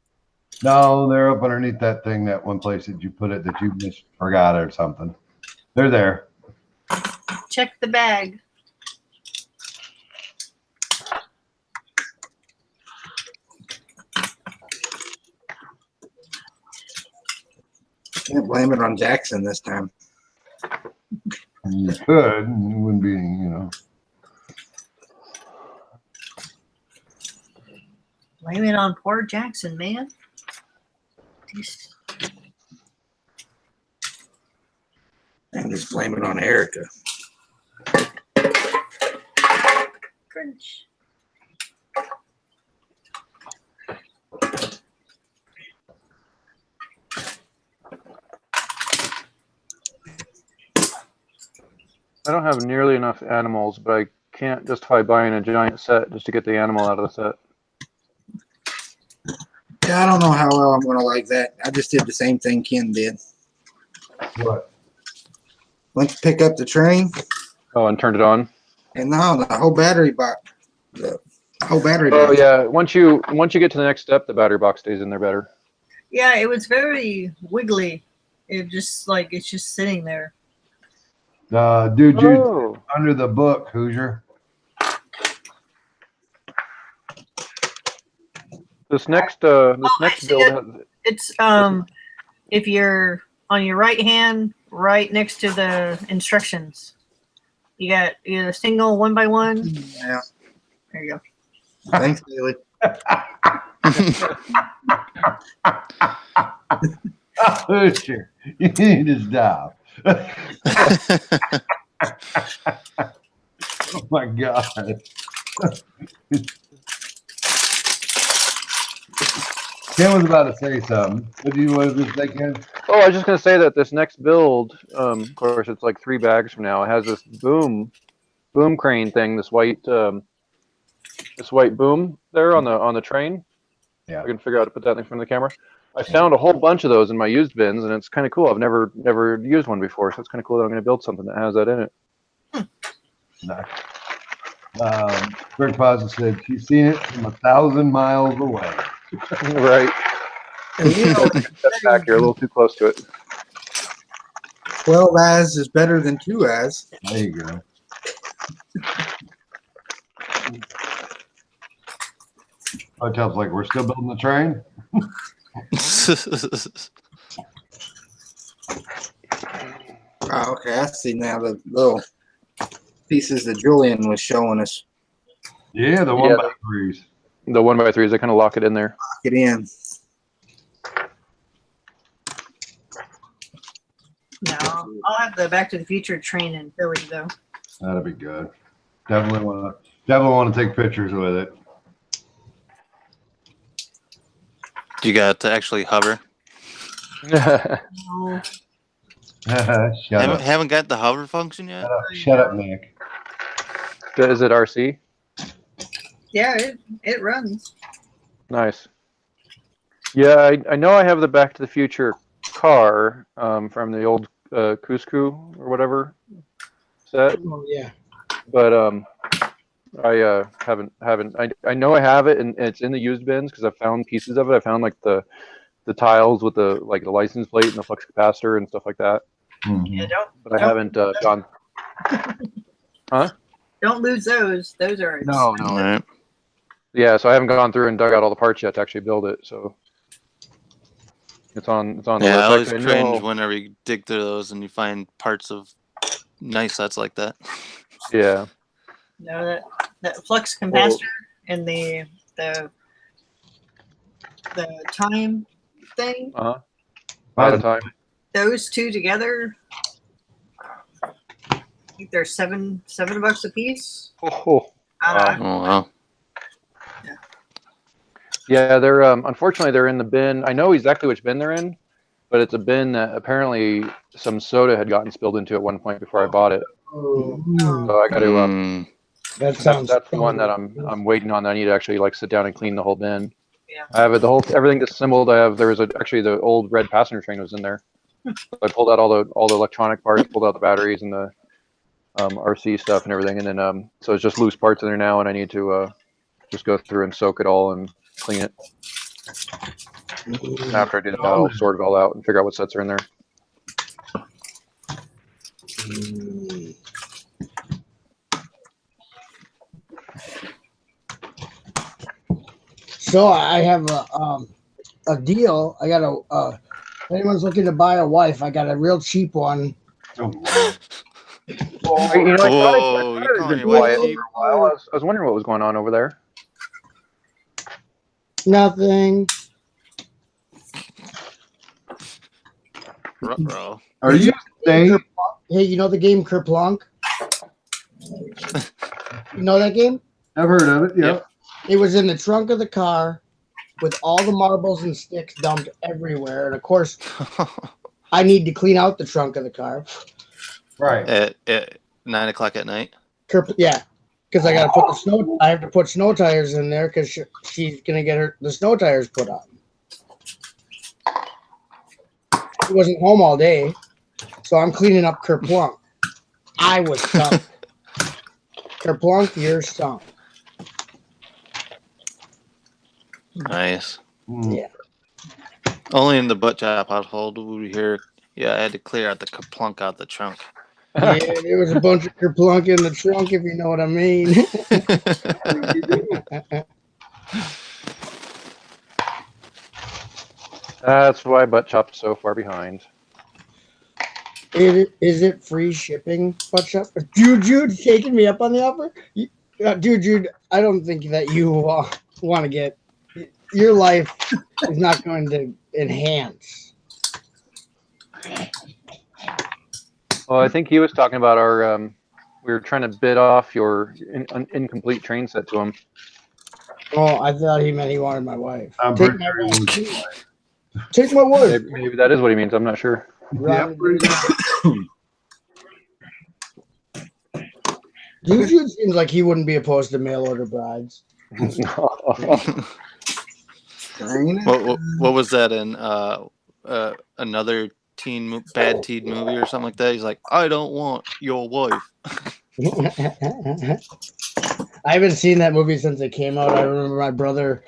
No, they're up underneath that thing, that one place that you put it that you just forgot or something. They're there. Check the bag. Can't blame it on Jackson this time. You could. It wouldn't be, you know. Blame it on poor Jackson, man. And just blame it on Erica. Crunch. I don't have nearly enough animals, but I can't justify buying a giant set just to get the animal out of the set. Yeah, I don't know how well I'm going to like that. I just did the same thing Ken did. What? Went to pick up the train, Oh, and turned it on. and now the whole battery box. The whole battery Oh box. yeah, once you get to the next step, the battery box stays in there better. Yeah, it was very wiggly. It just like it's just sitting there. Dude, Oh. under the book, Hoosier. This next I see build it. has, It's if you're on your right hand, right next to the instructions. You got either single 1x1. Yeah. There you go. Thanks, Bailey. Hoosier, you need to stop. Oh my God. Ken was about to say something. What do you want to say, Ken? oh, I was just gonna say that this next build, of course, it's like 3 bags from now. It has this boom boom crane thing, this white boom there on the train. Yeah. I can figure out how to put that in front of the camera. I found a whole bunch of those in my used bins, and it's kind of cool. I've never used one before, so it's kind of cool that I'm going to build something that has that in it. Nice. Greg Pazza said she's seen it from 1,000 miles away. Right. Step back, you're a little too close to it. 12 as is better than 2 as. There you go. Hotel's like, we're still building the train? Oh, okay, I see now the little pieces that Julian was showing us. Yeah, the 1x3s. The 1x3s, I kind of lock it in there. Lock it in. No, I'll have the Back to the Future train in Philly though. That'd be good. Definitely want to take pictures with it. You got to actually hover. No. Haven't got the hover function yet. Shut up, Nick. Is it RC? Yeah, it runs. Nice. Yeah, I know I have the Back to the Future car from the old Cusco or whatever set, Oh, yeah. but I haven't. I know I have it, and it's in the used bins because I found pieces of it. I found like the tiles with the license plate and the flux capacitor and stuff like that. Yeah, don't. But I haven't gone. Huh? Don't lose those. Those are. No. All right. Yeah, so I haven't gone through and dug out all the parts yet to actually build it. So it's on the Yeah, I list. always Actually, cringe whenever you dig through those and you find parts of nice sets like that. Yeah. No, that flux capacitor and the time thing. Out of time. Those two together, I think they're $7 a piece. Oh. I don't know. Oh wow. Yeah, they're unfortunately they're in the bin. I know exactly which bin they're in, but it's a bin that apparently some soda had gotten spilled into at one point before I bought it. Oh, So I got to. that sounds. That's the one that I'm waiting on. I need to actually sit down and clean the whole bin. Yeah. I have it everything disassembled. There was actually the old red passenger train was in there. So I pulled out all the electronic parts, pulled out the batteries and the RC stuff and everything, and then so it's just loose parts in there now, and I need to just go through and soak it all and clean it. And after I do that, I'll sort it all out and figure out what sets are in there. So I have a deal. I got if anyone's looking to buy a wife, I got a real cheap one. Oh, wow. I thought Whoa, it you're had calling been your wife quiet cheap? for a while. I was wondering what was going on over there. Nothing. Ruh-roh. Are you saying? Hey, you know the game Kerplunk? You know that game? I've heard of it. Yeah. It was in the trunk of the car with all the marbles and sticks dumped everywhere. And of course, I need to clean out the trunk of the car. Right. At 9 o'clock at night. Yeah, because I got to put I have to put snow tires in there because she's gonna get the snow tires put on. She wasn't home all day, so I'm cleaning up Kerplunk. I was sunk. Kerplunk, you're sunk. Nice. Yeah. Only in the butt job household would we hear. Yeah, I had to clear out the kaplunk out the trunk. Yeah, there was a bunch of Kerplunk in the trunk, if you know what I mean. That's why Butt Chop's so far behind. Is it free shipping, Butt Shop? Jude taking me up on the offer? Jude, I don't think that you want to get... Your life is not going to enhance. Well, I think he was talking about our. We were trying to bid off your incomplete train set to him. Oh, I thought he meant he wanted my wife. I'm Take pretty my sure he wife. was. Take my wife. Maybe that is what he means. I'm not sure. Yeah, pretty sure. Jude seems like he wouldn't be opposed to mail order brides. What was that in another bad teen movie or something like that? He's like, I don't want your wife. I haven't seen that movie since it came out. I remember my brother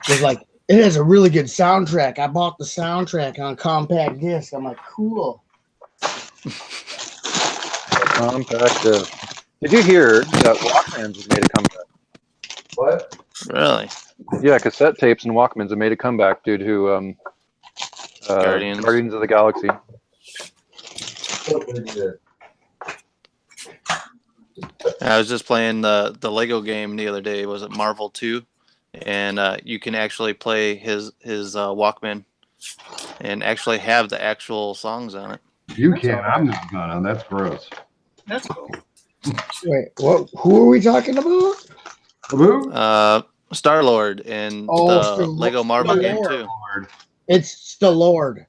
was like, it has a really good soundtrack. I bought the soundtrack on compact disc. I'm like, cool. Compact disc. Did you hear that Walkmans have made a comeback? What? Really? Yeah, cassette tapes and Walkmans have made a comeback due to Guardians of the Galaxy. I was just playing the Lego game the other day. Was it Marvel 2? And you can actually play his Walkman and actually have the actual songs on it. You can't. I'm just gonna. That's gross. That's cool. Wait, what? Who are we talking about? Who? Star-Lord and the Lego Marvel game too. It's the Lord.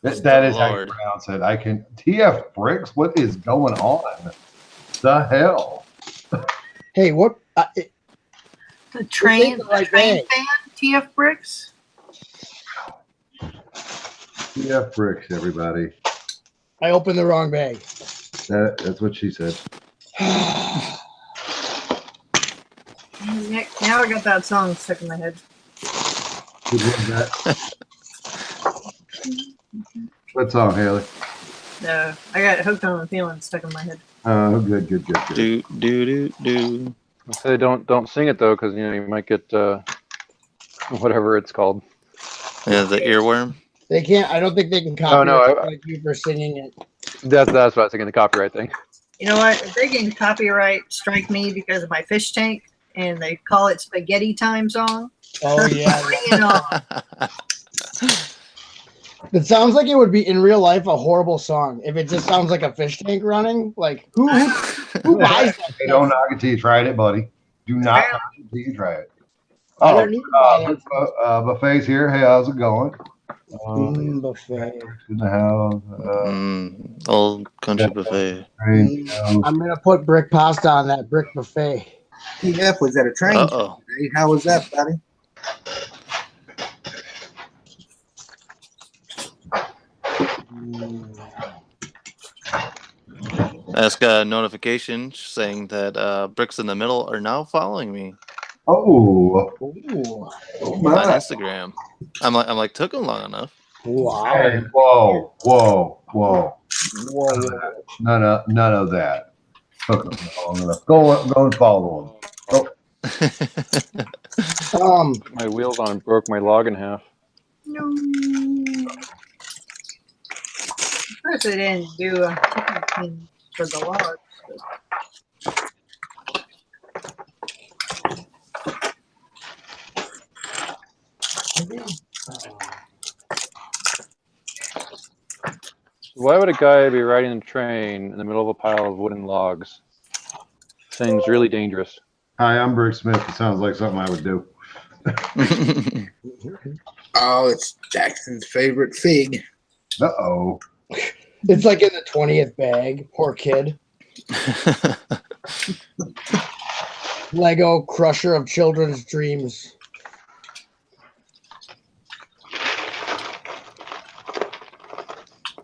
That is how you pronounce it. I can. TF Bricks. What is going on? The hell? Hey, what? The train right fan, TF Bricks. TF Bricks, everybody. I opened the wrong bag. That's what she said. Now I got that song stuck in my head. Good one, that. What song, Haley? No, I got Hooked on a Feeling stuck in my head. Oh, good. Do. I say don't sing it though, because you might get whatever it's called. Yeah, the earworm. They can't. I don't think they can copyright you for singing it. That's what I was thinking, the copyright thing. You know what? If they can copyright strike me because of my fish tank, and they call it Spaghetti Time Song. Oh yeah. Bring it on. It sounds like it would be in real life a horrible song if it just sounds like a fish tank running. Like who buys that? Hey, don't knock it till you tried it, buddy. Do not knock it till you try it. Buffet's here. Hey, how's it going? Buffet. In the house. Old country buffet. I'm gonna put brick pasta on that brick buffet. TF was at a train. Today. How was that, buddy? I just got a notification saying that Bricks in the Middle are now following me. Oh on my. Instagram. I'm like, took them long enough. Wow. Hey, whoa. None of that. Took them long enough. Go and follow them. My wheels on and broke my log in half. No. Of course, I didn't do a technique for the logs. Why would a guy be riding a train in the middle of a pile of wooden logs? Seems really dangerous. Hi, I'm Brick Smith. It sounds like something I would do. Oh, it's Jackson's favorite fig. Uh-oh. It's like in the 20th bag. Poor kid. Lego crusher of children's dreams.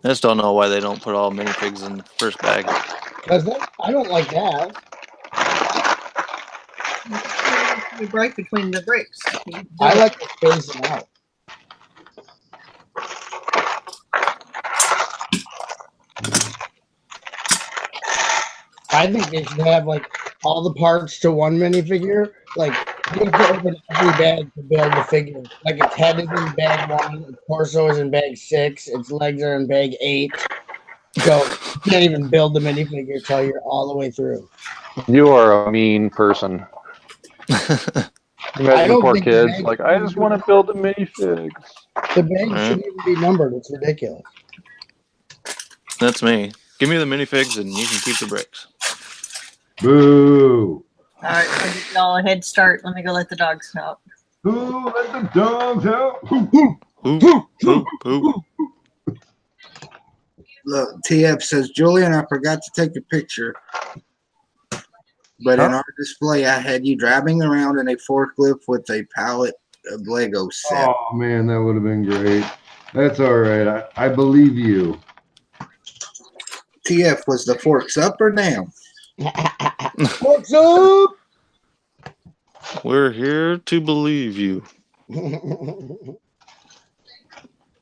I just don't know why they don't put all minifigs in the first bag. I don't like that. You break between the bricks. I like to space them out. I think they should have like all the parts to one minifigure. Like you have to open every bag to build the figure. Like its head is in bag 1, its torso is in bag 6, its legs are in bag 8. So you can't even build the minifigure until you're all the way through. You are a mean person. Imagine poor kids like, I just want to build the minifigs. The bag shouldn't even be numbered. It's ridiculous. That's me. Give me the minifigs and you can keep the bricks. Boo. All right, I'll give y'all a head start. Let me go let the dogs out. Who let the dogs out? Who? Look, TF says, Julian, I forgot to take a picture. But in Huh? our display, I had you driving around in a forklift with a pallet of Lego set. Oh man, that would have been great. That's all right. I believe you. TF, was the forks up or down? What's up? We're here to believe you.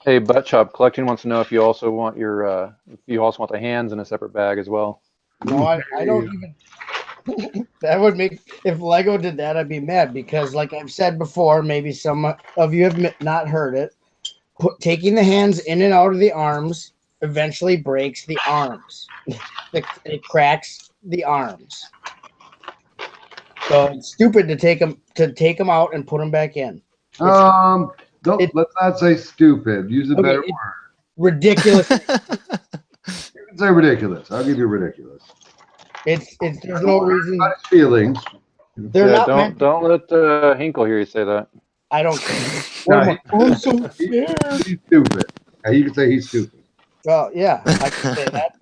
Hey, Butt Chop Collecting wants to know if you also want the hands in a separate bag as well. No, I don't even. That would make, if Lego did that, I'd be mad because, like I've said before, maybe some of you have not heard it. Taking the hands in and out of the arms eventually breaks the arms. It cracks the arms. So it's stupid to take them out and put them back in. Let's not say stupid. Use a better Okay, word. Ridiculous. You can say ridiculous. I'll give you ridiculous. It's there's no reason. Not his feelings. They're not meant. Don't let Hinkle hear you say that. I don't care. No, I'm so scared. he's stupid. You can say he's stupid. Well, yeah, I can say that.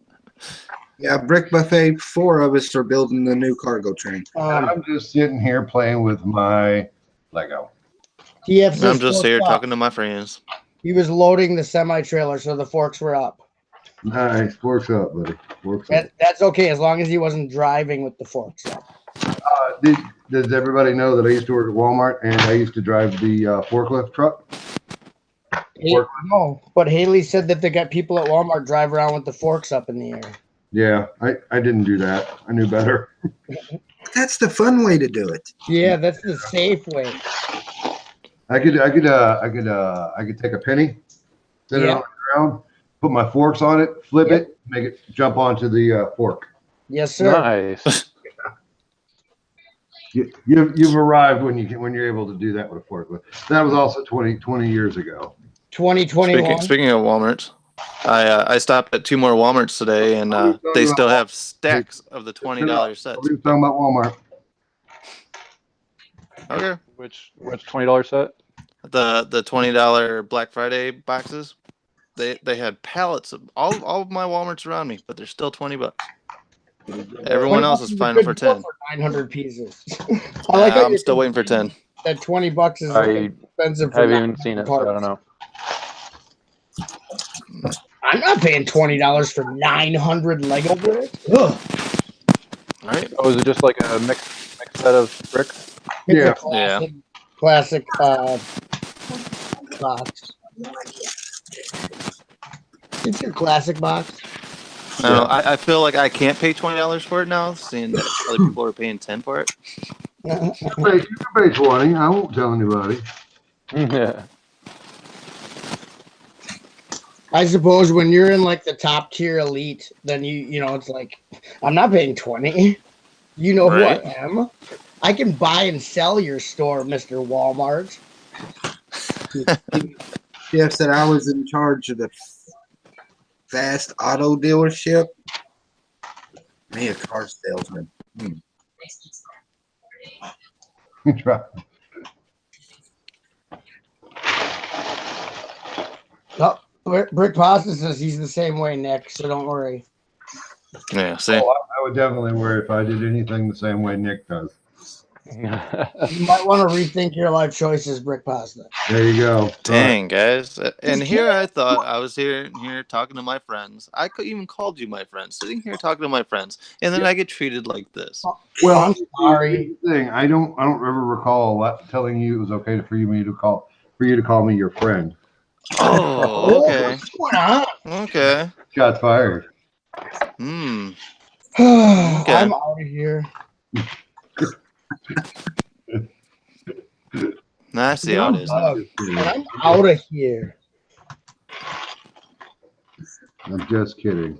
Yeah, Brick Buffet, 4 of us are building the new cargo train. I'm just sitting here playing with my Lego. TF says I'm just forks here up. talking to my friends. He was loading the semi-trailer, so the forks were up. Nice. Forks up, buddy. Forks up. That's okay as long as he wasn't driving with the forks up. Does everybody know that I used to work at Walmart and I used to drive the forklift truck? No, but Haley said that they got people at Walmart drive around with the forks up in the air. Yeah, I didn't do that. I knew better. That's the fun way to do it. Yeah, that's the safe way. I could take a penny, set it Yeah. on the ground, put my forks on it, flip it, make it jump onto the fork. Yes, sir. Nice. You've arrived when you're able to do that with a forklift. That was also 20 years ago. 2021. Speaking of Walmarts, I stopped at 2 more Walmarts today, and they still have stacks of the $20 sets. We were talking about Walmart. Okay. Which $20 set? The $20 Black Friday boxes. They had pallets of all of my Walmarts around me, but they're still $20. Everyone else is finding for 10. 900 pieces. I like how I'm you're still waiting for 10. That $20 is I expensive. For haven't even seen it, so I don't know. I'm not paying $20 for 900 Lego bricks. Ugh. All right. Oh, is it just like a mixed set of bricks? It's Yeah. a classic box. It's your classic box. No, I feel like I can't pay $20 for it now, seeing that other people are paying 10 for it. You can pay 20. I won't tell anybody. Yeah. I suppose when you're in like the top tier elite, then you know it's like I'm not paying 20. You know Right. who I am. I can buy and sell your store, Mr. Walmart. Jeff said I was in charge of the fast auto dealership. Me, a car salesman. Oh, Brick Pasta says he's the same way, Nick, so don't worry. Yeah, see? I would definitely worry if I did anything the same way Nick does. You might want to rethink your life choices, Brick Pasta. There you go. Dang, guys. And here I thought I was here talking to my friends. I could even called you my friend, sitting here talking to my friends, and then I get treated like this. Well, I'm sorry. Thing I don't ever recall telling you it was okay for you to call me your friend. Oh, okay. What's going on? Okay. Shots fired. Hmm. I'm out of here. Nah, I see how it is now. I'm out of here. I'm just kidding.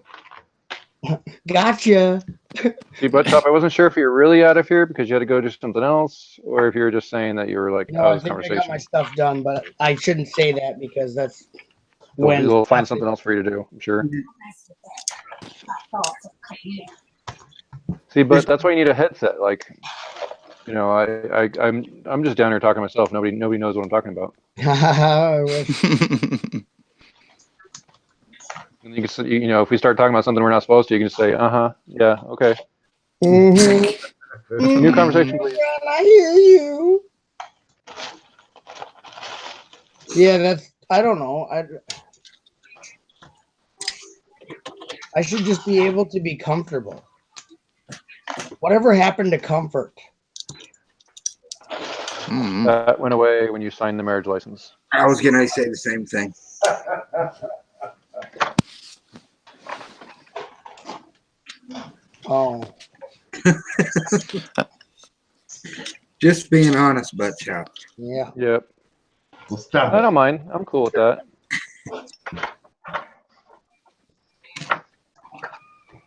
Gotcha. See, Butt Chop, I wasn't sure if you were really out of here because you had to go do something else, or if you were just saying that you were like No, out I of this think I got conversation. my stuff done, but I shouldn't say that because that's We'll when find something else for you to do, I'm sure. See, but that's why you need a headset. Like, you know, I'm just down here talking to myself. Nobody knows what I'm talking about. I wish. And you can, you know, if we start talking about something we're not supposed to, you can just say, yeah, okay. Mhm. New conversation, please. I hear you. Yeah, I don't know. I should just be able to be comfortable. Whatever happened to comfort? Mm. That went away when you signed the marriage license. I was gonna say the same thing. Oh, Just being honest, butt chop. yeah. Yep. Well, stop I it. don't mind. I'm cool with that.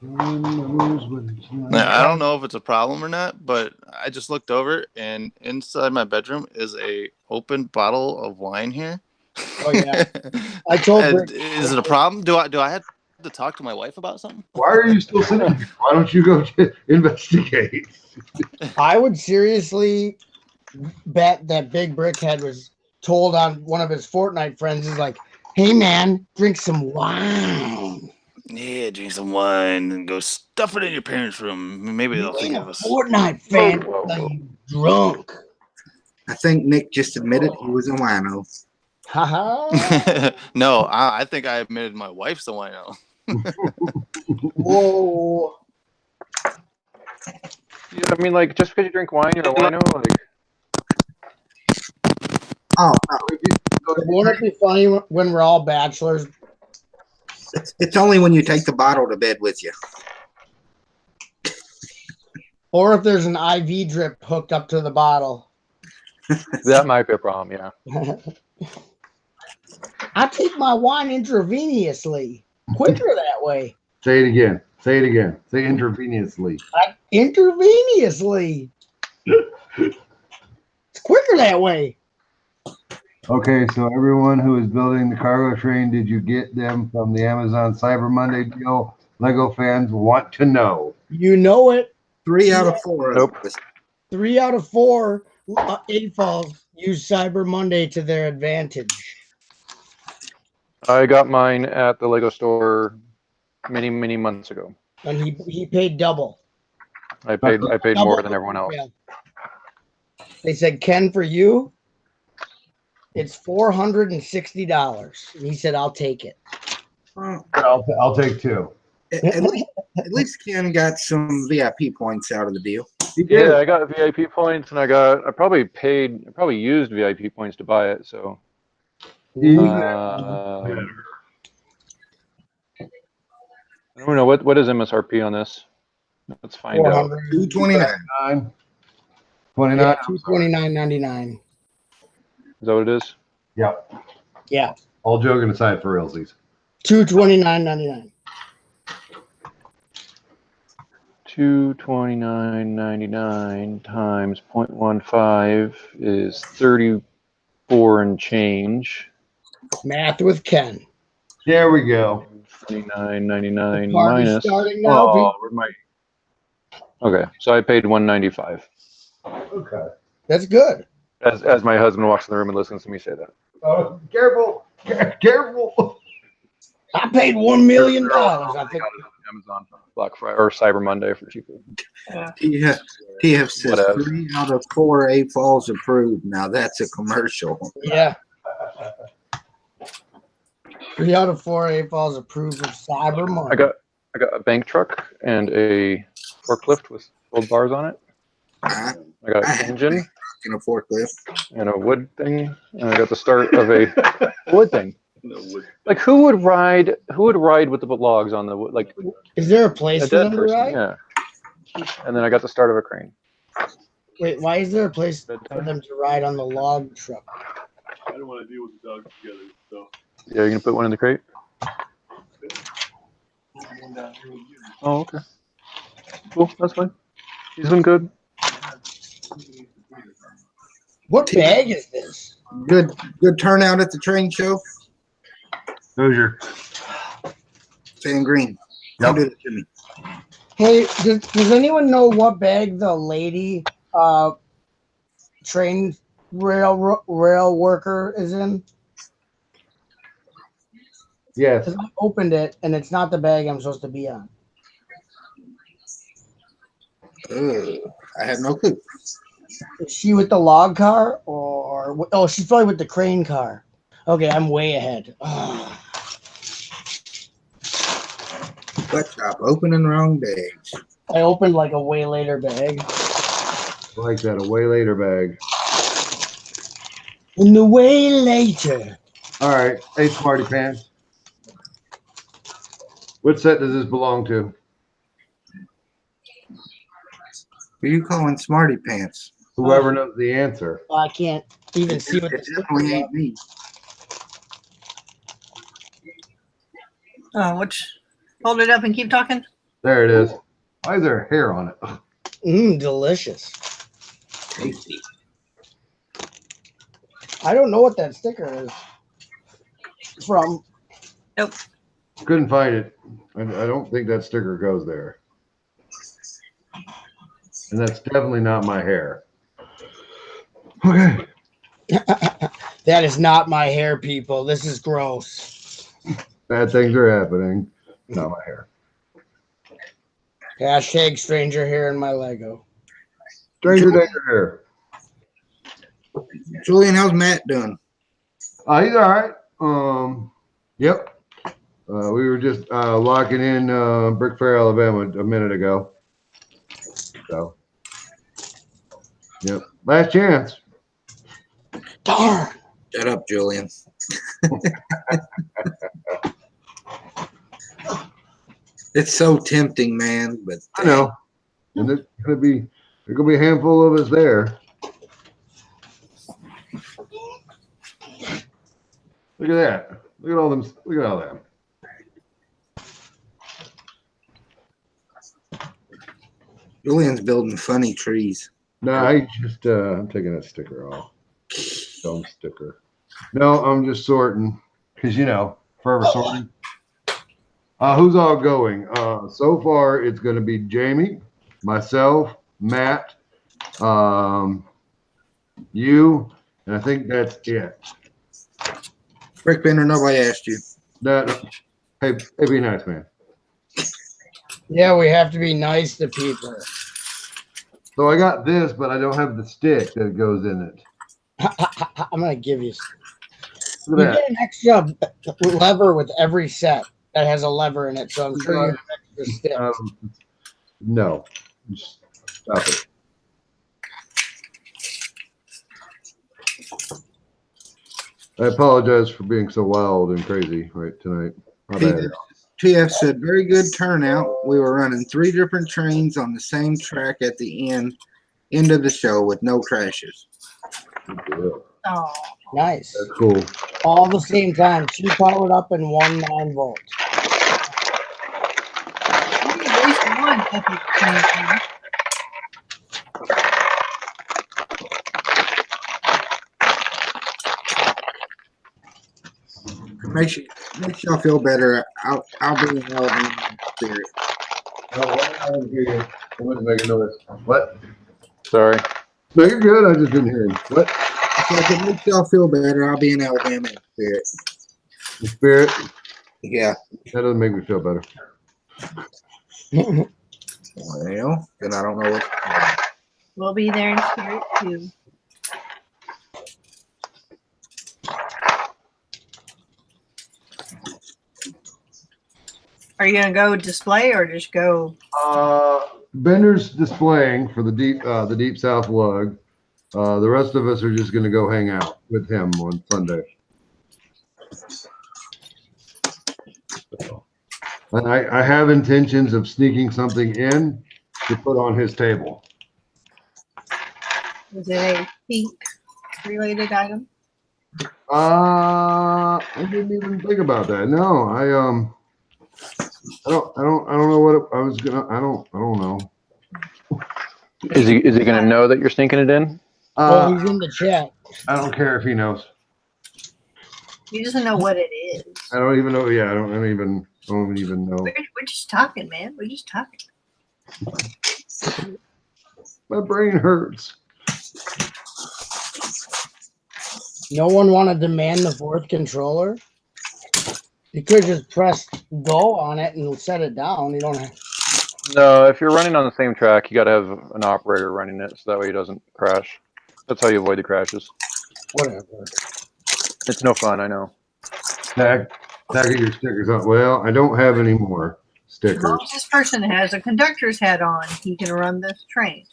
Now, I don't know if it's a problem or not, but I just looked over and inside my bedroom is a open bottle of wine here. Oh yeah. I told Rick. Is it a problem? Do I have to talk to my wife about something? Why are you still sitting here? Why don't you go investigate? I would seriously bet that Big Brickhead was told on one of his Fortnite friends is like, "Hey man, drink some wine." Yeah, drink some wine and go stuff it in your parents' room. Maybe they'll You ain't a forgive us. Fortnite fan, Whoa, whoa, whoa. you drunk. I think Nick just admitted he was a wino. Haha. No, I think I admitted my wife's the wino. Whoa. Yeah, I mean, like, just because you drink wine, you're a wino. Like, Oh, Won't it be funny when we're all bachelors? it's only when you take the bottle to bed with you. Or if there's an IV drip hooked up to the bottle. that might be a problem. Yeah. I take my wine intravenously. Quicker that way. Say it again. Say it again. Say intravenously. Intravenously. It's quicker that way. Okay, so everyone who is building the cargo train, did you get them from the Amazon Cyber Monday deal? Lego fans want to know. You know it. 3 out of 4. Nope. 3 out of 4 AFOLs use Cyber Monday to their advantage. I got mine at the Lego store many, many months ago. And he paid double. I paid Double more than everyone else. Yeah. They said, Ken, for you, it's $460. And he said, I'll take it. I'll take 2. At least Ken got some VIP points out of the deal. He did. Yeah, I got VIP points, and I probably used VIP points to buy it. So, I don't know what is MSRP on this. Let's find out. $229. 29. Yeah, $229.99. Is that what it is? Yep. Yeah, All joking aside, for realsies. $229.99. $229.99 times 0.15 is 34 and change. Math with Ken. There we go. $29.99 The party's minus. starting now, Oh, where'd my? Okay, so I paid $195. Okay. That's good. As my husband walks in the room and listens to me say that. Oh, careful. Careful. I paid $1 million. I think. Amazon Black Friday or Cyber Monday for cheaper. TF says Whatever. 3 out of 4 AFOLs approved. Now that's a commercial. Yeah. 3 out of 4 AFOLs approved of Cyber Monday. I got a bank truck and a forklift with gold bars on it. I I got have an engine in a forklift. and a wood thing, and I got the start of a wood thing. Like who would ride with the logs on the wood? Like Is there a place a for them dead to person, ride? yeah. And then I got the start of a crane. Wait, why is there a place for them to ride on the log truck? I don't want to deal with the dogs together. So Yeah, you're gonna put one in the crate? Oh, okay. Cool, that's fine. He's been good. What bag is this? Good turnout at the train show. Hoosier. Saying green. Yep. Do it to me. Hey, does anyone know what bag the lady train rail worker is in? Yes. 'Cause I opened it and it's not the bag I'm supposed to be on. Ugh. I have no clue. Is she with the log car or oh, she's probably with the crane car. Okay, I'm way ahead. Oh. But stop opening wrong bags. I opened like a way later bag. I like that. A way later bag. In the way later. All right. Hey, Smarty Pants. What set does this belong to? Who you calling Smarty Pants? Whoever knows the answer. I can't even see what It this definitely ain't me. Hold it up and keep talking. There it is. Why is there hair on it? Delicious. Tasty. I don't know what that sticker is from. Nope. Couldn't find it. I don't think that sticker goes there. And that's definitely not my hair. Okay. That is not my hair, people. This is gross. Bad things are happening. Not my hair. Hashtag stranger hair in my Lego. Stranger danger hair. Julian, how's Matt doing? He's all right. Yep. We were just locking in Brick Fair, Alabama a minute ago. So, yep. Last chance. Darn. Shut up, Julian. It's so tempting, man. But I know. And there's gonna be a handful of us there. Look at that. Look at all them. Look at all that. Julian's building funny trees. No, I just I'm taking that sticker off. Dumb sticker. No, I'm just sorting because forever sorting. Who's all going? So far it's going to be Jamie, myself, Matt, you, and I think that's it. Rick Bender, nobody asked you. No. Hey, be nice, man. Yeah, we have to be nice to people. So I got this, but I don't have the stick that goes in it. I'm going to give you. Look You at get an extra lever with every set that has a lever in it, so I'm sure you have extra sticks. that. No. Just stop it. I apologize for being so wild and crazy right tonight. My bad. TF said, very good turnout. We were running 3 different trains on the same track at the end of the show with no crashes. Oh. Nice. That's cool. All the same time. 2 powered up and 1 9-volt. At least one epic train. Makes y'all feel better. I'll be in Alabama spirit. I was making noise. What? Sorry. No, you're good. I just didn't hear him. What? So if it makes y'all feel better, I'll be in Alabama spirit. The spirit? Yeah. That doesn't make me feel better. Well, then I don't know what. We'll be there in spirit too. Are you gonna go display or just go? Bender's displaying for the deep South lug. The rest of us are just going to go hang out with him on Sunday. And I have intentions of sneaking something in to put on his table. Is it a pink related item? I didn't even think about that. No, I don't know what I was gonna. I don't know. Is he gonna know that you're sneaking it in? Oh, he's in the chat. I don't care if he knows. He doesn't know what it is. I don't even know. Yeah, I don't even know. We're just talking, man. We're just talking. My brain hurts. No one want to demand the 4th controller? You could just press go on it and set it down. You don't have. No, if you're running on the same track, you got to have an operator running it, so that way he doesn't crash. That's how you avoid the crashes. Whatever. It's no fun, I know. Tag your stickers on. Well, I don't have any more As stickers. long as this person has a conductor's hat on, he can run this train.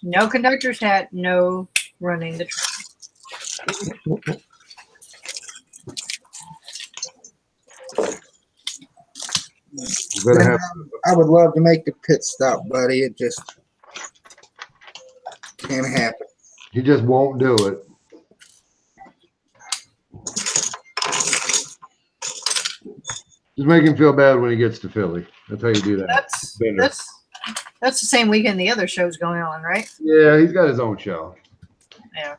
No conductor's hat, no running the train. You better have. I would love to make the pit stop, buddy. It just can't happen. He just won't do it. Just make him feel bad when he gets to Philly. That's how you do that. That's the same weekend the other show's going on, right? Yeah, he's got his own show. Yeah.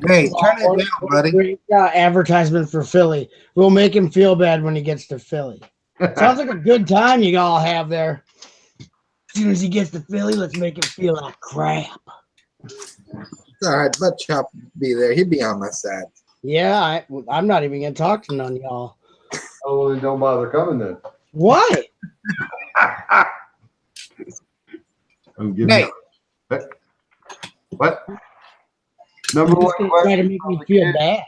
Hey, turn it down, buddy. Great advertisement for Philly. We'll make him feel bad when he gets to Philly. Sounds like a good time you all have there. As soon as he gets to Philly, let's make him feel like crap. It's all right, Butt Chop will be there. He'd be on my side. Yeah, I'm not even gonna talk to none of y'all. Oh, well, then don't bother coming then. Why? I'm giving Hey. What? Number You're one just gonna try to question make from me the feel kid bad.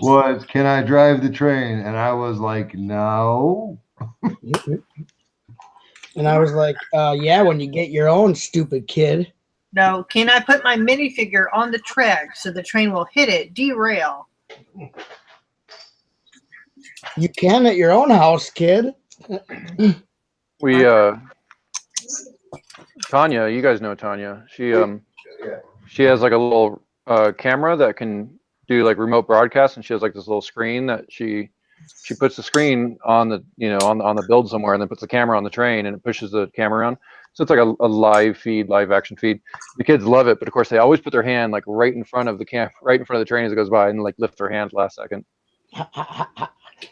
was, can I drive the train? And I was like, no. And I was like, yeah, when you get your own, stupid kid. No, can I put my minifigure on the track so the train will hit it, derail? You can at your own house, kid. We Tanya, you guys know Tanya. She has like a little camera that can do like remote broadcast, and she has like this little screen that she puts the screen on the on the build somewhere, and then puts the camera on the train, and it pushes the camera around. So it's like a live feed, live action feed. The kids love it, but of course they always put their hand like right in front of the train as it goes by, and like lift their hands last second.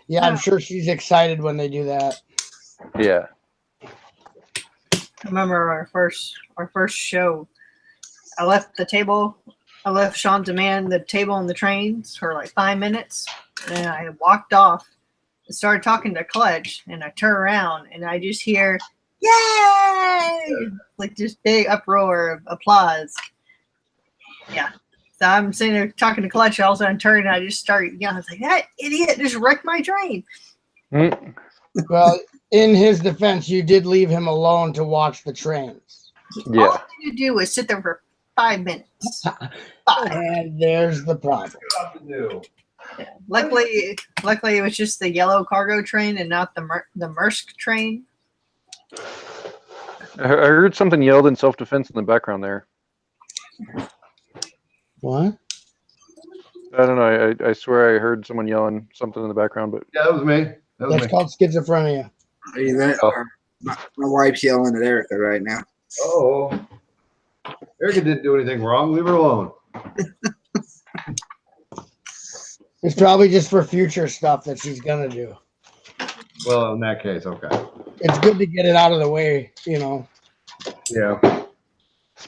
Yeah, I'm sure she's excited when they do that. Yeah. I remember our first show. I left Sean to man the table on the trains for like 5 minutes, and I walked off and started talking to Clutch, and I turn around and I just hear, "Yay!" Like this big uproar of applause. Yeah. So I'm sitting there talking to Clutch, all of a sudden I turn and I just start yelling. I was like, "That idiot just wrecked my train." Mm. Well, in his defense, you did leave him alone to watch the trains. All Yeah. I had to do was sit there for 5 minutes. 5. And there's the problem. Yeah. Luckily, it was just the yellow cargo train and not the Maersk train. I heard something yelled in self-defense in the background there. What? I don't know. I swear I heard someone yelling something in the background, but Yeah, that was me. That was That's me. called schizophrenia. Are you there? Oh. My wife's yelling at Erica right now. Oh. Erica didn't do anything wrong. Leave her alone. It's probably just for future stuff that she's gonna do. Well, in that case, okay. It's good to get it out of the way, you know. Yeah.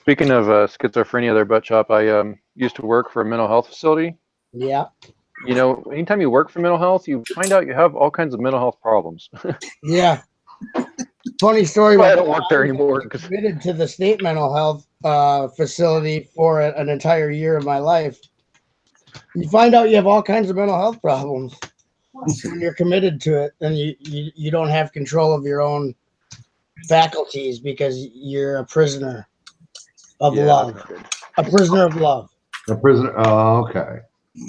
speaking of schizophrenia there, Butt Chop, I used to work for a mental health facility. Yeah. You know, anytime you work for mental health, you find out you have all kinds of mental health problems. Yeah. Funny story. Well, I about don't work there anymore. Committed to the state mental health facility for an entire year of my life. You find out you have all kinds of mental health problems when you're committed to it, and you don't have control of your own faculties because you're a prisoner of love. A prisoner of love. A prisoner. Oh, okay.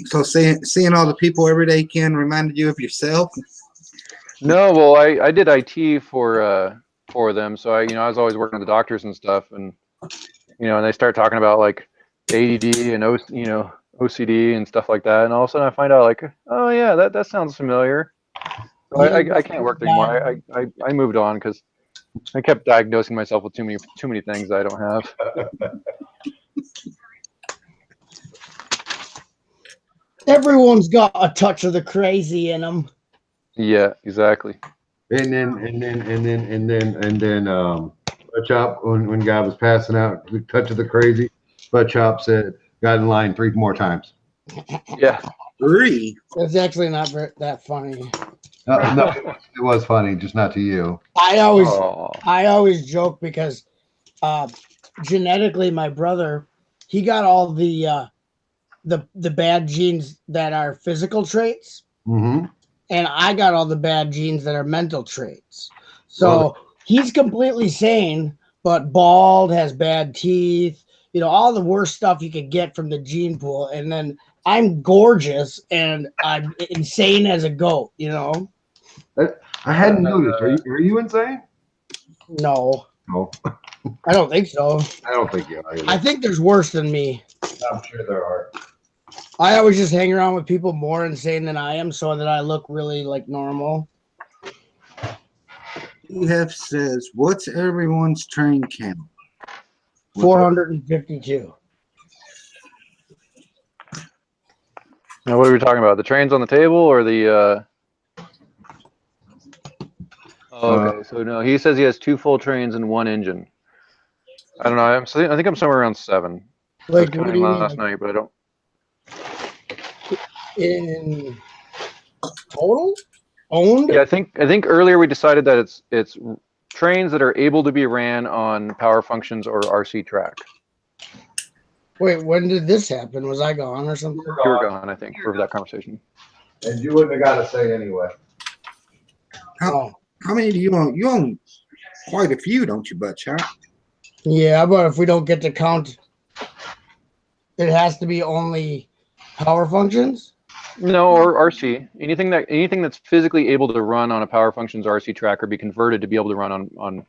So seeing all the people every day, Ken, reminded you of yourself? No, well, I did IT for them, so I was always working with the doctors and stuff, and and they start talking about like ADD and OCD and stuff like that, and all of a sudden I find out like, oh yeah, that sounds familiar. So I can't work there anymore. I moved on because I kept diagnosing myself with too many things that I don't have. Everyone's got a touch of the crazy in them. Yeah, exactly. And then Butt Chop, when God was passing out, the touch of the crazy, Butt Chop said, got in line 3 more times. Yeah. 3. It's actually not that funny. No, it was funny, just not to you. I Oh, always joke because genetically, my brother, he got all the bad genes that are physical traits, Mm-hmm. and I got all the bad genes that are mental traits. So Well, he's completely sane, but bald, has bad teeth, all the worst stuff you could get from the gene pool. And then I'm gorgeous and I'm insane as a goat, I hadn't noticed. Are you insane? No, No, I don't think so. I don't think you are either. I think there's worse than me. I'm sure there are. I always just hang around with people more insane than I am so that I look really like normal. EF says, what's everyone's train count? 452. now what are we talking about? The trains on the table or the? Oh, okay, so no, he says he has 2 full trains and 1 engine. I don't know. I think I'm somewhere around 7. I was Like, what do counting you mean? last night, but I don't. In total? Owned? Yeah, I think earlier we decided that it's trains that are able to be ran on power functions or RC track. Wait, when did this happen? Was I gone or something? You were gone, I think, for that conversation. And you wouldn't have got to say anyway. Oh, How many do you own? You own quite a few, don't you, Butch? Huh? yeah, but if we don't get to count, it has to be only power functions? No, or RC. Anything that's physically able to run on a power functions RC track or be converted to be able to run on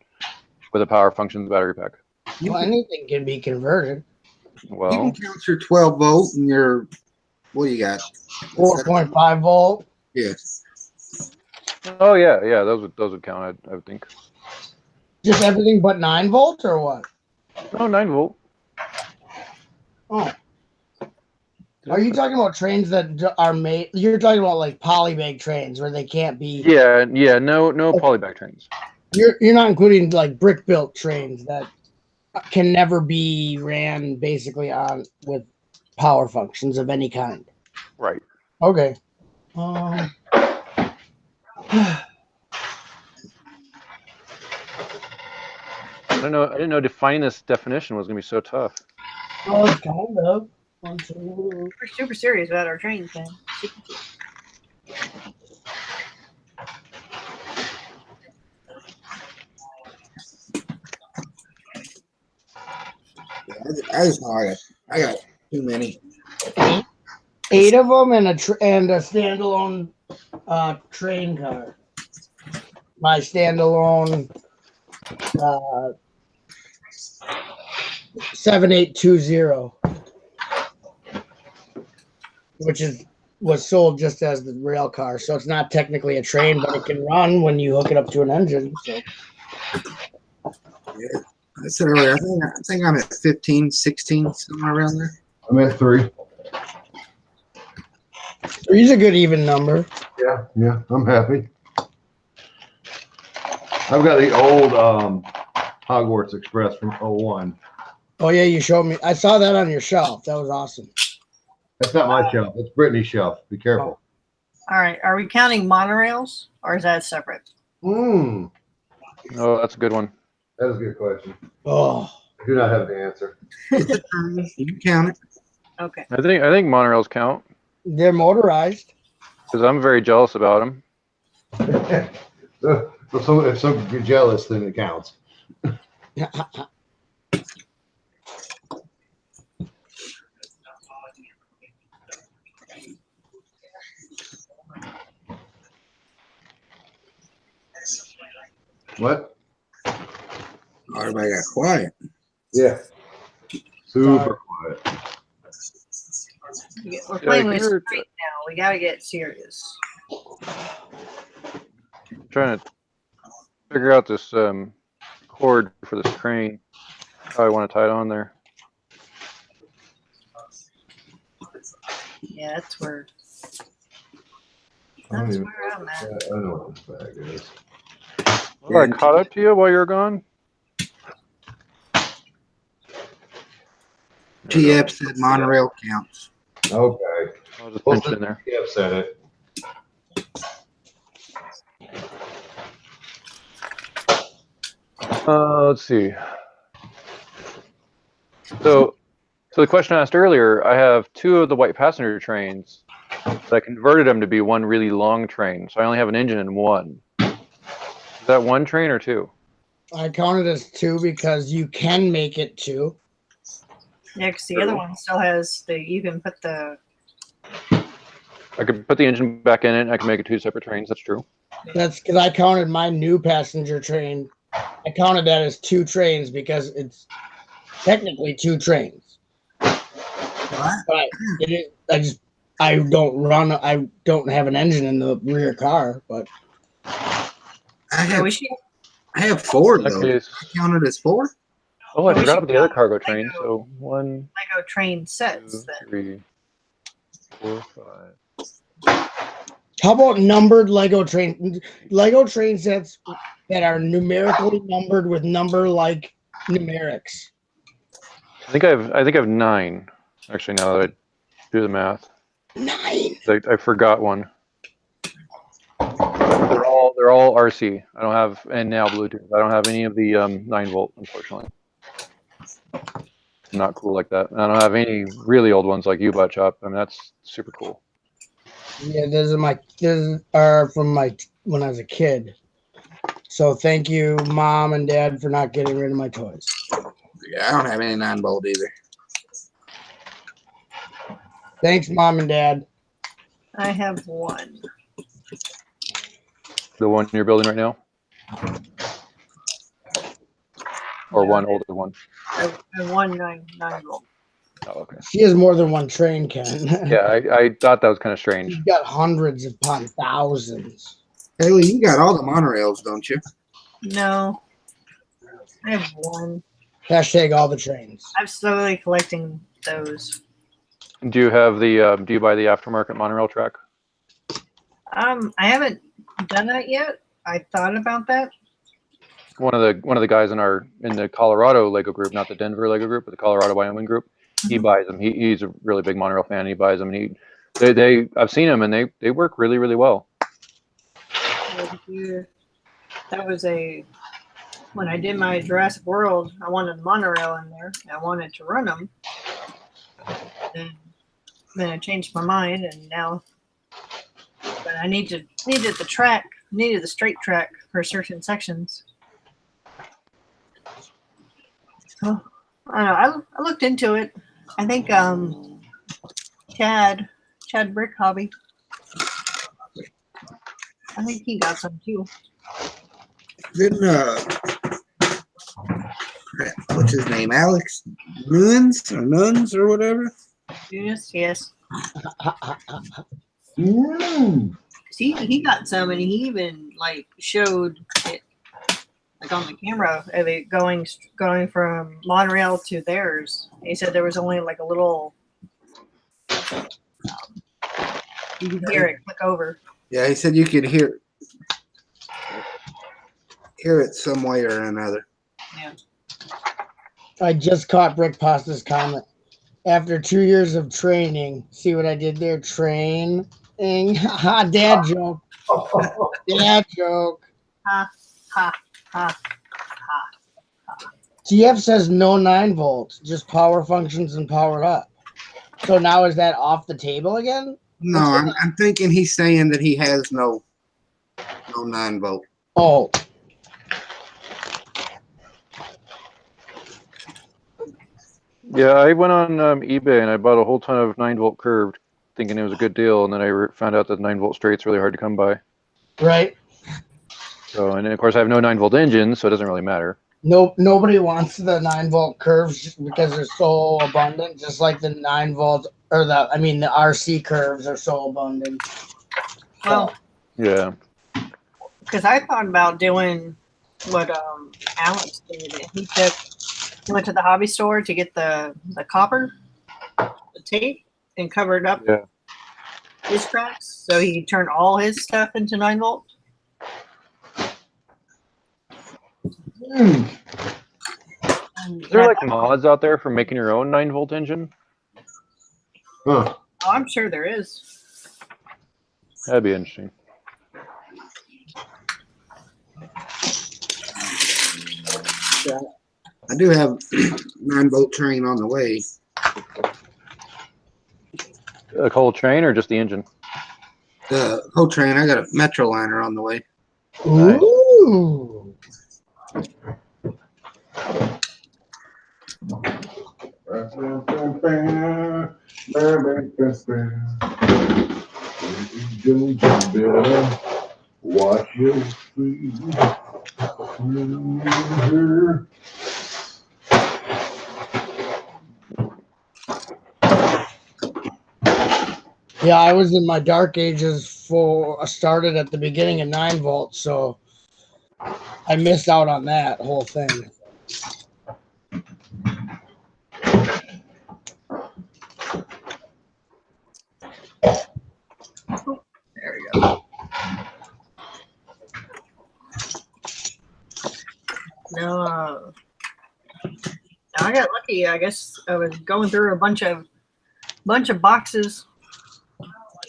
with a power functions battery pack. You, Well, anything can be converted. you Well, can count your 12 volt and your, what do you got? 4.5 volt. Yes. oh yeah, those would count. I would think. Just everything but 9 volt or what? Oh, 9 volt. Oh. Are you talking about trains that are made? You're talking about like polybag trains where they can't be. Yeah, no polyback trains. You're not including like brick built trains that can never be ran basically on with power functions of any kind. Right. Okay. I didn't know defining this definition was gonna be so tough. Well, it's kind of. 1, 2. We're super serious about our trains, man. I just know I got too many. 8 of them and a standalone train car. My standalone 7820, which was sold just as the rail car, so it's not technically a train, but it can run when you hook it up to an engine. So. Yeah. I said earlier, I think I'm at 15, 16, somewhere around there. I'm at 3. 3's a good even number. Yeah, I'm happy. I've got the old Hogwarts Express from 01. Oh yeah, you showed me. I saw that on your shelf. That was awesome. That's not my shelf. That's Brittany's shelf. Be careful. All right. Are we counting monorails or is that separate? Oh, that's a good one. That is a good question. Oh, I do not have the answer. You can count it. Okay. I think monorails count they're motorized. because I'm very jealous about them. So if you're jealous, then it counts. What? Oh, everybody got quiet. Yeah. Super quiet. We're playing with you're- straight now. We got to get serious. I'm trying to figure out this cord for this train. How I want to tie it on there. Yeah, that's where. I don't That's even- where I'm at. I know what this bag is. Oh, I caught up to you while you were gone. GF said monorail counts. Okay. I'll just pinch it in there. Yeah, said it. Let's see. So the question I asked earlier, I have 2 of the white passenger trains, but I converted them to be one really long train, so I only have an engine in one. Is that 1 train or 2? I count it as 2 because you can make it 2. Yeah, because the other one still has you can put the. I could put the engine back in it, and I can make it 2 separate trains. That's true. That's because I counted my new passenger train. I counted that as 2 trains because it's technically 2 trains. But I don't have an engine in the rear car, but I Yeah, have, we should. I have 4 In that though. case, I count it as 4. oh, I we forgot should about the other count cargo train. Lego- So 1, Lego train 2, sets then. 3, 4, 5. how about numbered Lego train sets that are numerically numbered with number-like numerics? I think I have 9. Actually, now that I do the math, 9. I forgot one. They're all RC. I don't have, and now Bluetooth. I don't have any of the 9-volt, unfortunately. I'm not cool like that. I don't have any really old ones like U-Bot Chop. I mean, that's super cool. Yeah, those are from when I was a kid. So thank you, Mom and Dad, for not getting rid of my toys. Yeah, I don't have any 9-volt either. Thanks, Mom and Dad. I have 1. The one you're building right now, or Yeah, one older one. I have 1 9-volt. Oh, okay. She has more than one train, Ken. Yeah, I thought that was kind of strange. She's got hundreds upon thousands. Haley, you got all the monorails, don't you? No, I have 1. Hashtag all the trains. I'm slowly collecting those. Do you have the? Do you buy the aftermarket monorail track? I haven't done that yet. I thought about that. One of the guys in the Colorado Lego group, not the Denver Lego group, but the Colorado Wyoming group, he buys them. He's a really big monorail fan. He buys them, and I've seen them, and they work really, really well. That was when I did my Jurassic World, I wanted the monorail in there. I wanted to run them. And then I changed my mind, and now, but I needed the straight track for certain sections. So, I don't know. I looked into it. I think Chad Brick Hobby. I think he got some too. Didn't what's his name? Alex Nuns or whatever? Yes. Mm. He got some, and he even like showed it like on the camera of it going from Montreal to theirs. He said there was only like a little. You could hear it click over. Yeah, he said you could hear it some way or another. Yeah. I just caught Brick Pasta's comment. After 2 years of training, see what I did there? Training. Ha, dad joke. Dad joke. Ha ha ha. GF says no 9-volt, just power functions and power up. So now is that off the table again? No, I'm thinking he's saying that he has no 9-volt. Oh. Yeah, I went on eBay and I bought a whole ton of 9-volt curved, thinking it was a good deal, and then I found out that 9-volt straight's really hard to come by. Right. So, and of course I have no 9-volt engine, so it doesn't really matter. Nope, nobody wants the 9-volt curves just because they're so abundant, just like the 9-volt or the RC curves are so abundant. Well, Yeah. because I thought about doing what Alex did. He went to the hobby store to get the copper, the tape, and covered up his cracks, so he turned all his stuff into 9-volt. Mm. Is there like mods out there for making your own 9-volt engine? Huh. Oh, I'm sure there is. That'd be interesting. that. I do have 9-volt train on the way. A whole train or just the engine? The whole train. I got a Metro liner on the way. Nice. Ooh. Watch your feet. Yeah, I was in my dark ages started at the beginning of 9-volt, so I missed out on that whole thing. There we go. No, I got lucky. I guess I was going through a bunch of boxes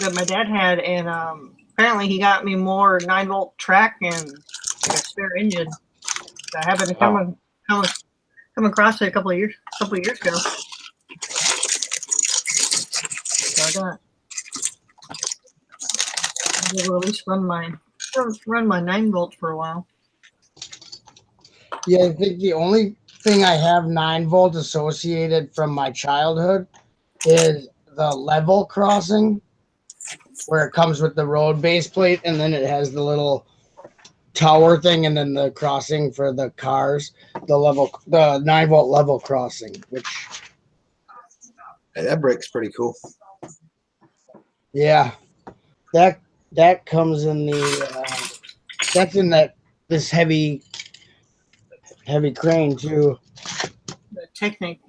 that my dad had, and apparently he got me more 9-volt track and like a spare engine. I happened to come across it a couple of years ago. So I got able to at least run my 9-volt for a while. Yeah, I think the only thing I have 9-volt associated from my childhood is the level crossing, where it comes with the road base plate and then it has the little tower thing and then the crossing for the cars, the 9-volt level crossing, which Hey, that break's pretty cool. yeah, that comes in the that's in this heavy crane too. The technique,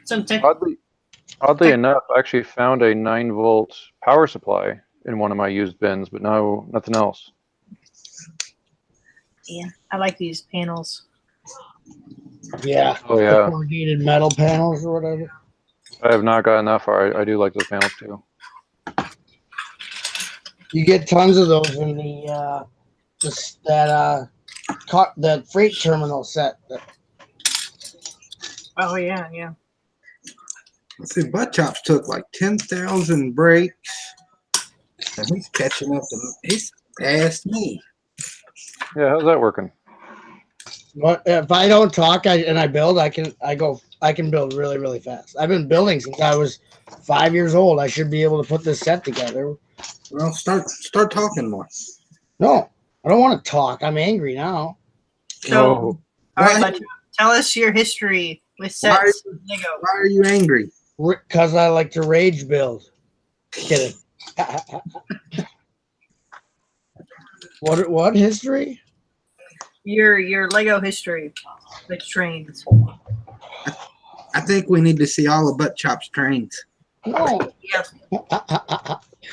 some technique. Oddly enough, I actually found a 9-volt power supply in one of my used bins, but no, nothing else. Yeah, I like these panels. Yeah. Oh The yeah, corrugated metal panels or whatever. I have not gotten that far. I do like those panels too. You get tons of those in the that freight terminal set. Oh yeah, yeah. Let's see, Butt Chops took like 10,000 breaks. And he's catching up to he's asked me. Yeah, how's that working? What if I don't talk and I build? I can build really, really fast. I've been building since I was 5 years old. I should be able to put this set together. Well, start talking more. No, I don't want to talk. I'm angry now. So, Oh, all right, Why- Butch, tell us your history with sets. Lego. Why are you angry? Because I like to rage build. Kidding. What history? Your Lego history with trains. I think we need to see all of Butt Chops trains. No, Yes.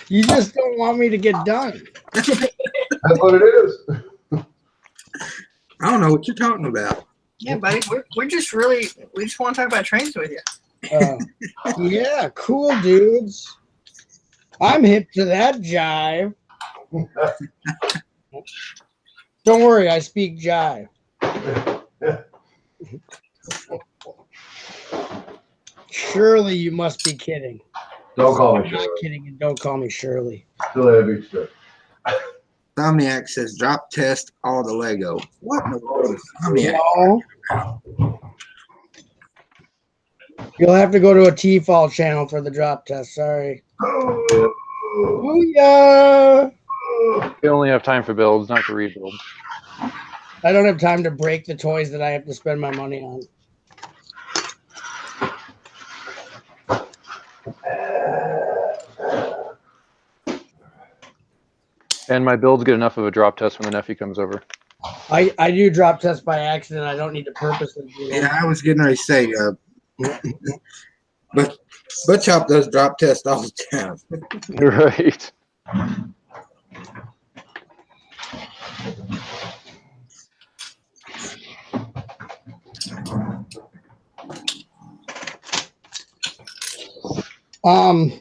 you just don't want me to get done. That's what it is. I don't know what you're talking about. Yeah, buddy. We just want to talk about trains with you. Yeah, cool dudes. I'm hip to that jive. Don't worry, I speak jive. Surely you must be kidding. Don't call I'm me not Shirley. kidding, and don't call me Shirley. Still heavy stuff. Somniac says drop test all the Lego. What in the world is Somniac? No. You'll have to go to a T-Fall channel for the drop test. Sorry. Booyah! we only have time for builds, not for rebuilds. I don't have time to break the toys that I have to spend my money on. And my builds get enough of a drop test when the nephew comes over. I do drop tests by accident. I don't need to purposely do that. Yeah, I was getting ready to say, but Butt Chop does drop test all the time. Right.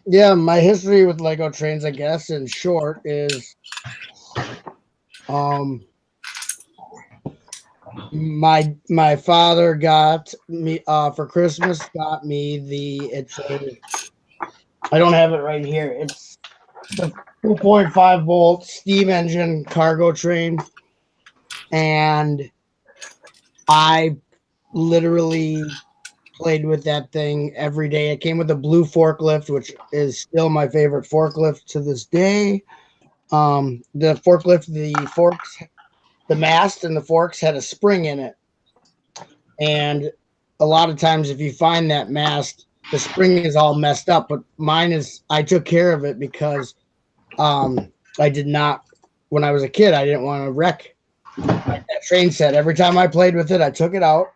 Yeah, my history with Lego trains, I guess, in short, is My father got me for Christmas. Got me I don't have it right here. It's the 2.5 volt steam engine cargo train, and I literally played with that thing every day. It came with a blue forklift, which is still my favorite forklift to this day. The forklift, the forks, the mast and the forks had a spring in it. And a lot of times if you find that mast, the spring is all messed up, but mine is, I took care of it because I did not, when I was a kid, I didn't want to wreck that train set. Every time I played with it, I took it out,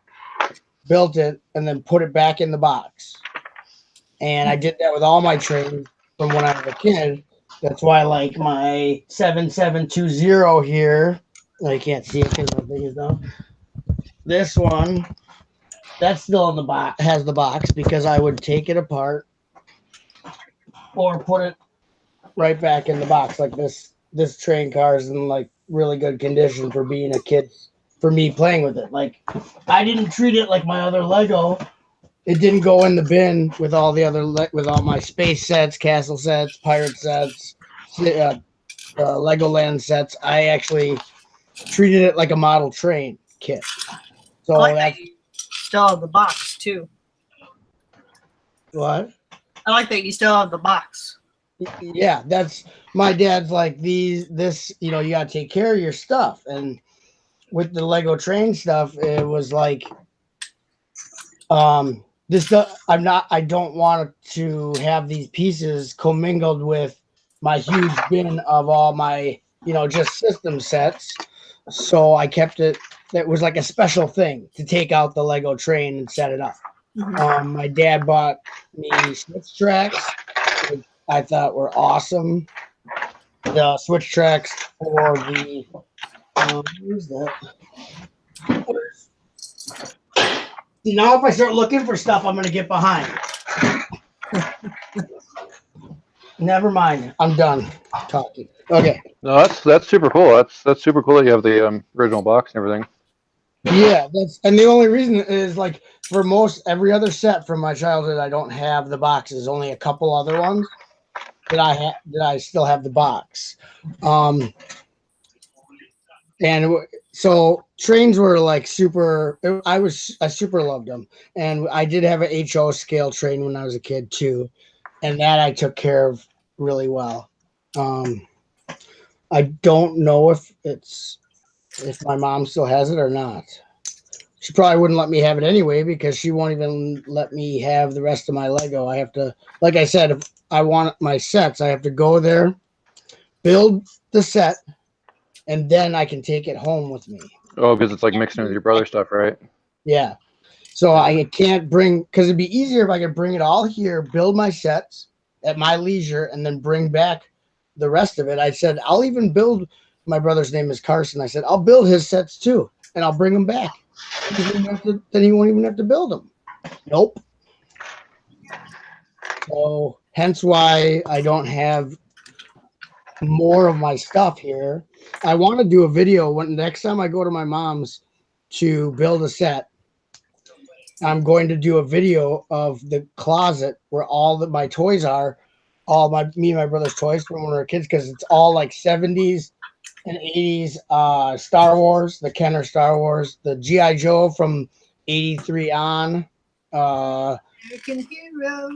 built it, and then put it back in the box. And I did that with all my trains from when I was a kid. That's why, like my 7720 here, I can't see it because my thing is down. This one, that's still in the box, has the box because I would take it apart or put it right back in the box. Like this train car is in like really good condition for being a kid, for me playing with it. Like I didn't treat it like my other Lego. It didn't go in the bin with all the other with all my space sets, castle sets, pirate sets, Legoland sets. I actually treated it like a model train kit. So I like that's that you still have the box too. what. I like that you still have the box. Yeah, that's my dad's like this, you gotta take care of your stuff. And with the Lego train stuff, it was like this I don't want to have these pieces commingled with my huge bin of all my, just system sets. So I kept it, that was like a special thing to take out the Lego train and set it up. My dad bought me switch tracks, which I thought were awesome. The switch tracks for the where's that? Now if I start looking for stuff, I'm gonna get behind. Never mind. I'm done talking. Okay. No, that's super cool. That's super cool that you have the original box and everything. Yeah, and the only reason is like for most every other set from my childhood, I don't have the boxes. Only a couple other ones that I still have the box. And so trains were like super. I super loved them, and I did have an HO scale train when I was a kid too, and that I took care of really well. I don't know if my mom still has it or not. She probably wouldn't let me have it anyway because she won't even let me have the rest of my Lego. I have to, like I said, if I want my sets, I have to go there, build the set, and then I can take it home with me. Oh, because it's like mixing with your brother stuff, right? Yeah. So I can't because it'd be easier if I could bring it all here, build my sets at my leisure, and then bring back the rest of it. I said, I'll even build, my brother's name is Carson. I said, I'll build his sets too, and I'll bring them back. Then he won't even have to build them. Nope. So hence why I don't have more of my stuff here. I want to do a video when next time I go to my mom's to build a set. I'm going to do a video of the closet where all my toys are, me and my brother's toys from when we were kids, because it's all like 70s and 80s Star Wars, the Kenner Star Wars, the G.I. Joe from 83 on. American Hero.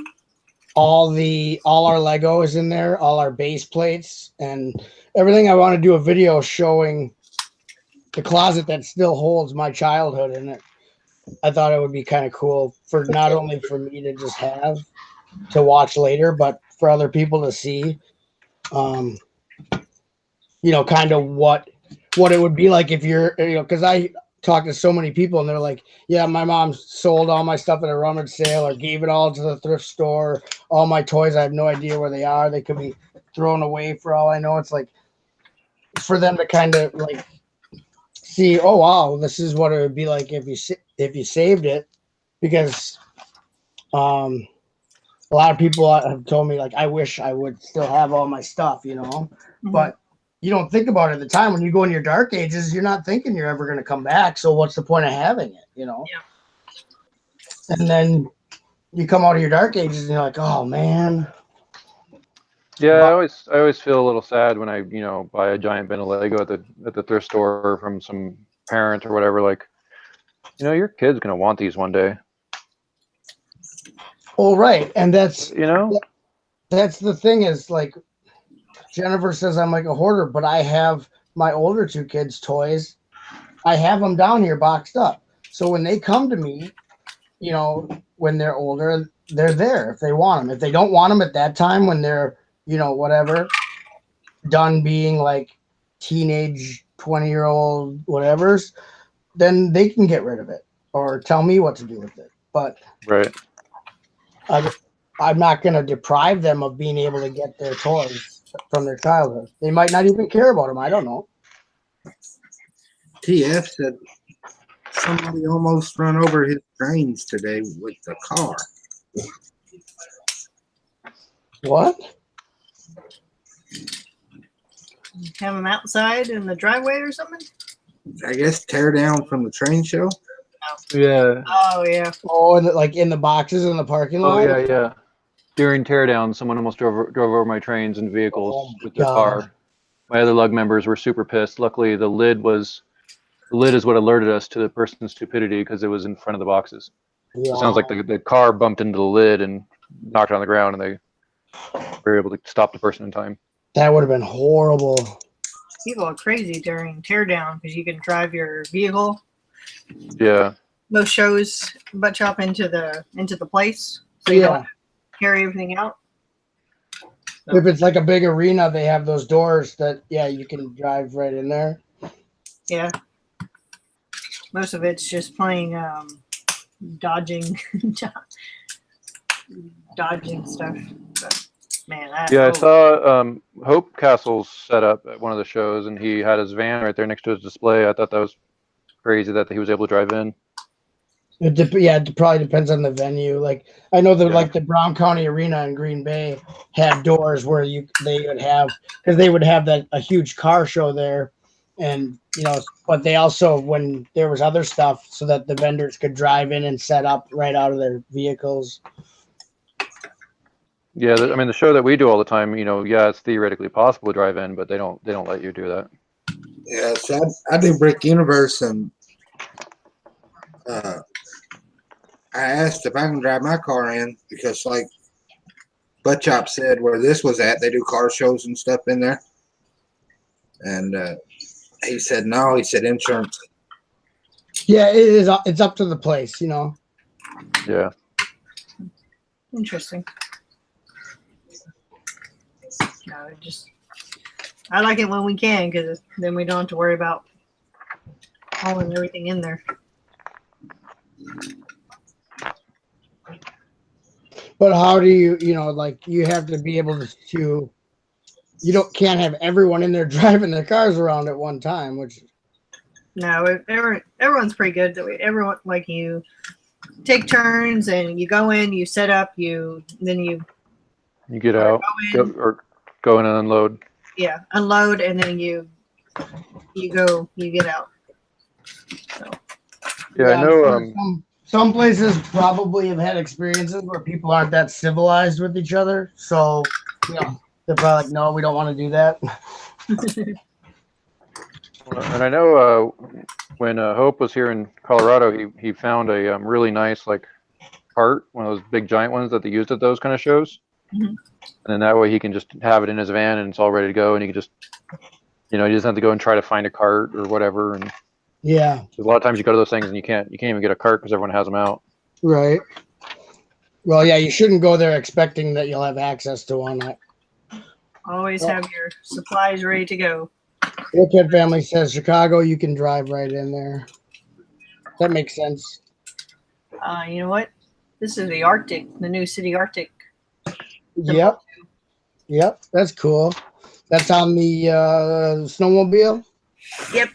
All our Lego is in there, all our base plates and everything. I want to do a video showing the closet that still holds my childhood in it. I thought it would be kind of cool for not only for me to just have to watch later, but for other people to see, kind of what it would be like if you're, because I talked to so many people and they're like, yeah, my mom sold all my stuff at a rummage sale or gave it all to the thrift store. All my toys, I have no idea where they are. They could be thrown away for all I know. It's like for them to kind of like see, oh wow, this is what it would be like if you saved it, because a lot of people have told me like I wish I would still have all my stuff, but you don't think about it at the time. When you go in your dark ages, you're not thinking you're ever going to come back. So what's the point of having it, you know? Yeah. And then you come out of your dark ages and you're like, oh man. Yeah, I always feel a little sad when I, buy a giant bin of Lego at the thrift store from some parent or whatever. Like, your kid's gonna want these one day. Oh, right. And that's the thing is, like, Jennifer says I'm like a hoarder, but I have my older two kids' toys. I have them down here boxed up. So when they come to me, when they're older, they're there if they want them. If they don't want them at that time when they're, whatever, done being like teenage 20-year-old whatevers, then they can get rid of it or tell me what to do with it. But right. I'm not going to deprive them of being able to get their toys from their childhood. They might not even care about them. I don't know. TF said somebody almost run over his trains today with the car. What? Have them outside in the driveway or something? I guess tear down from the train show. Yeah. Oh, yeah. Oh, and like in the boxes in the parking lot? Oh, yeah. During teardown, someone almost drove over my trains and vehicles with their car. My other lug members were super pissed. Luckily, the lid is what alerted us to the person's stupidity because it was in front of the boxes. Wow. So it sounds like the car bumped into the lid and knocked it on the ground, and they were able to stop the person in time. That would have been horrible. People are crazy during teardown because you can drive your vehicle. Yeah. Most shows butt chop into the place, so you don't have to carry everything out. So. If it's like a big arena, they have those doors that you can drive right in there. Yeah. Most of it's just playing dodging stuff. But, man, I saw Hope Castle's set up at one of the shows, and he had his van right there next to his display. I thought that was crazy that he was able to drive in. It probably depends on the venue. Like I know that like the Brown County Arena in Green Bay had doors where they would have a huge car show there, and but they also when there was other stuff so that the vendors could drive in and set up right out of their vehicles. Yeah, I mean the show that we do all the time, it's theoretically possible to drive in, but they don't let you do that. Yeah, so I do Brick Universe, and I asked if I can drive my car in because, like Butt Chop said, where this was at, they do car shows and stuff in there. And he said no. He said insurance. Yeah, it is. It's up to the place, Yeah. Interesting. No, I like it when we can because then we don't have to worry about hauling everything in there. But how do you you have to be able to can't have everyone in there driving their cars around at one time, which no, everyone's pretty good. Everyone you take turns and you go in, you set up, you get out go in and unload. Yeah, unload and then you get out. So. Yeah, I know. Some places probably have had experiences where people aren't that civilized with each other, so they're probably like, no, we don't want to do that. And I know when Hope was here in Colorado, he found a really nice cart, one of those big giant ones that they used at those kind of shows. Mm-hmm. And then that way he can just have it in his van and it's all ready to go, and he can just he doesn't have to go and try to find a cart or whatever. And yeah, a lot of times you go to those things and you can't even get a cart because everyone has them out. Right. Well, yeah, you shouldn't go there expecting that you'll have access to one. Always have your supplies ready to go. Wicked family says Chicago, you can drive right in there. That makes sense. You know what? This is the Arctic, the new city Arctic. Yep. That's cool. That's on the snowmobile. Yep.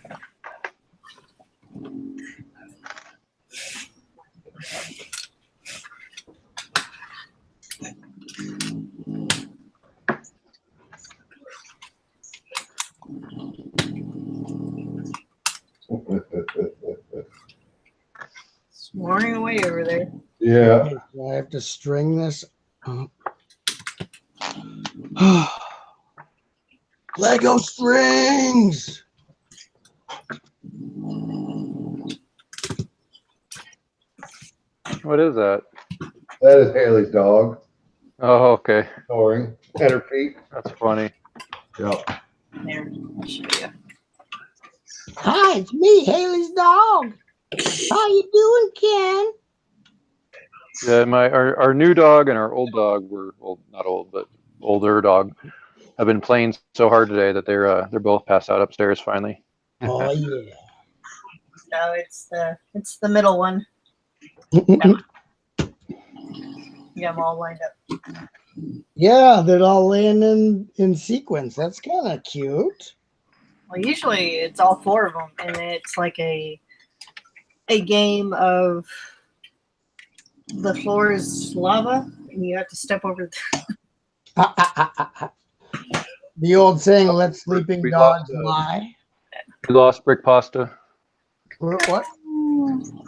Snoring away over there. Yeah. Okay, so I have to string this up. Lego strings. What is that? That is Haley's dog Oh, okay. snoring at her feet. That's funny. Yep. There, I'll show you. Hi, it's me, Haley's dog. How you doing, Ken? Yeah, our new dog and our old dog were not old, but older dog have been playing so hard today that they're both passed out upstairs finally. Oh yeah. No, it's the middle one. Yeah, I'm all lined up. Yeah, they're all laying in sequence. That's kind of cute. Well, usually it's all four of them, and it's like a game of the floor is lava, and you have to step over. The old saying, "Let sleeping We dogs lost, lie." We lost Brick Pasta. What? Brick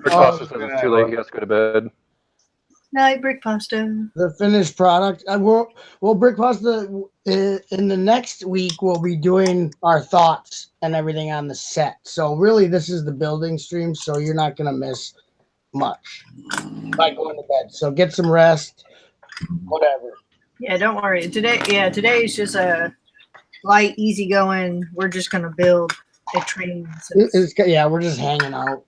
Oh, Pasta says it's too late. He has to go to bed. Night, brick pasta. The finished product. Well, Brick Pasta. In the next week, we'll be doing our thoughts and everything on the set. So really, this is the building stream. So you're not gonna miss much by going to bed. So get some rest. Whatever. Yeah, don't worry. Today is just a light, easy going. We're just gonna build a train. Yeah, we're just hanging out.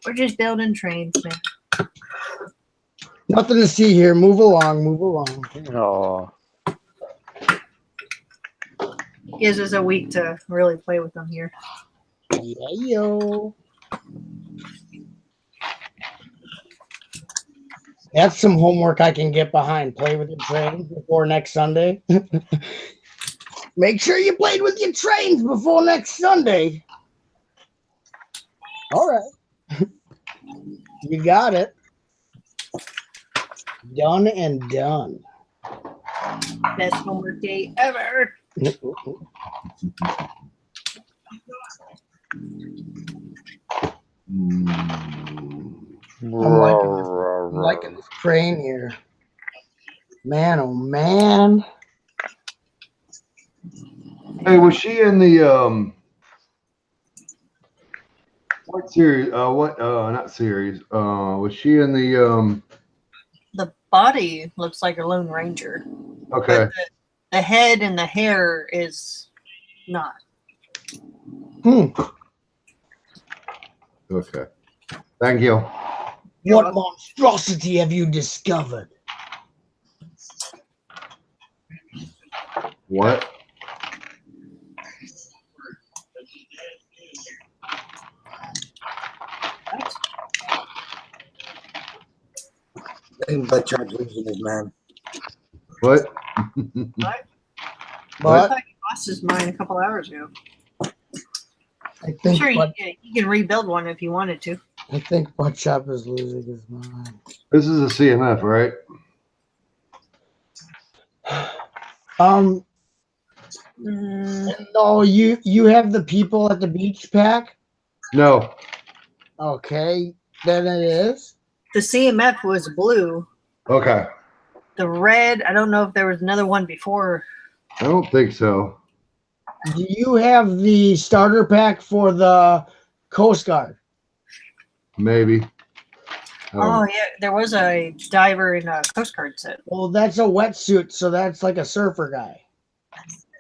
We're just building trains, man. Nothing to see here. Move along. Move along. Oh, Gives us a week to really play with them here. Yeah, yo. That's some homework I can get behind. Play with your trains before next Sunday. Make sure you played with your trains before next Sunday. All right. You got it. Done and done. Best homework day ever. I'm liking this crane here. Man, oh man. Hey, was she in the what series? Not series. Was she in the The body looks like a Lone Ranger. Okay. But the head and the hair is not. Okay. Thank you. What monstrosity have you discovered? What? But Charles losing his man. What? What? But I thought you lost his mind a couple hours ago. I I'm think sure you can rebuild one if you wanted to. I think Buttchop is losing his mind. This is a CMF, right? No, you have the people at the beach pack? No. Okay, then it is. The CMF was blue. Okay. The red, I don't know if there was another one before. I don't think so. Do you have the starter pack for the Coast Guard? Maybe. Oh yeah, there was a diver in a Coast Guard set. Well, that's a wetsuit, so that's like a surfer guy.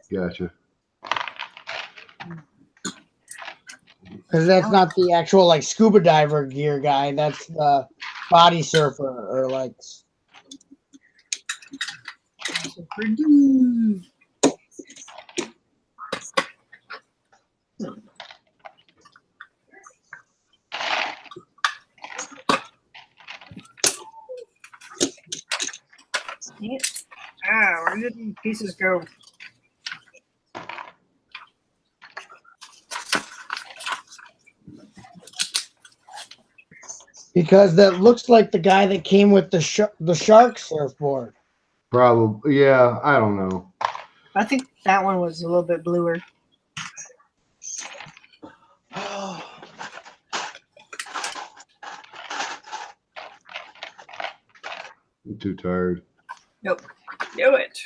Gotcha. Because that's not the actual like scuba diver gear guy. That's the body surfer or like. Where did these pieces go? Because that looks like the guy that came with the shark surfboard. Probably. Yeah, I don't know. I think that one was a little bit bluer. too tired. Nope. Do it.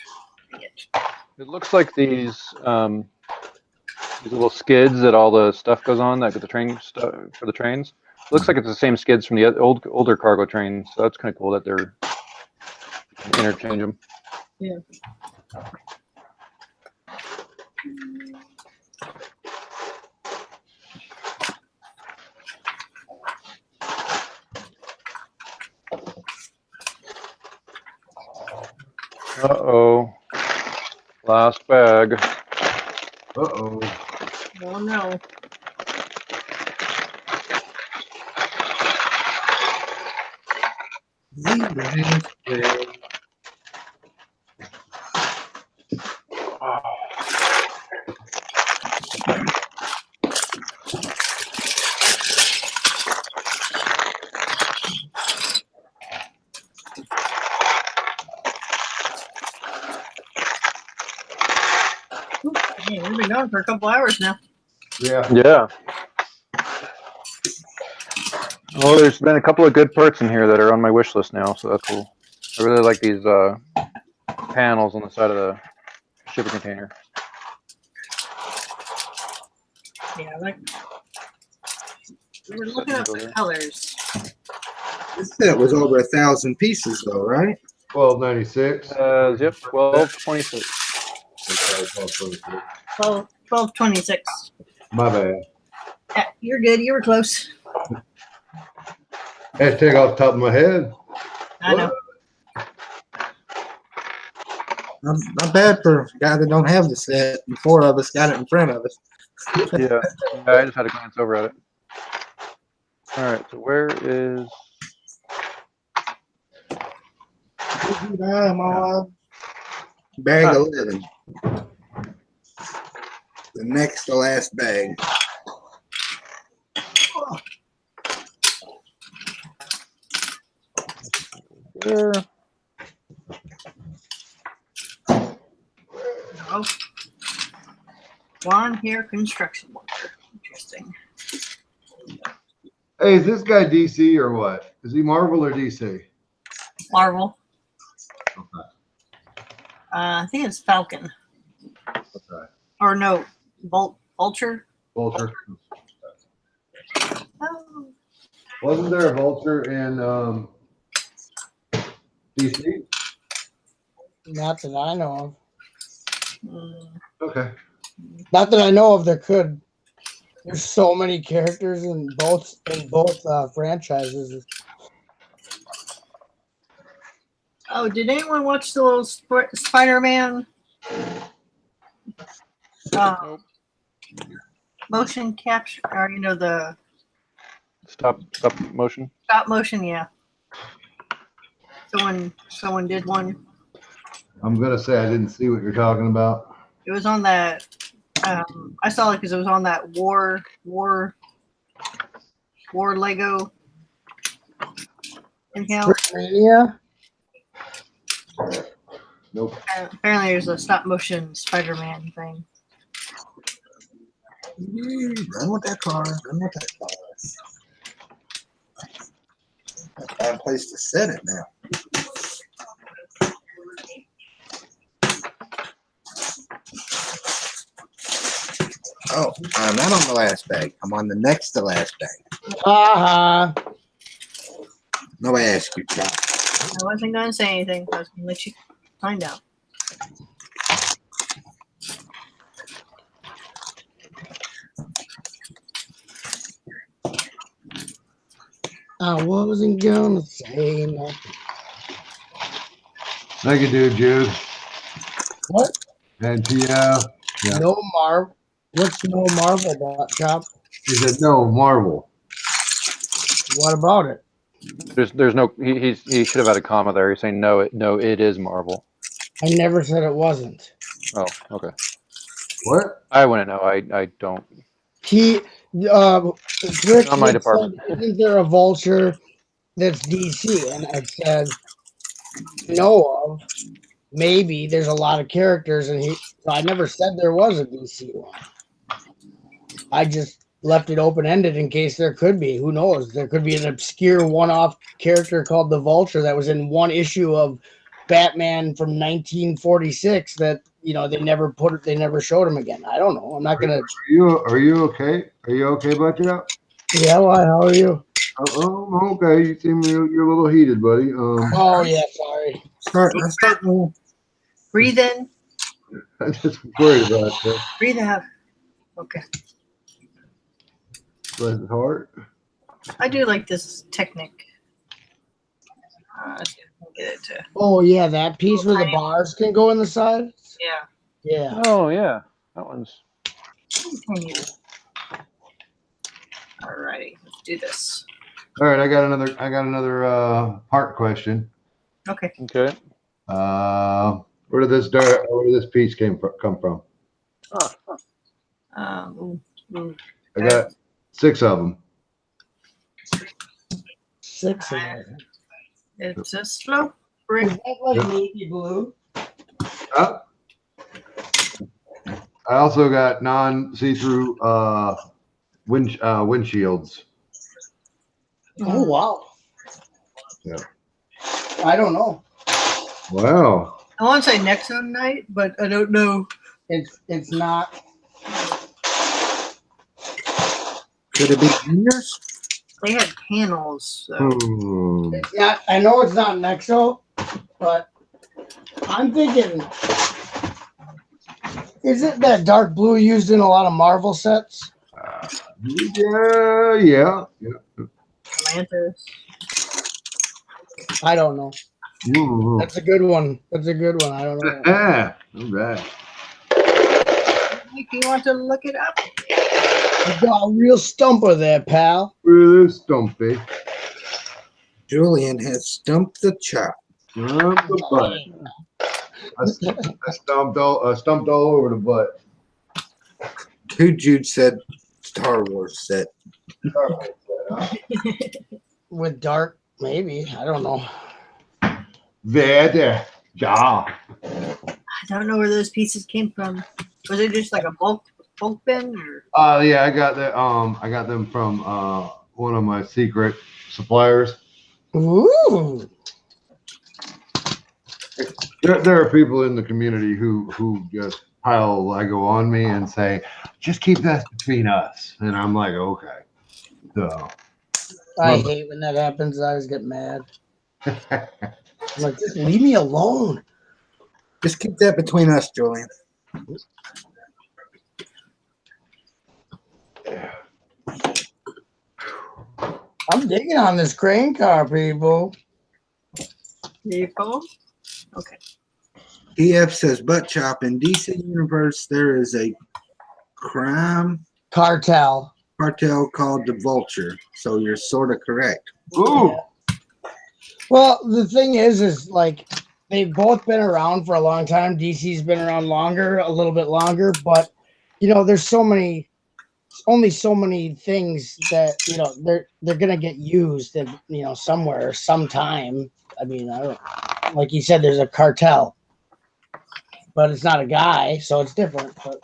It looks like these little skids that all the stuff goes on, that the train stuff for the trains. Looks like it's the same skids from the older cargo trains. So that's kind of cool that they're interchange them. Yeah. Uh-oh. Last bag. Uh-oh. Oh no. Hey, we've been going for a couple hours now. Yeah. Yeah. Oh, there's been a couple of good perks in here that are on my wish list now, so that's cool. I really like these panels on the side of the shipping container. Yeah, like we were looking up the colors. This set was over 1,000 pieces, though, right? 1296. Yep, 1226. 1226. My bad. Yeah, you're good. You were close. Had to take off the top of my head. I know. Not bad for a guy that don't have the set. The four of us got it in front of us. Yeah, I just had a glance over at it. All right, so where is... Bag 11. The next to last bag. Where? Oh. Blonde hair construction worker. Interesting. Hey, is this guy DC or what? Is he Marvel or DC? Marvel. Okay. I think it's Falcon. Okay. Or no, Vulture. Vulture. Oh. Wasn't there a Vulture in DC? Not that I know of. Okay. Not that I know of. There could. There's so many characters in both franchises. Oh, did anyone watch the little Spider-Man motion capture? Or the Stop motion? stop motion? Yeah. Someone did one. I'm gonna say I didn't see what you're talking about. It was on that. I saw it because it was on that war Lego account. Mania? Nope. Apparently, there's a stop motion Spider-Man thing. Run with that car. Run with that car. That's a bad place to set it now. Oh, I'm not on the last bag. I'm on the next to last bag. Nobody asked you, Chuck. I wasn't going to say anything. I was going to let you find out. I wasn't gonna say nothing. Thank you, dude, Jude. What? And Tia. Yeah. No Marvel. What's no Marvel about, Chop? He said no Marvel. What about it? There's no he should have had a comma there. He's saying no, it is Marvel. I never said it wasn't. Oh, okay. What? I wouldn't know. I don't. Rick Not my department. said, isn't there a Vulture that's DC? And I said, know of. Maybe there's a lot of characters, and so I never said there was a DC one. I just left it open ended in case there could be. Who knows? There could be an obscure one-off character called the Vulture that was in one issue of Batman from 1946 that they never showed him again. I don't know. I'm not gonna. Are you okay? Are you okay, Butcher? Yeah, why? How are you? Oh, okay. You seem you're a little heated, buddy. Oh yeah, sorry. Start. Breathe in, I just worried about that. breathe out. Okay. Bless his heart. I do like this technique. Let's see if I can get it to. Oh yeah, that piece where the bars can go in the side. Yeah. Yeah. Oh yeah, that one's. Continue. Alrighty, let's do this. All right, I got another heart question. Okay. Okay. Where did this piece come from? Ooh, I got 6 of them. 6 of them. it's a slow Is brick. that like navy blue? I also got non-see-through windshields. Oh wow. Yeah. I don't know. Wow. I want to say Nexon Night, but I don't know. It's not. Could it be juniors? They had panels. So. It's not. I know it's not Nexo, but I'm thinking. Isn't that dark blue used in a lot of Marvel sets? Yeah. Atlantis. I don't know. Ooh. That's a good one. I don't know. All right. Mike, you want to look it up? You got a real stumper there, pal. Really stumpy. Julian has stumped the chop. I stumped all over the butt. Who Jude said Star Wars set. With dark, maybe. I don't know. There. Yeah. I don't know where those pieces came from. Was it just like a bulk bin or? Yeah, I got that. I got them from one of my secret suppliers. Ooh. There are people in the community who just pile Lego on me and say, "Just keep that between us." And I'm like, "Okay." So I hate when that happens. I always get mad. I'm like, just leave me alone. Just keep that between us, Julian. I'm digging on this crane car, people. People? Okay. EF says butt chop in DC Universe. There is a crime Cartel called the Vulture. So you're sort of correct. ooh, Well, the thing is like they've both been around for a long time. DC's been around a little bit longer, but there's only so many things that they're gonna get used and somewhere sometime. I mean, I don't, like you said, there's a cartel, but it's not a guy, so it's different. But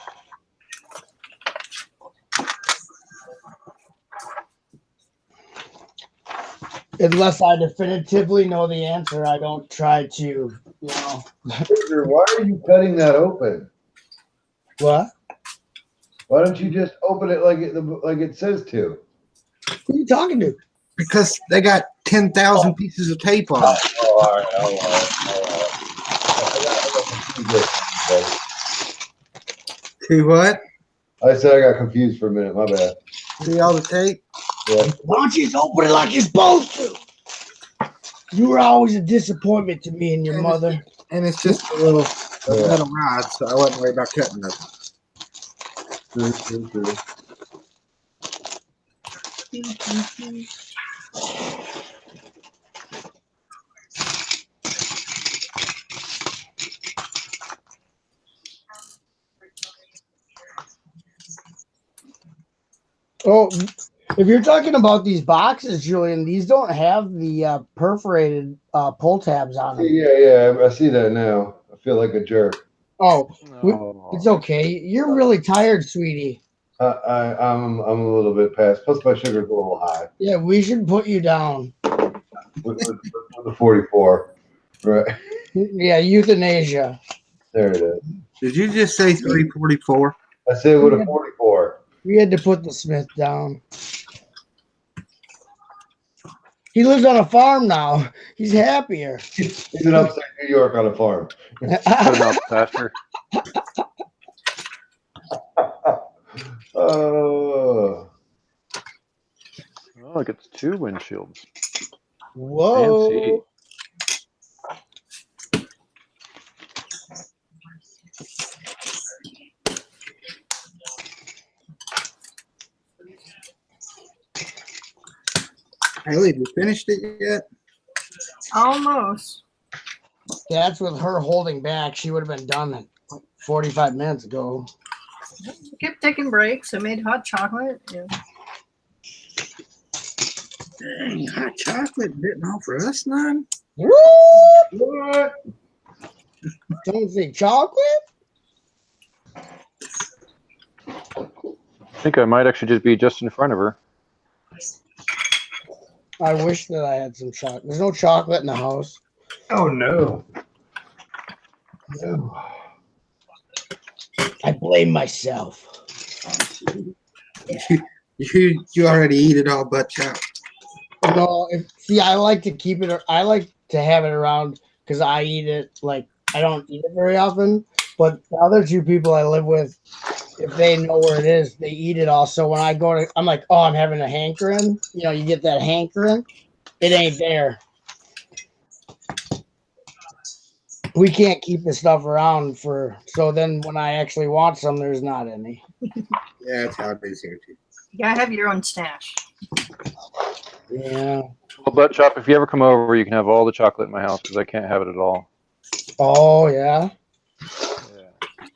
unless I definitively know the answer, I don't try to, why are you cutting that open? What? Why don't you just open it like it says to? Who are you talking to? Because they got 10,000 pieces of tape on it. Oh, all right. See what? I said I got confused for a minute. My bad. See all the tape? Yeah. Why don't you just open it like you're supposed to? You were always a disappointment to me and your mother. And it's just a little metal rod, so I wasn't worried about cutting nothing. True. Oh, if you're talking about these boxes, Julian, these don't have the perforated pull tabs on them. Yeah. I see that now. I feel like a jerk. Oh, Oh. it's okay. You're really tired, sweetie. I'm a little bit past. Plus, my sugar's a little high Yeah, we should put you down. with the 44. Right Yeah, euthanasia. there it is. Did you just say 344? I said with a 44. We had to put the Smith down. He lives on a farm now. He's happier. He's in upstate New York on a farm. Put him out the pasture. Oh. Oh, it gets 2 windshields. Whoa. Fancy. Haley, have you finished it yet? Almost. That's with her holding back. She would have been done like 45 minutes ago. Kept taking breaks. I made hot chocolate. Yeah. Dang, hot chocolate didn't offer us none. What? Don't say chocolate? I think I might actually just be just in front of her. I wish that I had some chocolate. There's no chocolate in the house. Oh no. No. I blame myself. You already eat it all but chop. No, see, I like to keep it. I like to have it around because I eat it. Like I don't eat it very often, but the other 2 people I live with, if they know where it is, they eat it all. So when I go to, I'm like, oh, I'm having a hankering. You know, you get that hankering. It ain't there. We can't keep the stuff around for. So then when I actually want some, there's not any. Yeah, that's how it is here too. You gotta have your own stash. Yeah. Well, Butt Chop, if you ever come over, you can have all the chocolate in my house because I can't have it at all. Oh yeah. Yeah.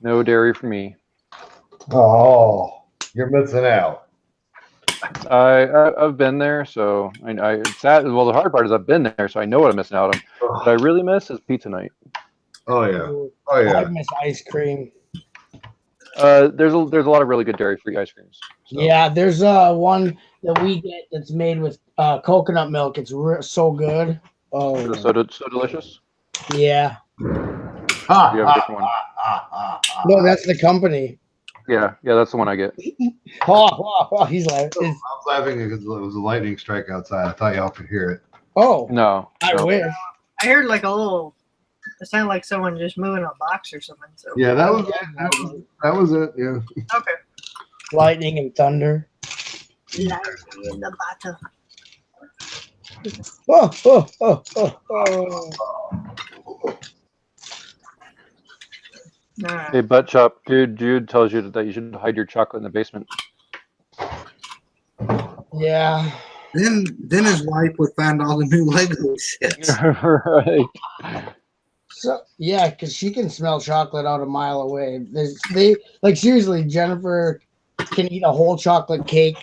No dairy for me. Oh, you're missing out. I've been there, so it's sad. Well, the hard part is I've been there, so I know what I'm missing out on. What I really miss is pizza night. Oh yeah. Oh I yeah. miss ice cream. There's a lot of really good dairy-free ice creams. So. Yeah, there's one that we get that's made with coconut milk. It's so good. Oh, So delicious. yeah. You have a different one. No, that's the company. Yeah, that's the one I get. He's like, I was laughing because it was a lightning strike outside. I thought y'all could hear it. oh, No. I wish. I heard like a little. It sounded like someone just moving a box or something. So Yeah, that was it. That was it. Yeah. okay. Lightning and thunder. Lightning in the bottom. Oh. Alright. Hey, Butt Chop, dude, Jude tells you that you should hide your chocolate in the basement. Yeah. Then his wife would find all the new Lego sets. Right. So yeah, because she can smell chocolate out a mile away. They like seriously, Jennifer can eat a whole chocolate cake,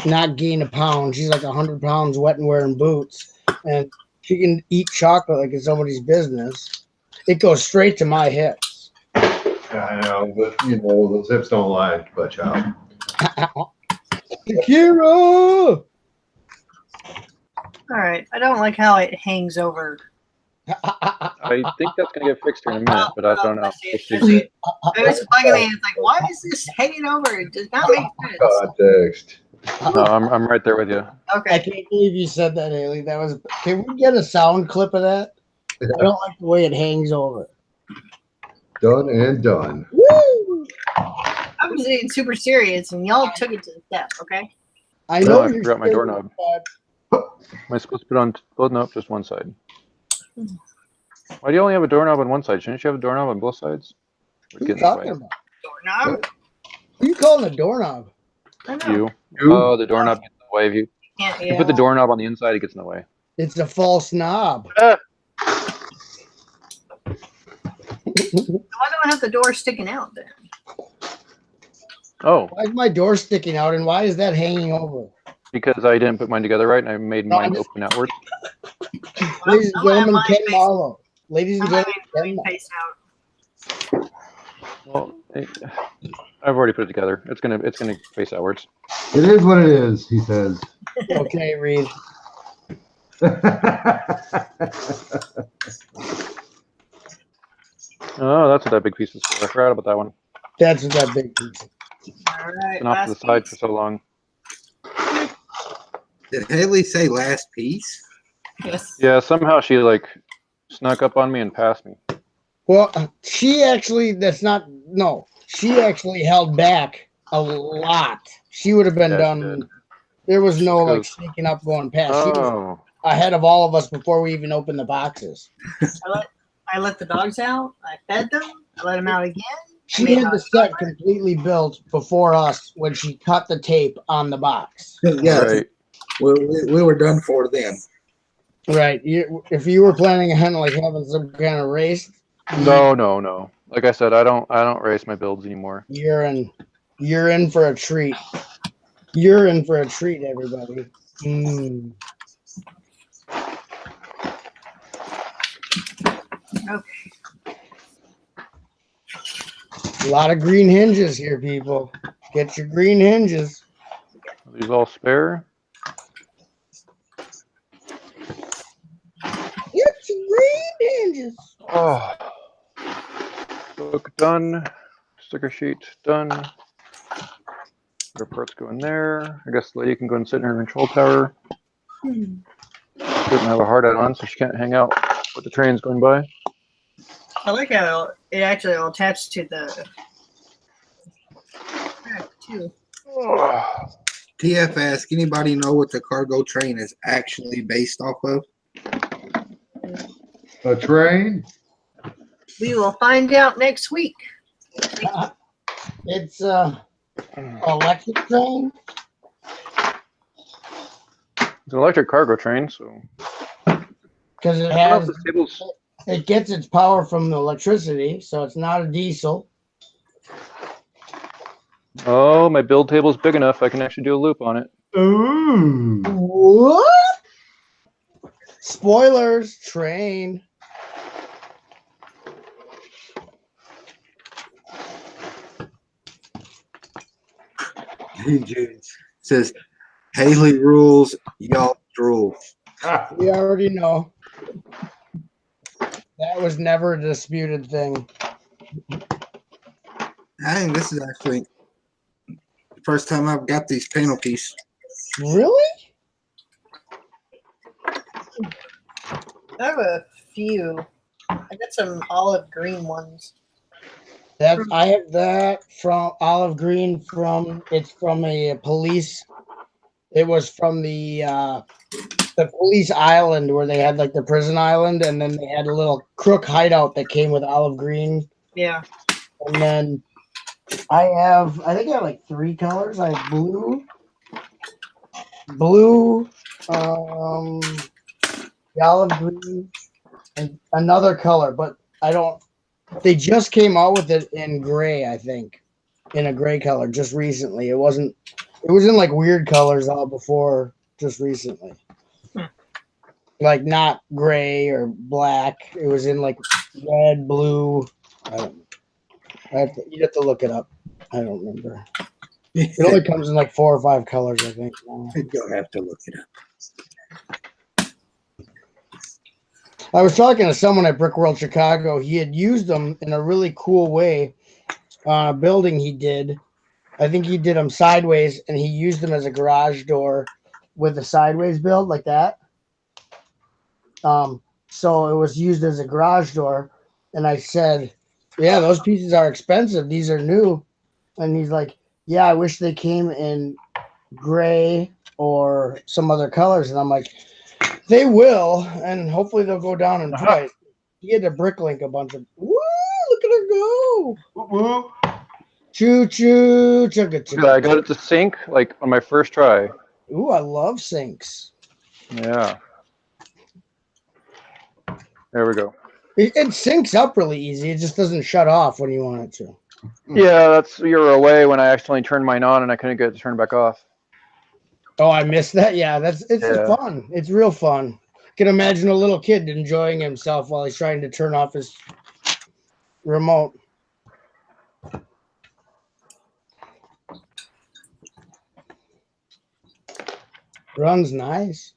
not gain a pound. She's like 100 pounds wet and wearing boots, and she can eat chocolate like it's nobody's business. It goes straight to my hips. Yeah, I know, but those hips don't lie, but child. Kira! Alright. I don't like how it hangs over. I think that's going to get fixed here in a minute, but I don't know. It was bugging me. It's like, why is this hanging over? It does not make sense. Context. No, I'm right there with you. I Okay. can't believe you said that, Haley. That was. Can we get a sound clip of that? I don't like the way it hangs over. Done and done. Woo! I was being super serious, and y'all took it to the step. Okay. I No, know I you're forgot my serious, doorknob. but Am I supposed to put on both? Nope, just one side. Why do you only have a doorknob on one side? Shouldn't you have a doorknob on both sides? What are you talking about? Doorknob. Who are you calling a doorknob? I know. You. You? Oh, the doorknob gets in the way. If you Yeah. put the doorknob on the inside, it gets in the way. It's a false knob. Why don't I have the door sticking out then? Oh, Why is my door sticking out and why is that hanging over? because I didn't put mine together right, and I made No, mine I'm just- open outward. Ladies and I'm gonna have gentlemen, mine Ken face- Marlowe. Ladies and I'm having gentlemen, mine Ken face out. Well, I've already put it together. It's gonna face outwards. It is what it is, he says. Okay, Reed. Oh, that's what that big piece is for. I forgot about that one. That's what that big piece. All right. Been off to the last side piece. for so long. Did Haley say last piece? Yes. Yeah, somehow she like snuck up on me and passed me. Well, she actually, she actually held back a lot. She would have been Yeah, she done. did. There was no like Goes, sneaking up going past. She was oh, ahead of all of us before we even opened the boxes. I let the dogs out. I fed them. I let them out again. She had the set completely built before us when she cut the tape on the box. Yeah, right. we were done for then. Right. If you were planning on like having some kind of race, No. Like I said, I don't race my builds anymore. you're in for a treat. You're in for a treat, everybody. Mm. Okay. A lot of green hinges here, people. Get your green hinges. Are these all spare? Get your green hinges. Oh, book done. Sticker sheet done. Your parts go in there. I guess the lady can go and sit in her control tower. She doesn't have a hard hat on, so she can't hang out with the trains going by. I like how it actually all attaches to the track too. TF ask, anybody know what the cargo train is actually based off of? A train? We will find out next week. It's electric train. It's an electric cargo train, so Because it I don't know if has, this table's. it gets its power from the electricity, so it's not a diesel. Oh, my build table's big enough. I can actually do a loop on it. Ooh. What? Spoilers, train. James says, Haley rules, y'all rule. We already know. That was never a disputed thing. I think this is actually the first time I've got these panel pieces. Really? I have a few. I got some olive green ones. I have that from olive green it's from a police. It was from the police island where they had like the prison island, and then they had a little crook hideout that came with olive green. Yeah. And then I think I have like 3 colors. I have blue, the olive green, and another color, but they just came out with it in gray, I think, in a gray color just recently. It was in like weird colors all before just recently. Like not gray or black. It was in like red, blue. I don't know. You'd have to look it up. I don't remember. It only comes in like 4 or 5 colors, I think. You'll have to look it up. I was talking to someone at Brickworld Chicago. He had used them in a really cool way on a building he did. I think he did them sideways, and he used them as a garage door with a sideways build like that. So it was used as a garage door. And I said, yeah, those pieces are expensive. These are new. And he's like, yeah, I wish they came in gray or some other colors. And I'm like, they will, and hopefully they'll go down in price. He had to bricklink a bunch of. Woo! Look at her go! Woo-woo. Choo choo! Chugga Look at that, I chugga. got it to sync like on my first try. Ooh, I love sinks. Yeah. There we go. It syncs up really easy. It just doesn't shut off when you want it to. Yeah, you were away when I accidentally turned mine on and I couldn't get it to turn back off. Oh, I missed that. Yeah, it's fun. It's real fun. I can imagine a little kid enjoying himself while he's trying to turn off his remote. Runs nice.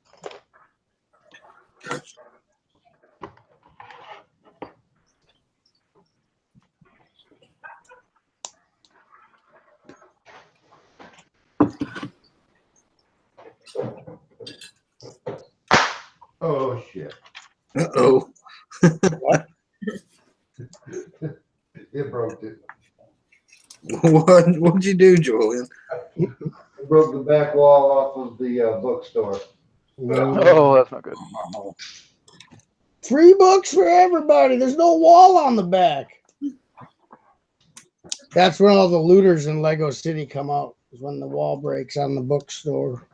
Oh shit! Uh-oh. It broke it. What'd you do, Julian? It broke the back wall off of the bookstore. Oh, that's not good. Free books for everybody. There's no wall on the back. That's when all the looters in Lego City come out, is when the wall breaks on the bookstore.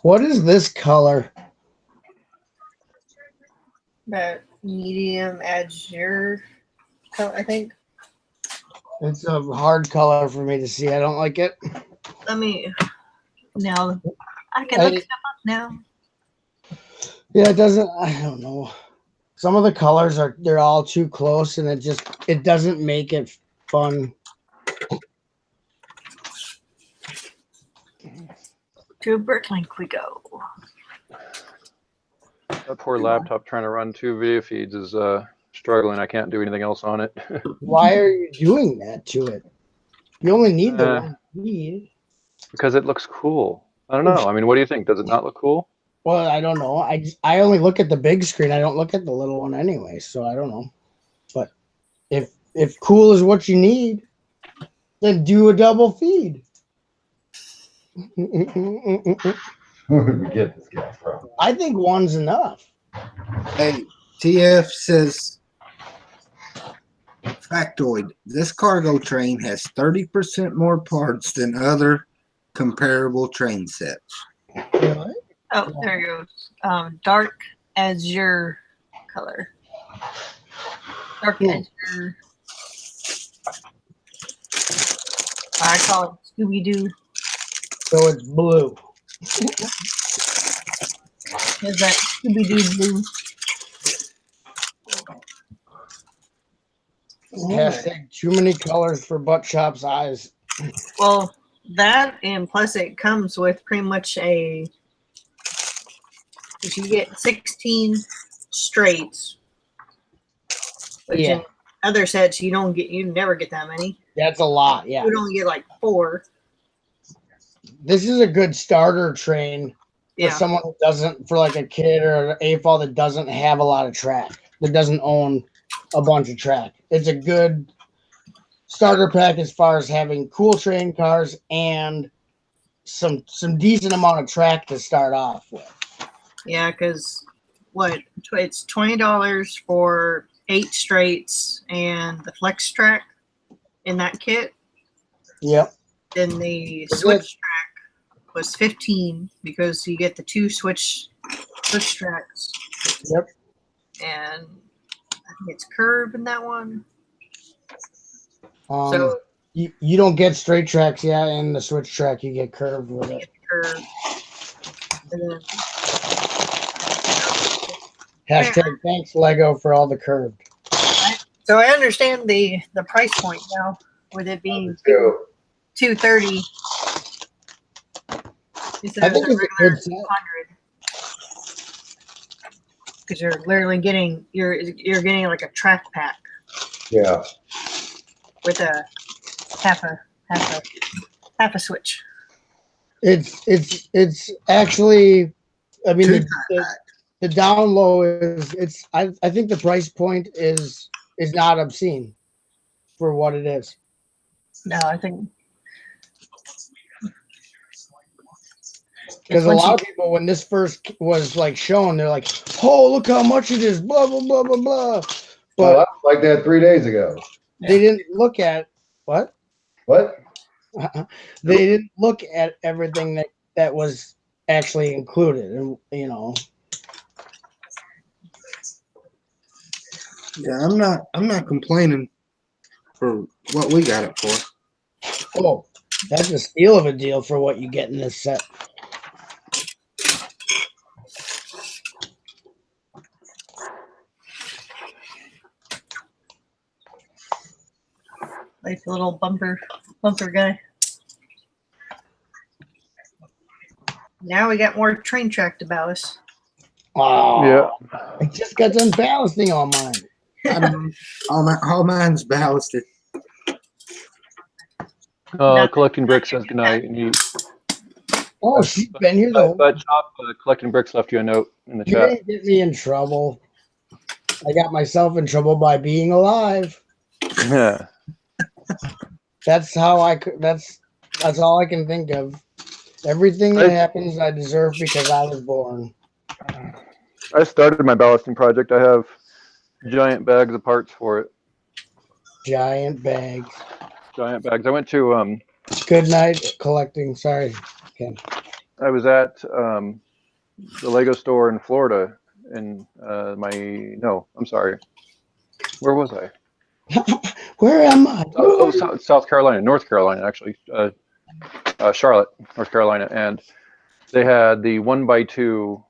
What is this color? That medium azure color, I think. It's a hard color for me to see. I don't like it. Let me. Now, I can look stuff up now. Yeah, it doesn't. I don't know. Some of the colors they're all too close, and it doesn't make it fun. To Bricklink we go. That poor laptop trying to run 2 video feeds is struggling. I can't do anything else on it. Why are you doing that to it? You only need the one feed. Because it looks cool. I don't know. I mean, what do you think? Does it not look cool? Well, I don't know. I only look at the big screen. I don't look at the little one anyway, so I don't know. But if cool is what you need, then do a double feed. Where did we get this guy from? I think one's enough. Hey, TF says, factoid, this cargo train has 30% more parts than other comparable train sets. Really? Oh, there it goes. Dark azure color. Dark azure. I call it Scooby Doo. So it's blue. Is that Scooby Doo blue? Hashtag too many colors for Butt Shop's eyes. Well, that and plus it comes with pretty much a. You get 16 straights, which Yeah. in other sets you never get that many. That's a lot, yeah. You would only get like 4. This is a good starter train for Yeah. someone who doesn't, for like a kid or an AFOL that doesn't have a lot of track, that doesn't own a bunch of track. It's a good starter pack as far as having cool train cars and some decent amount of track to start off with. Yeah, because it's $20 for 8 straights and the flex track in that kit. Yep. Then the Is switch it- track was 15 because you get the 2 switch tracks. Yep. And I think it's curve in that one. So So you don't get straight tracks, yeah, and the switch track you get curved with you it. get the curve. And then Hashtag thanks Lego for all the curved. so I understand the price point now with it being Go. $230 instead I of think the it's a regular good set. $200 because you're literally getting you're getting like a track pack Yeah. with a half a switch. It's actually, I mean, the down low is I think the price point is not obscene for what it is. No, I think Because a lot of people, when this first was like shown, they're like, "Oh, look how much it is!" Blah blah blah blah blah. Well, But I was like that 3 days ago. they didn't look at what What? they didn't look at everything that was actually included, and you know. Yeah, I'm not complaining for what we got it for. Oh, that's a steal of a deal for what you get in this set. Like the little bumper guy. Now we got more train track to ballast. Oh, Yeah. I just got done ballasting all mine. I don't, all mine's ballasted. Collecting bricks says goodnight. And Oh, she's been here the whole but Chop, collecting bricks left you a note in the You chat. didn't get me in trouble. I got myself in trouble by being alive. Yeah. That's how I could. That's all I can think of. Everything that happens, I deserve because I was born. I started my ballasting project. I have giant bags of parts for it. Giant bags. Giant bags. I went to Good night collecting. Sorry, Ken. I was at the Lego store in Florida, and I'm sorry. Where was I? Where am I? South Carolina, North Carolina, actually. Charlotte, North Carolina, and they had the 1x2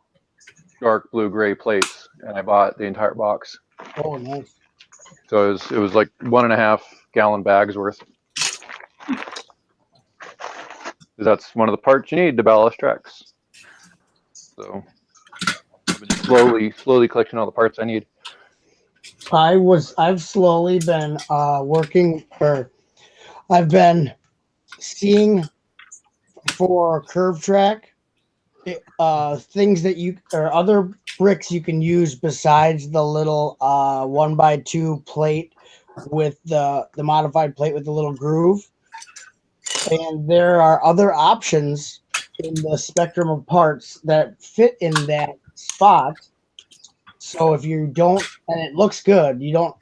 dark blue gray plates, and I bought the entire box. Oh, nice. So it was like 1.5 gallon bags worth. That's one of the parts you need to ballast tracks. So I've been slowly collecting all the parts I need. I've slowly been working, or I've been seeing for curve track things that you or other bricks you can use besides the little 1x2 plate with the modified plate with the little groove. And there are other options in the spectrum of parts that fit in that spot. So if you don't, and it looks good, you don't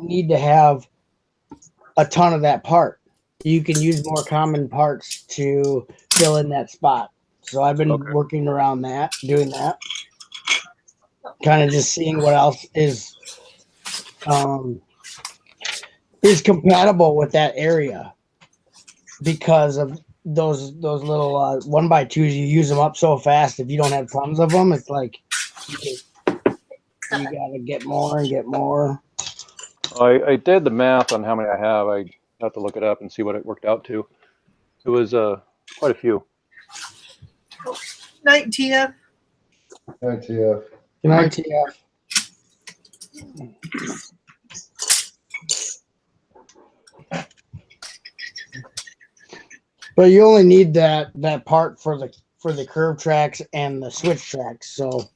need to have a ton of that part. You can use more common parts to fill in that spot. So I've been working around that, doing that, kind of just seeing what else is compatible with that area, because of those little 1x2s. You use them up so fast. If you don't have tons of them, it's like you gotta get more and get more. I did the math on how many I have. I have to look it up and see what it worked out to. It was quite a few. Night, TF. Hi, TF. Good night, TF. But you only need that part for the curve tracks and the switch tracks. So.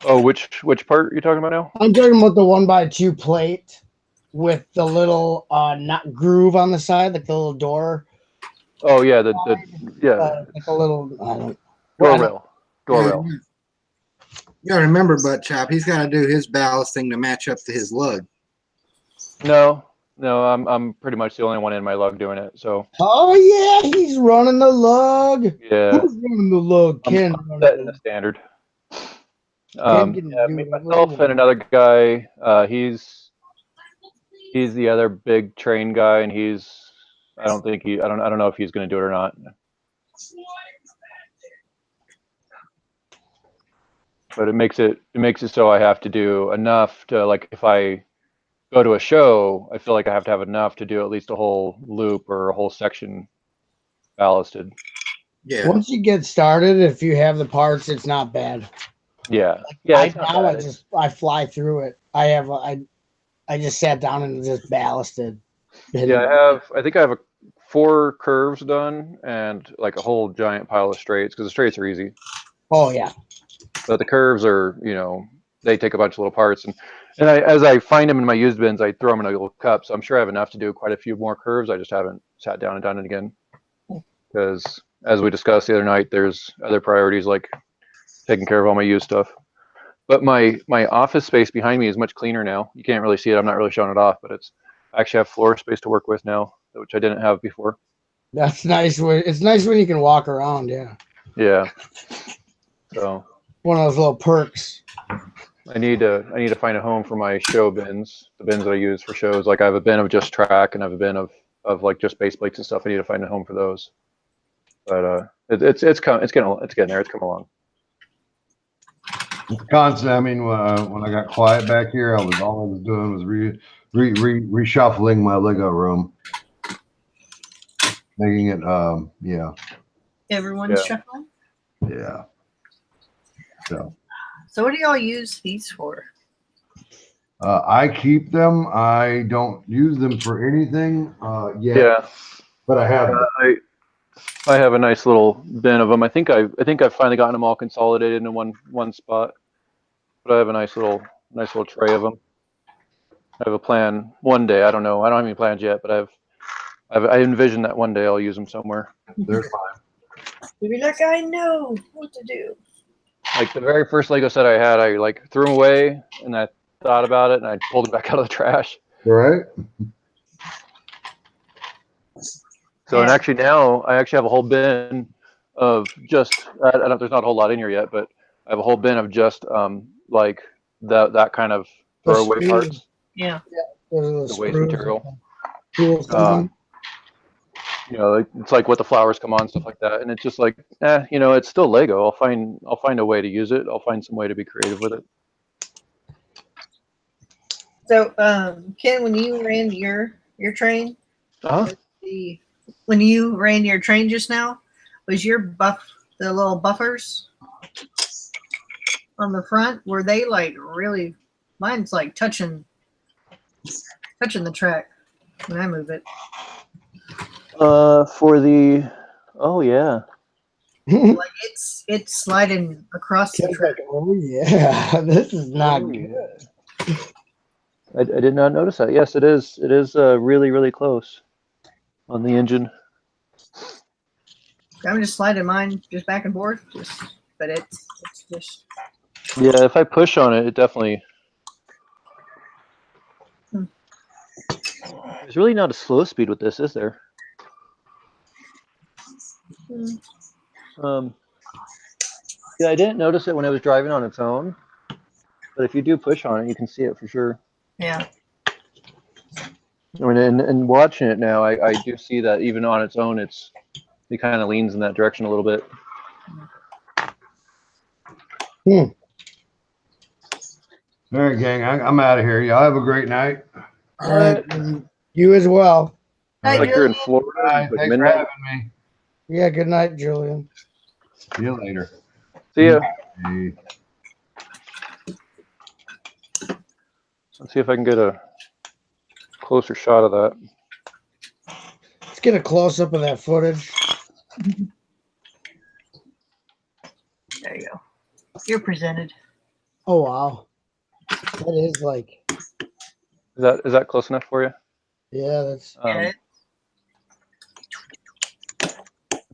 Oh, which part are you talking about now? I'm talking about the 1x2 plate with the little not groove on the side, like the little door. Oh yeah, the like a little door rail. You gotta remember, Butt Chop, he's got to do his ballasting to match up to his lug. No, I'm pretty much the only one in my lug doing it. So. Oh yeah, he's running the lug. Yeah. Who's running the lug? Ken. I'm setting the standard. Myself and another guy. He's the other big train guy, and I don't know if he's going to do it or not. But it makes it so I have to do enough to, like, if I go to a show, I feel like I have to have enough to do at least a whole loop or a whole section ballasted. Yeah. Once you get started, if you have the parts, it's not bad. Yeah. I fly through it. I just sat down and just ballasted. Yeah, I think I have 4 curves done and like a whole giant pile of straights, because the straights are easy. Oh yeah. But the curves are, they take a bunch of little parts, and as I find them in my used bins, I throw them in a little cup. So I'm sure I have enough to do quite a few more curves. I just haven't sat down and done it again, because as we discussed the other night, there's other priorities like taking care of all my used stuff. But my office space behind me is much cleaner now. You can't really see it. I'm not really showing it off, but I actually have floor space to work with now, which I didn't have before. That's nice. It's nice when you can walk around. Yeah. Yeah. So. One of those little perks. I need to find a home for my show bins, the bins that I use for shows. Like I have a bin of just track, and I have a bin of like just base plates and stuff. I need to find a home for those. But it's getting there. It's come along. Constant. I mean, when I got quiet back here, all I was doing was reshuffling my Lego room, making it. Yeah, Everyone's Yeah. shuffling. yeah. So So what do y'all use these for? I keep them. I don't use them for anything yet, Yeah. but I have. I have a nice little bin of them. I think I've finally gotten them all consolidated in one spot. But I have a nice little tray of them. I have a plan one day. I don't know. I don't have any plans yet, but I envision that one day I'll use them somewhere. They're fine. You'll be like, I know what to do. Like the very first Lego set I had, I like threw them away and I thought about it and I pulled them back out of the trash. Right. So and actually now I actually have a whole bin of just I don't, there's not a whole lot in here yet, but I have a whole bin of just like that kind of throwaway parts, Yeah. the waste material. Tools. You know, it's like what the flowers come on, stuff like that, and it's just like, you know, it's still Lego. I'll find a way to use it. I'll find some way to be creative with it. So, Ken, when you ran your train, when you ran your train just now, was your the little buffers on the front, were they like really? Mine's like touching the track when I move it. For the, oh yeah, Like it's sliding across the Ken's track. like, oh yeah, this is not good. I did not notice that. Yes, it is. It is really, really close on the engine. I'm just sliding mine just back and forth, but it's just. Yeah, if I push on it, it definitely. There's really not a slow speed with this, is there? Yeah, I didn't notice it when I was driving on its own, but if you do push on it, you can see it for sure. Yeah. I mean, and watching it now, I do see that even on its own, it kind of leans in that direction a little bit. All right, gang. I'm out of here. Y'all have a great night. All right. You as well. Hi, Like you're in Julian. Florida, Bye. like Thanks for midnight. having me. Yeah, good night, Julian. See you later. See ya. Hey. Let's see if I can get a closer shot of that. Let's get a close up of that footage. There you go. You're presented. Oh wow, that is like. Is that close enough for you? Yeah, that's. Yeah.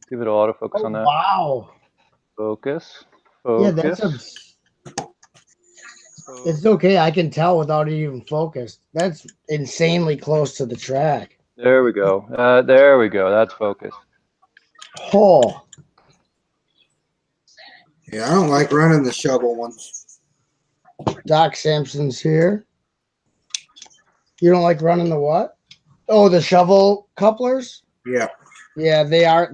Give it an autofocus on that. Wow. Focus. Yeah, that's It's okay. I can tell without it even focused. That's insanely close to the track. There we go. There we go. That's focused. Oh. Yeah, I don't like running the shovel ones. Doc Sampson's here. You don't like running the what? Oh, the shovel couplers? Yeah. Yeah, they are.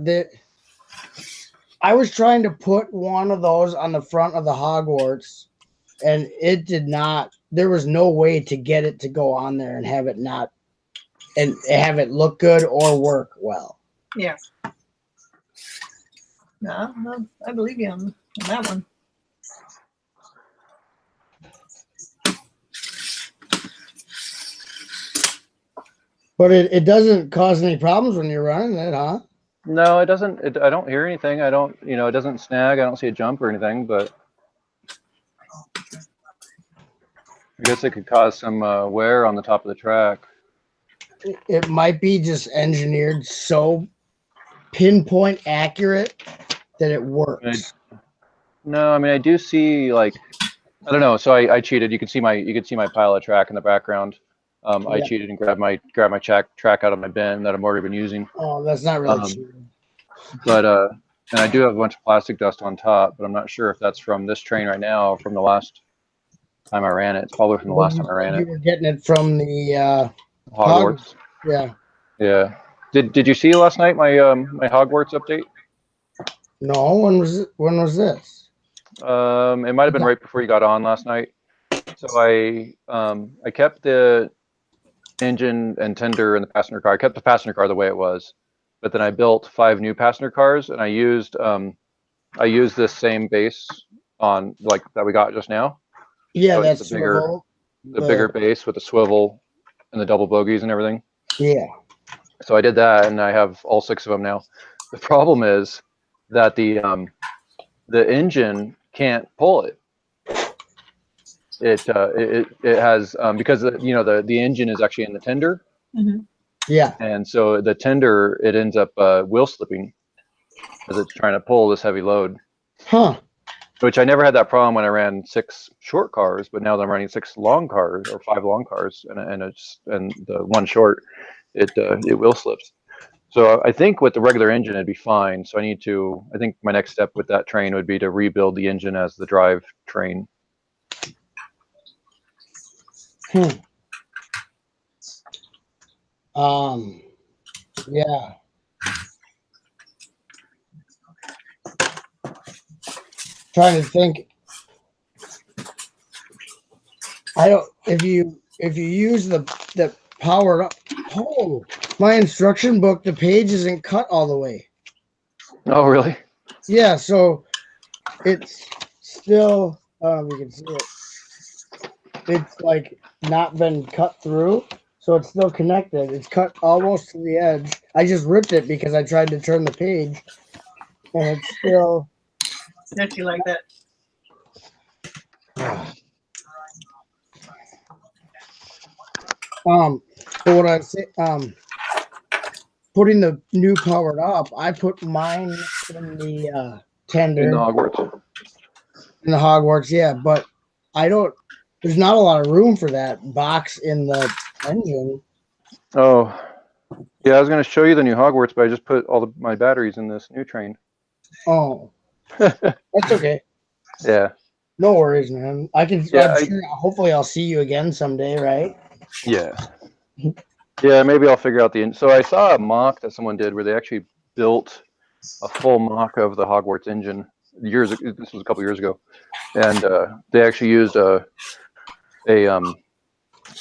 I was trying to put one of those on the front of the Hogwarts, and it did not. There was no way to get it to go on there and have it not, and have it look good or work well. Yeah. No, I believe you on that one. But it doesn't cause any problems when you're running it, huh? No, it doesn't. I don't hear anything. I don't. You know, it doesn't snag. I don't see a jump or anything. But I guess it could cause some wear on the top of the track. It might be just engineered so pinpoint accurate that it works. No, I mean I do see like I don't know. So I cheated. You can see my pile of track in the background. I cheated and grabbed my track out of my bin that I've already been using. Oh, that's not really cheating. But and I do have a bunch of plastic dust on top, but I'm not sure if that's from this train right now or from the last time I ran it. It's probably from the last time I ran it. You were getting it from the Hogwarts. Yeah. Yeah. Did you see last night my my Hogwarts update? No, when was this? It might have been right before you got on last night. So I kept the engine and tender in the passenger car. I kept the passenger car the way it was, but then I built 5 new passenger cars, and I used this same base on like that we got just now. Yeah, So that's it's the bigger, swivel. the bigger base with the swivel and the double bogies and everything. Yeah. So I did that, and I have all 6 of them now. The problem is that the engine can't pull it. It has because the engine is actually in the tender. Mm-hmm. Yeah. And so the tender, it ends up wheel slipping as it's trying to pull this heavy load. Huh. Which I never had that problem when I ran 6 short cars, but now that I'm running 6 long cars or 5 long cars and the one short, it wheel slips. So I think with the regular engine it'd be fine. So I think my next step with that train would be to rebuild the engine as the drive train. Yeah. Trying to think. If you use the powered up. Oh, my instruction book, the page isn't cut all the way. Oh, really? Yeah, so it's still you can see it. It's like not been cut through, so it's still connected. It's cut almost to the edge. I just ripped it because I tried to turn the page, and it's still. Don't you like that? So what I say, putting the new powered up, I put mine in the tender. In the Hogwarts. In the Hogwarts, yeah, but there's not a lot of room for that box in the engine. Oh, yeah, I was going to show you the new Hogwarts, but I just put all my batteries in this new train. Oh, that's okay. Yeah. No worries, man. Yeah, hopefully I'll see you again someday, right? Yeah. Yeah, maybe I'll figure out so I saw a mock that someone did where they actually built a full mock of the Hogwarts engine this was a couple years ago. And they actually used a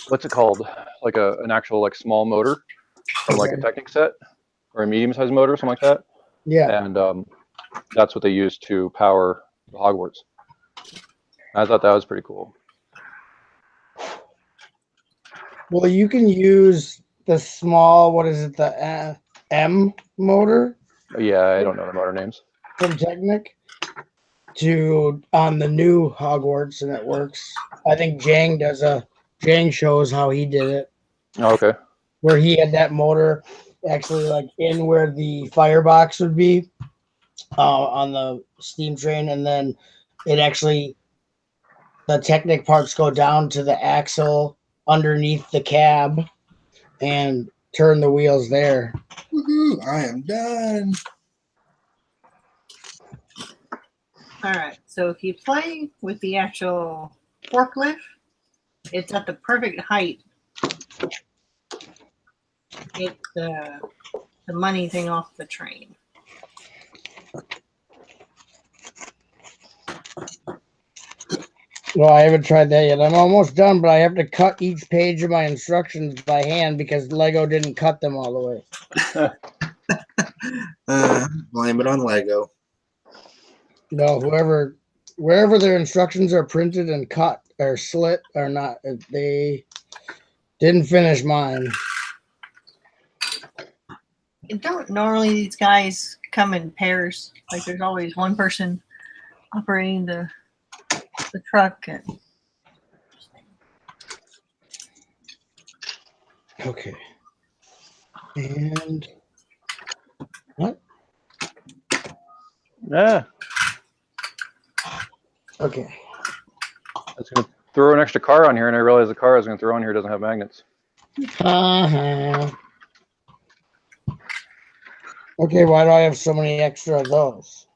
what's it called? Like an actual like small motor from like a Technic set or a medium-sized motor, something like that. Yeah. And that's what they used to power the Hogwarts. I thought that was pretty cool. Well, you can use the small, the M motor? Yeah, I don't know the motor names. From Technic on the new Hogwarts, and it works. I think Jang shows how he did it. Oh, okay. Where he had that motor actually like in where the firebox would be on the steam train, and then the Technic parts go down to the axle underneath the cab and turn the wheels there. Woohoo, I am done. All right. So if you play with the actual forklift, it's at the perfect height. It's the money thing off the train. No, I haven't tried that yet. I'm almost done, but I have to cut each page of my instructions by hand because Lego didn't cut them all the way. Blame it on Lego. No, wherever their instructions are printed and cut or slit or not, they didn't finish mine. Don't normally these guys come in pairs? Like there's always one person operating the truck. Okay. And what? Yeah. Okay. I was going to throw an extra car on here, and I realized the car I was going to throw on here doesn't have magnets. Okay, why do I have so many extra of those?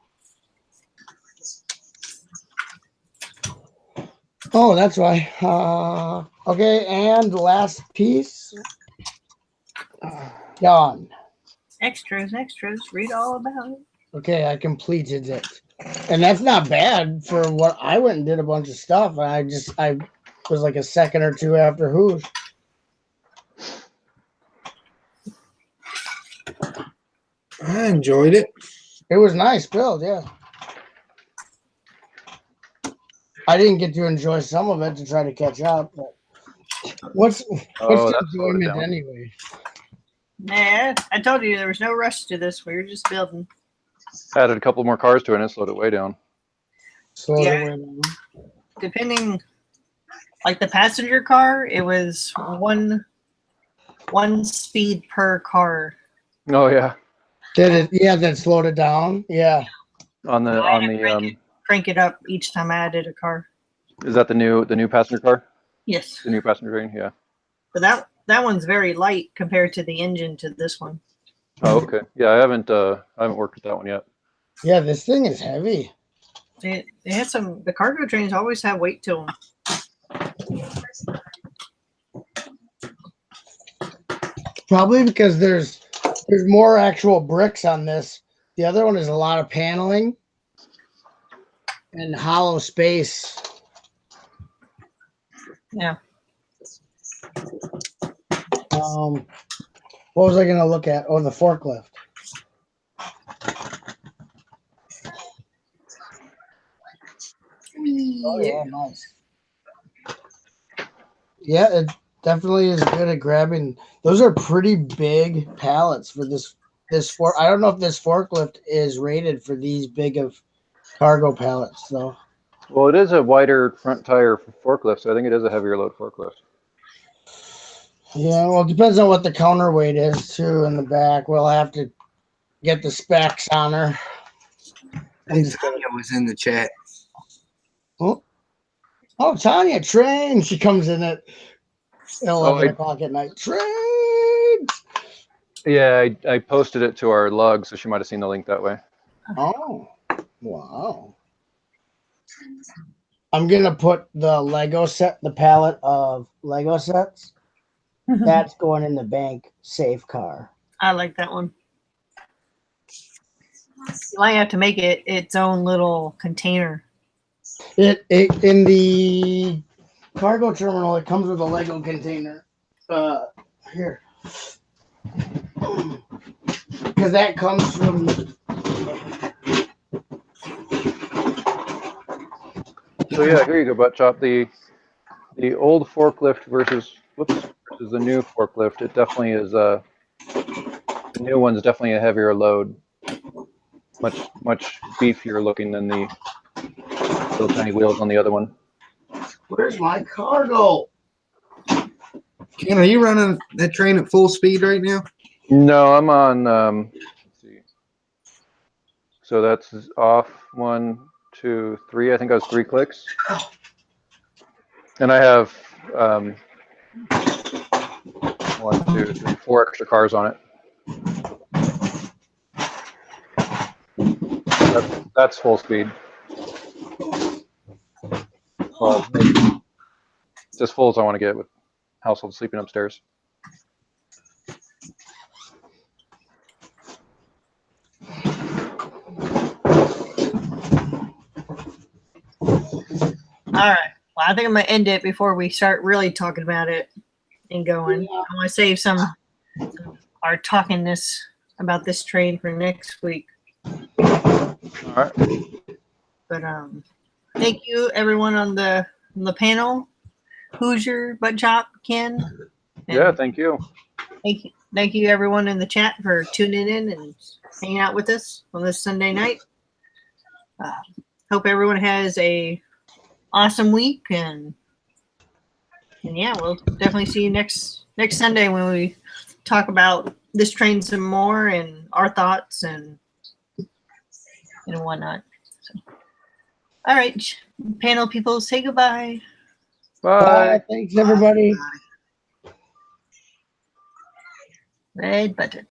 Oh, that's why. Okay, and last piece. Done. Extras. Read all about it. Okay, I completed it. And that's not bad for what I went and did a bunch of stuff. I was like a second or two after Hoosh. I enjoyed it. It was nice build, yeah. I didn't get to enjoy some of it to try to catch up, but what's Oh, the that slowed it enjoyment down. anyway? Nah, I told you there was no rush to this. We were just building. Added a couple more cars to it and it slowed it way down. Slowed Yeah. it way down. Depending, like the passenger car, it was one speed per car. Oh yeah, Did it? Yeah, that slowed it down. Yeah. on the I had to crank it up each time I added a car. is that the new passenger car? Yes, The new passenger train? Yeah. but that one's very light compared to the engine to this one. Oh, okay. Yeah, I haven't worked with that one yet. Yeah, this thing is heavy. It has some. The cargo trains always have weight to them. Probably because there's more actual bricks on this. The other one is a lot of paneling and hollow space. Yeah. What was I going to look at? Oh, the forklift. Oh, yeah, nice. Yeah, it definitely is good at grabbing. Those are pretty big pallets for this I don't know if this forklift is rated for these big of cargo pallets, though. Well, it is a wider front tire for forklift, so I think it is a heavier load forklift. Yeah, well, it depends on what the counterweight is, too, in the back. We'll have to get the specs on her. And Tanya was in the chat. Oh, Tanya, train. She comes in at 11 o'clock at night. Train. Yeah, I posted it to our lug, so she might have seen the link that way. Oh, wow. I'm going to put the Lego set, the pallet of Lego sets. That's going in the bank safe car. I like that one. You might have to make it its own little container. It in the cargo terminal, it comes with a Lego container. Here. Because that comes from. So yeah, here you go, Butt Chop. The old forklift versus the new forklift. It definitely is the new one's definitely a heavier load. Much beefier looking than the little tiny wheels on the other one. Where's my cargo? Ken, are you running that train at full speed right now? No, I'm on. Let's see. So that's off 1, 2, 3. I think I was 3 clicks. And I have 1, 2, 3, 4 extra cars on it. That's full speed. Well, maybe just full as I want to get with household sleeping upstairs. All right. Well, I think I'm going to end it before we start really talking about it and going. I want to save some our talkingness about this train for next week. All right. But thank you everyone on the panel. Hoosier, Butt Chop, Ken. Yeah, thank you. Thank you everyone in the chat for tuning in and hanging out with us on this Sunday night. Hope everyone has a awesome week and yeah, we'll definitely see you next Sunday when we talk about this train some more and our thoughts and whatnot. So, all right, panel people, say goodbye. Bye. Thanks, everybody. Red button.